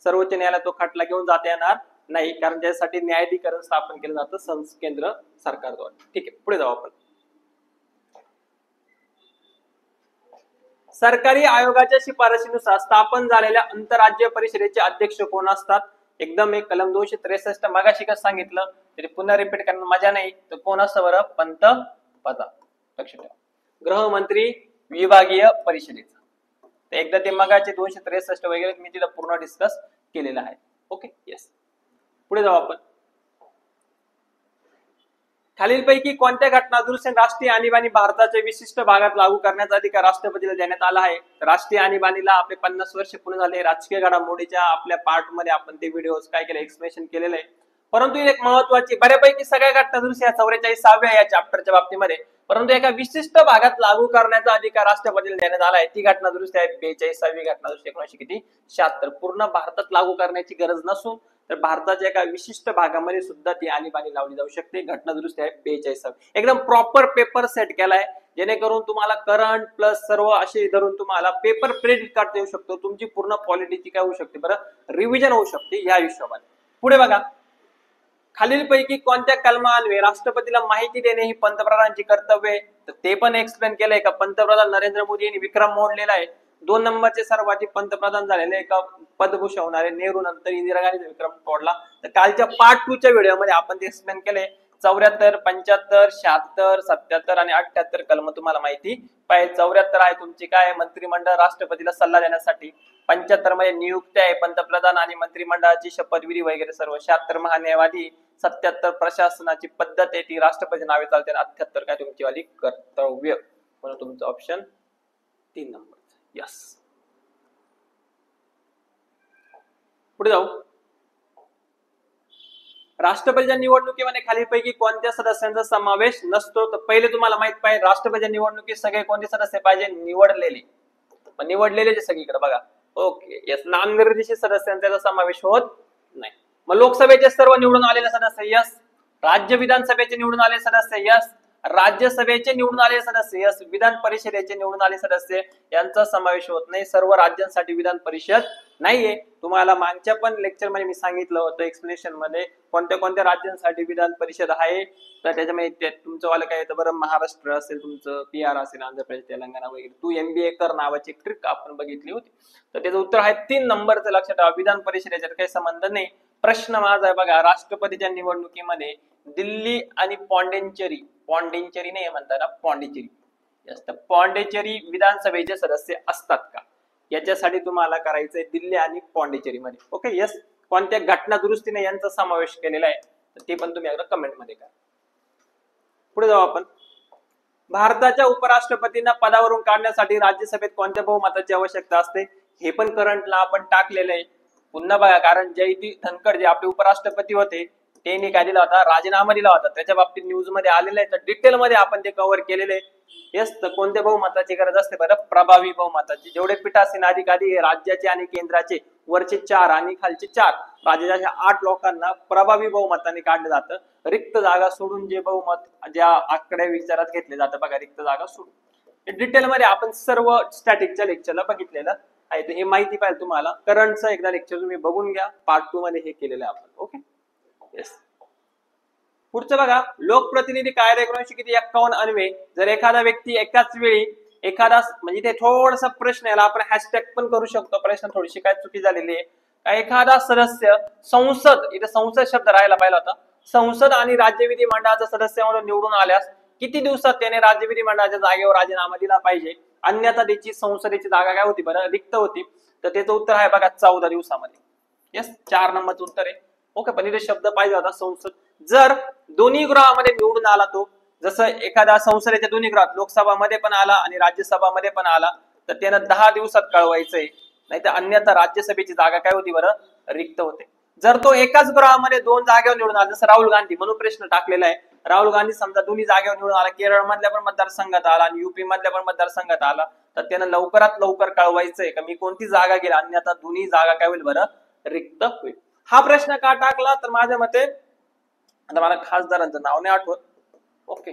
सर्वोच्च न्यायालयात तो खटला घेऊन जाता येणार नाही कारण त्यासाठी न्यायाधिकरण स्थापन केलं जातं केंद्र सरकारद्वारे. ठीक आहे, पुढे जाऊ आपण. सरकारी आयोगाच्या शिफारशीनुसार स्थापन झालेल्या आंतरराज्य परिषदेचे अध्यक्ष कोण असतात. एकदम एक कलम 263 मगाशी कसं सांगितलं तरी पुन्हा रिपीट करणं मजा नाही. तर कोण असतं बरं पंतप्रधान. लक्ष ठेवा, गृहमंत्री विभागीय परिषदेचा. तर एकदा ते मगाचे 263 वगैरे मी तिला पूर्ण डिस्कस केलेलं आहे. ओके, येस, पुढे जाऊ आपण. खालीलपैकी कोणत्या घटना दुरुस्तीने राष्ट्रीय आणीबाणी भारताच्या विशिष्ट भागात लागू करण्याचा अधिकार राष्ट्रपतीला देण्यात आला आहे. राष्ट्रीय आणीबाणीला आपले 50 वर्ष पूर्ण झाले. राजकीय घडामोडीच्या आपल्या पार्ट मध्ये आपण ते व्हिडिओ काय केले एक्सप्लेनेशन केलेलं आहे. परंतु एक महत्वाची बऱ्यापैकी सगळ्या घटना दुरुस्ती 44व्या या चॅप्टरच्या बाबतीमध्ये, परंतु एका विशिष्ट भागात लागू करण्याचा अधिकार राष्ट्रपतीला देण्यात आला आहे. ती घटना दुरुस्ती आहे 42वी घटना दुरुस्ती 1976. पूर्ण भारतात लागू करण्याची गरज नसून तर भारताच्या एका विशिष्ट भागामध्ये सुद्धा ती आणीबाणी लावली जाऊ शकते. घटना दुरुस्ती आहे 42. एकदम प्रॉपर पेपर सेट केलाय जेणेकरून तुम्हाला करंट प्लस सर्व असे धरून तुम्हाला पेपर प्रिंट करता येऊ शकतो. तुमची पूर्ण पॉलिटीची काय होऊ शकते बरं रिव्हिजन होऊ शकते या हिशोबाने. पुढे बघा, खालीलपैकी कोणत्या कलमान्वये राष्ट्रपतीला माहिती देणे ही पंतप्रधानांची कर्तव्य आहे. तर ते पण एक्सप्लेन केलंय का पंतप्रधान नरेंद्र मोदी यांनी विक्रम मोडलेला आहे. 2 नंबरचे सर्वाधिक पंतप्रधान झालेले एका पदभूषण होणारे नेहरू नंतर इंदिरा गांधी विक्रम तोडला. तर कालच्या पार्ट 2 च्या व्हिडिओमध्ये आपण ते एक्सप्लेन केले. 74, 75, 76, 77 आणि 78 कलम तुम्हाला माहिती पाहिजे. 74 आहे तुमची काय मंत्रिमंडळ राष्ट्रपतीला सल्ला देण्यासाठी. 75 मध्ये नियुक्ती आहे पंतप्रधान आणि मंत्रिमंडळाची शपथविधी वगैरे सर्व. 76 महान्यायवादी. 77 प्रशासनाची पद्धत आहे ती राष्ट्रपती नावे चालते. 78 काय तुमची वाली कर्तव्य. म्हणून तुमचं ऑप्शन 3 नंबर. यस, पुढे जाऊ. राष्ट्रपतीच्या निवडणुकीमध्ये खालीलपैकी कोणत्या सदस्यांचा समावेश नसतो? तर पहिले तुम्हाला माहित पाहिजे राष्ट्रपतीच्या निवडणुकीत सगळे कोणते सदस्य पाहिजे? निवडलेले. निवडलेले जे सगळीकडे बघा. Okay yes. नामनिर्देशित सदस्यांचा समावेश होत नाही. मग लोकसभेचे सर्व निवडून आलेले सदस्य यस. राज्य विधानसभेचे निवडून आलेले सदस्य यस. राज्यसभेचे निवडून आलेले सदस्य यस. विधान परिषदेचे निवडून आलेले सदस्य यांचा समावेश होत नाही. सर्व राज्यांसाठी विधान परिषद नाहीये. तुम्हाला मागच्या पण लेक्चर मध्ये मी सांगितलं होतं एक्सप्लेनेशन मध्ये कोणत्या कोणत्या राज्यांसाठी विधान परिषद आहे. तर त्याच्यामध्ये तुमचं वाला काय येतं बरं? महाराष्ट्र असेल, तुमचं PR असेल, आंध्र प्रदेश, तेलंगणा वगैरे. तू MBA कर नावाची ट्रिक आपण बघितली होती. तर त्याचं उत्तर आहे 3 नंबरचं. लक्षात ठेवा, विधान परिषदेचा काही संबंध नाही. प्रश्न माझा आहे बघा, राष्ट्रपतीच्या निवडणुकीमध्ये दिल्ली आणि पॉंडिचेरी नाही म्हणता ना, पॉंडिचेरी जास्त पॉंडिचेरी विधानसभेचे सदस्य असतात का? याच्यासाठी तुम्हाला करायचंय दिल्ली आणि पॉंडिचेरी मध्ये. Okay yes. कोणत्या घटना दुरुस्तीने यांचा समावेश केलेला आहे तर ते पण तुम्ही एकदा कमेंट मध्ये करा. पुढे जाऊ आपण. भारताच्या उपराष्ट्रपतींना पदावरून काढण्यासाठी राज्यसभेत कोणत्या बहुमताची आवश्यकता असते? हे पण करंटला आपण टाकलेलं आहे. पुन्हा बघा, कारण जयदीप धनखड जे आपले उपराष्ट्रपती होते त्यांनी काय दिला होता? राजीनामा दिला होता. त्याच्या बाबतीत न्यूज मध्ये आलेलं आहे. तर डिटेल मध्ये आपण ते कव्हर केलेले आहे. येस. तर कोणत्या बहुमताची गरज असते बरं? प्रभावी बहुमताची. जेवढे पीठासीन अधिकारी राज्याचे आणि केंद्राचे वरचे 4 आणि खालचे 4 राज्याच्या 8 लोकांना प्रभावी बहुमताने काढलं जातं. रिक्त जागा सोडून जे बहुमत ज्या आकडे विचारात घेतले जातं बघा, रिक्त जागा सोडून. डिटेल मध्ये आपण सर्व स्टॅटिकच्या लेक्चरला बघितलेलं आहे. तर हे माहिती पाहिजे तुम्हाला. करंटचं एकदा लेक्चर तुम्ही बघून घ्या. पार्ट 2 मध्ये हे केलेलं आहे आपण. Okay yes. पुढचं बघा, लोकप्रतिनिधी कायदा 1951 अन्वये जर एखादा व्यक्ती एकाच वेळी एखादा म्हणजे ते थोडासा प्रश्न याला आपण हॅशटॅग पण करू शकतो. प्रश्न थोडीशी काय चुकी झालेली आहे. एखादा सदस्य संसद, इथे संसद शब्द राहायला पाहिला होता. संसद आणि राज्य विधिमंडळाचा सदस्य म्हणून निवडून आल्यास किती दिवसात त्याने राज्य विधिमंडळाच्या जागेवर राजीनामा दिला पाहिजे? अन्यथा त्याची संसदेची जागा काय होती बरं? रिक्त होती. तर त्याचं उत्तर आहे बघा 14 दिवसामध्ये. येस. 4 नंबरचं उत्तर आहे. ओके. पण इथे शब्द पाहिजे होता संसद. जर दोन्ही गृहामध्ये निवडून आला तो, जसं एखादा संसदेच्या दोन्ही गृहात लोकसभा मध्ये पण आला आणि राज्यसभा मध्ये पण आला तर त्यानं 10 दिवसात कळवायचंय. नाही तर अन्यथा राज्यसभेची जागा काय होती बरं? रिक्त होते. जर तो एकाच गृहामध्ये 2 जागेवर निवडून आला, जसं राहुल गांधी म्हणून प्रश्न टाकलेला आहे. राहुल गांधी समजा दोन्ही जागेवर निवडून आला, केरळ मधल्या पण मतदारसंघात आला आणि UP मधल्या पण मतदारसंघात आला, तर त्यानं लवकरात लवकर कळवायचंय का मी कोणती जागा गेला, अन्यथा दोन्ही जागा काय होईल बरं? रिक्त होईल. हा प्रश्न का टाकला? तर माझ्या मते आता मला खासदारांचं नाव नाही आठवत. ओके.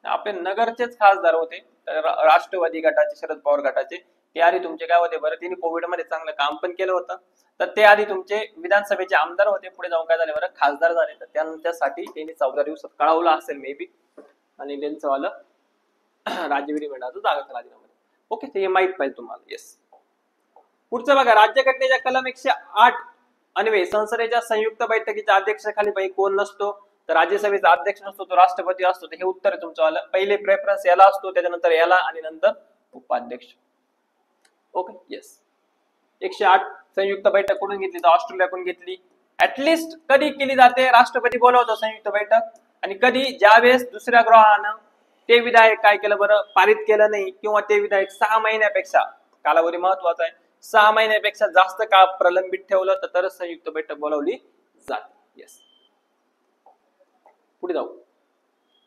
आपले नगरचेच खासदार होते राष्ट्रवादी गटाचे, शरद पवार गटाचे. ते आधी तुमचे काय होते बरं? त्यांनी कोविड मध्ये चांगलं काम पण केलं होतं. तर ते आधी तुमचे विधानसभेचे आमदार होते. पुढे जाऊन काय झाले बरं? खासदार झाले. तर त्यांच्यासाठी त्यांनी 14 दिवसात कळवलं असेल मे बी. आणि त्यांचं वालं राज्य विधिमंडळाचं जागा राजीनामा. ओके. ते माहित पाहिजे तुम्हाला. येस. पुढचं बघा, राज्यघटनेच्या कलम 108 अन्वये संसदेच्या संयुक्त बैठकीच्या अध्यक्षाखाली कोण नसतो? तर राज्यसभेचा अध्यक्ष नसतो, तो राष्ट्रपती असतो. तर हे उत्तर आहे तुमचं वाला. पहिले प्रेफरन्स याला असतो, त्याच्यानंतर याला आणि नंतर उपाध्यक्ष. Okay yes. 108 संयुक्त बैठक कुठून घेतली? तर ऑस्ट्रेलियाकडून घेतली. ऍटलिस्ट कधी केली जाते? राष्ट्रपती बोलवतो संयुक्त बैठक. आणि कधी? ज्यावेळेस दुसऱ्या गृहानं ते विधेयक काय केलं बरं? पारित केलं नाही, किंवा ते विधेयक 6 महिन्यापेक्षा, कालावधी महत्वाचा आहे, 6 महिन्यापेक्षा जास्त काळ प्रलंबित ठेवलं तर तरच संयुक्त बैठक बोलावली जाते. येस. पुढे जाऊ.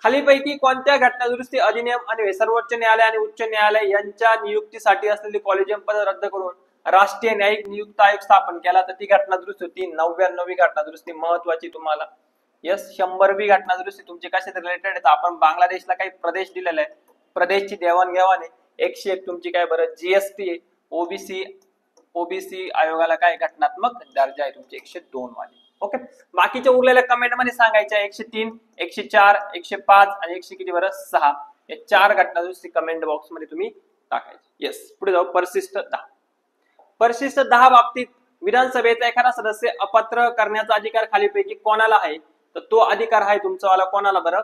खालीपैकी कोणत्या घटना दुरुस्ती अधिनियम अन्वये सर्वोच्च न्यायालय आणि उच्च न्यायालय यांच्या नियुक्तीसाठी असलेली कॉलेजियम पद रद्द करून राष्ट्रीय न्यायिक नियुक्त आयोग स्थापन केला? तर ती घटना दुरुस्ती होती 99वी घटना दुरुस्ती. महत्वाची तुम्हाला. यस. 100वी घटना दुरुस्ती तुमचे कशा रिलेटेड आहे? आपण बांगलादेशला काही प्रदेश दिलेला आहे, प्रदेशची देवाणघेवाण आहे. 101 तुमची काय बरं? GST आहे. ओबीसी आयोगाला काय घटनात्मक दर्जा आहे तुमचे 102 वाली. ओके. बाकीच्या उरलेल्या कमेंट मध्ये सांगायच्या 103, 104, 105 आणि 100 किती बरं? 6. या 4 घटना दुरुस्ती कमेंट बॉक्स मध्ये तुम्ही टाकायचे. येस. पुढे जाऊ. परिशिष्ट 10. परिशिष्ट 10 बाबतीत विधानसभेचा एखादा सदस्य अपात्र करण्याचा अधिकार खालीपैकी कोणाला आहे? तर तो अधिकार आहे तुमचा वाला कोणाला बरं?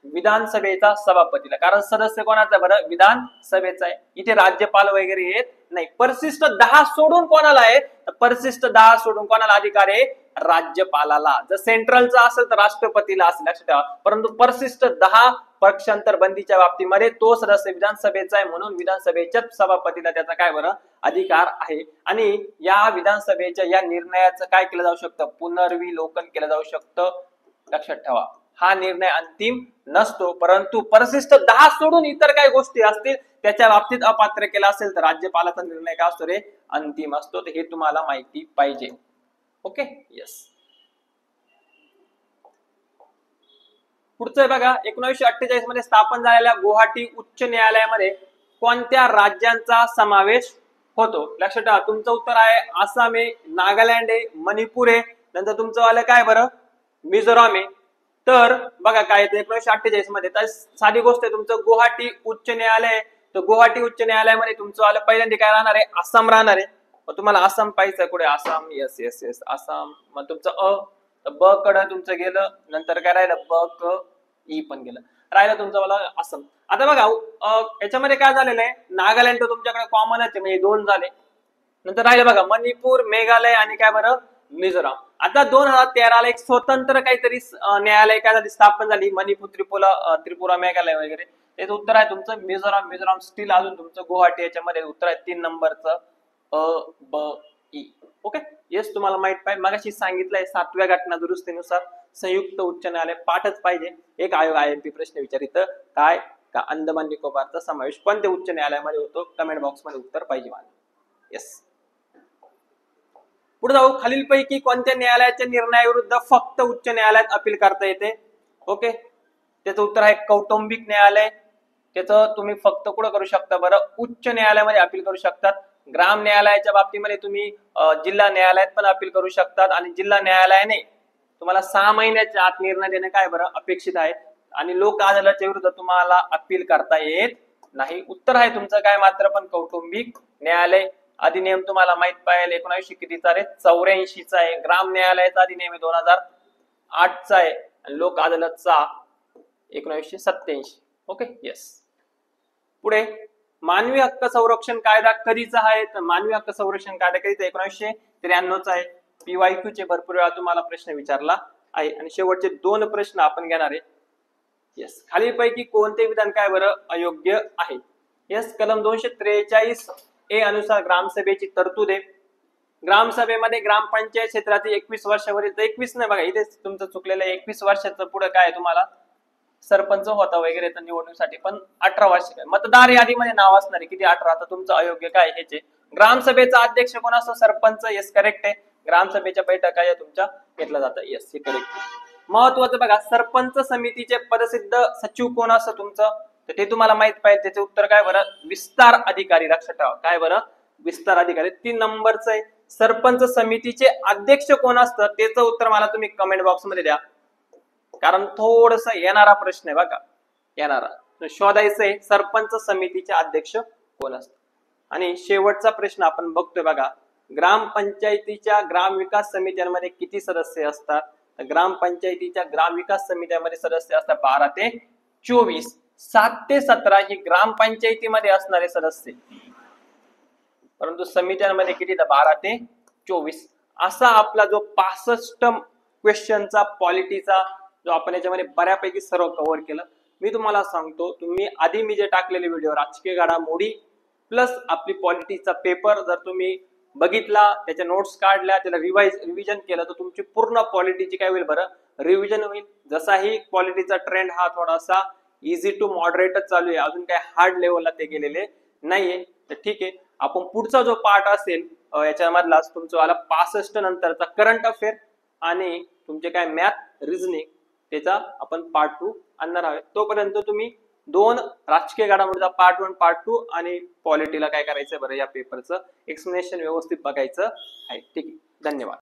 विधानसभेचा सभापतीला. कारण सदस्य कोणाचा बरं? विधानसभेचा आहे. इथे राज्यपाल वगैरे येत नाही. परिशिष्ट 10 सोडून कोणाला आहे? तर परिशिष्ट 10 सोडून कोणाला अधिकार आहे? राज्यपालाला. जर सेंट्रलचा असेल तर राष्ट्रपतीला असेल, लक्षात ठेवा. परंतु परिशिष्ट 10 पक्षांतर बंदीच्या बाबतीमध्ये तो सदस्य विधानसभेचा आहे, म्हणून विधानसभेच्या सभापतीला त्याचा काय बरं अधिकार आहे. आणि या विधानसभेच्या या निर्णयाचं काय केलं जाऊ शकतं, पुनर्विलोकन केलं जाऊ शकतं. लक्षात ठेवा, हा निर्णय अंतिम नसतो, परंतु परिशिष्ट 10 सोडून इतर काही गोष्टी असतील त्याच्या बाबतीत अपात्र केला असेल तर राज्यपालाचा निर्णय काय असतो रे, अंतिम असतो. तर हे तुम्हाला माहिती पाहिजे. Okay, yes. पुढचं बघा, 1948 मध्ये स्थापन झालेल्या गुवाहाटी उच्च न्यायालयामध्ये कोणत्या राज्यांचा समावेश होतो. लक्षात ठेवा, तुमचं उत्तर आहे आसाम आहे, नागालँड आहे, मणिपूर आहे, नंतर तुमचं वालं काय बरं, मिझोराम आहे. तर बघा काय 1948 मध्ये, तर साधी गोष्ट आहे, तुमचं गुवाहाटी उच्च न्यायालय. तर गुवाहाटी उच्च न्यायालयामध्ये तुमचं वालं पहिल्यांदा काय राहणार आहे, आसाम राहणार आहे. मग तुम्हाला आसाम पाहिजे कुठे, Assam, yes yes yes Assam. मग तुमचं ब कडे तुमचं गेलं, नंतर काय राहिलं, ब क ई पण गेलं, राहिलं तुमचं वाला आसाम. आता बघा याच्यामध्ये काय झालेलं आहे, नागालँड तर तुमच्याकडे कॉमनच आहे, म्हणजे 2 झाले. नंतर राहिलं बघा मणिपूर, मेघालय आणि काय बरं, मिझोराम. आता 2013 ला एक स्वतंत्र काहीतरी न्यायालय काय झाली, स्थापन झाली, मणिपूर, त्रिपुरा, मेघालय वगैरे. त्याचं उत्तर आहे तुमचं मिझोराम. मिझोराम स्टील अजून तुमचं गुवाहाटी. याच्यामध्ये उत्तर आहे 3 नंबरचं ब ई. ओके, येस, तुम्हाला माहित पाहिजे, मगाशी सांगितलंय 7व्या घटना दुरुस्तीनुसार संयुक्त उच्च न्यायालय पाठच पाहिजे. एक आयोग IMP प्रश्न विचारित काय का अंदमान निकोबारचा समावेश कोणत्या उच्च न्यायालयामध्ये होतो, कमेंट बॉक्स मध्ये उत्तर पाहिजे मला. येस. पुढे जाऊ, खालीलपैकी कोणत्या न्यायालयाच्या निर्णयाविरुद्ध फक्त उच्च न्यायालयात अपील करता येते. ओके, त्याचं उत्तर आहे कौटुंबिक न्यायालय. त्याचं तुम्ही फक्त कुठं करू शकता बरं, उच्च न्यायालयामध्ये अपील करू शकतात. ग्राम न्यायालयाच्या बाबतीमध्ये तुम्ही जिल्हा न्यायालयात पण अपील करू शकतात. आणि जिल्हा न्यायालयाने तुम्हाला 6 महिन्याच्या आत निर्णय देणे काय बरं अपेक्षित आहे. आणि लोक अदालतच्या विरुद्ध तुम्हाला अपील करता येत नाही. उत्तर आहे तुमचं काय मात्र पण कौटुंबिक न्यायालय. अधिनियम तुम्हाला माहित पाहिजे 1900 कितीचा रे, 84चा आहे. ग्राम न्यायालयाचा अधिनियम 2008चा आहे. आणि लोक अदालतचा 1987. Okay, yes. पुढे मानवी हक्क संरक्षण कायदा कधीचा आहे, तर मानवी हक्क संरक्षण कायदा कधीचा 1993चा आहे. PYQ चे भरपूर वेळा तुम्हाला प्रश्न विचारला आहे. आणि शेवटचे 2 प्रश्न आपण घेणार आहे. येस, खालीलपैकी कोणते विधान काय बरं अयोग्य आहे. येस, कलम 243A अनुसार ग्रामसभेची तरतूद आहे. ग्रामसभेमध्ये ग्रामपंचायत क्षेत्रातील 21 वर्षावरील, 21 नाही बघा इथे तुमचं चुकलेलं आहे, 21 वर्षाचं पुढे काय तुम्हाला सरपंच होता वगैरे तर निवडणुकीसाठी, पण 18 वर्ष मतदार यादीमध्ये नाव असणार आहे. किती 18, तर तुमचं अयोग्य काय ह्याचे. ग्रामसभेचा अध्यक्ष कोण असतो, सरपंच. येस, करेक्ट आहे. ग्रामसभेच्या बैठका या तुमच्या घेतल्या जातात. येस, हे करेक्ट. महत्वाचं बघा, सरपंच समितीचे पदसिद्ध सचिव कोण असतं तुमचं, तर ते तुम्हाला माहित पाहिजे. त्याचे उत्तर काय बरं, विस्तार अधिकारी. लक्षात ठेवा, काय बरं, विस्तार अधिकारी. 3 नंबरचं आहे. सरपंच समितीचे अध्यक्ष कोण असतं, त्याचं उत्तर मला तुम्ही कमेंट बॉक्स मध्ये द्या, कारण थोडस येणारा प्रश्न आहे बघा, येणारा शोधायचं आहे सरपंच समितीचे अध्यक्ष कोण असतात. आणि शेवटचा प्रश्न आपण बघतोय बघा, ग्रामपंचायतीच्या ग्रामविकास समित्यांमध्ये किती सदस्य असतात, तर ग्रामपंचायतीच्या ग्रामविकास समित्यांमध्ये सदस्य असतात 12 ते 24. 7 ते 17 ही ग्रामपंचायतीमध्ये असणारे सदस्य, परंतु समित्यांमध्ये किती, 12 ते 24. असा आपला जो 65 क्वेश्चनचा पॉलिटीचा जो आपण याच्यामध्ये बऱ्यापैकी सर्व कव्हर केलं. मी तुम्हाला सांगतो, तुम्ही आधी मी जे टाकलेले व्हिडिओ राजकीय घडामोडी प्लस आपली पॉलिटीचा पेपर जर तुम्ही बघितला, त्याच्या नोट्स काढल्या, त्याला रिव्हिजन केलं, तर तुमची पूर्ण पॉलिटीची काय होईल बरं, रिव्हिजन होईल. जसाही पॉलिटीचा ट्रेंड हा थोडासा इझी टू मॉडरेटच चालू आहे, अजून काय हार्ड लेवलला ते गेलेले नाहीये. तर ठीक आहे, आपण पुढचा जो पार्ट असेल याच्यामधला तुमचा वाला 65 नंतरचा करंट अफेअर आणि तुमचे काय मॅथ रिझनिंग, त्याचा आपण पार्ट 2 आणणार आहोत. तोपर्यंत तुम्ही 2 राजकीय घडामोडीचा पार्ट 1 पार्ट 2 आणि पॉलिटीला काय करायचं बरं, या पेपरचं एक्सप्लेनेशन व्यवस्थित बघायचं आहे. ठीक आहे, धन्यवाद.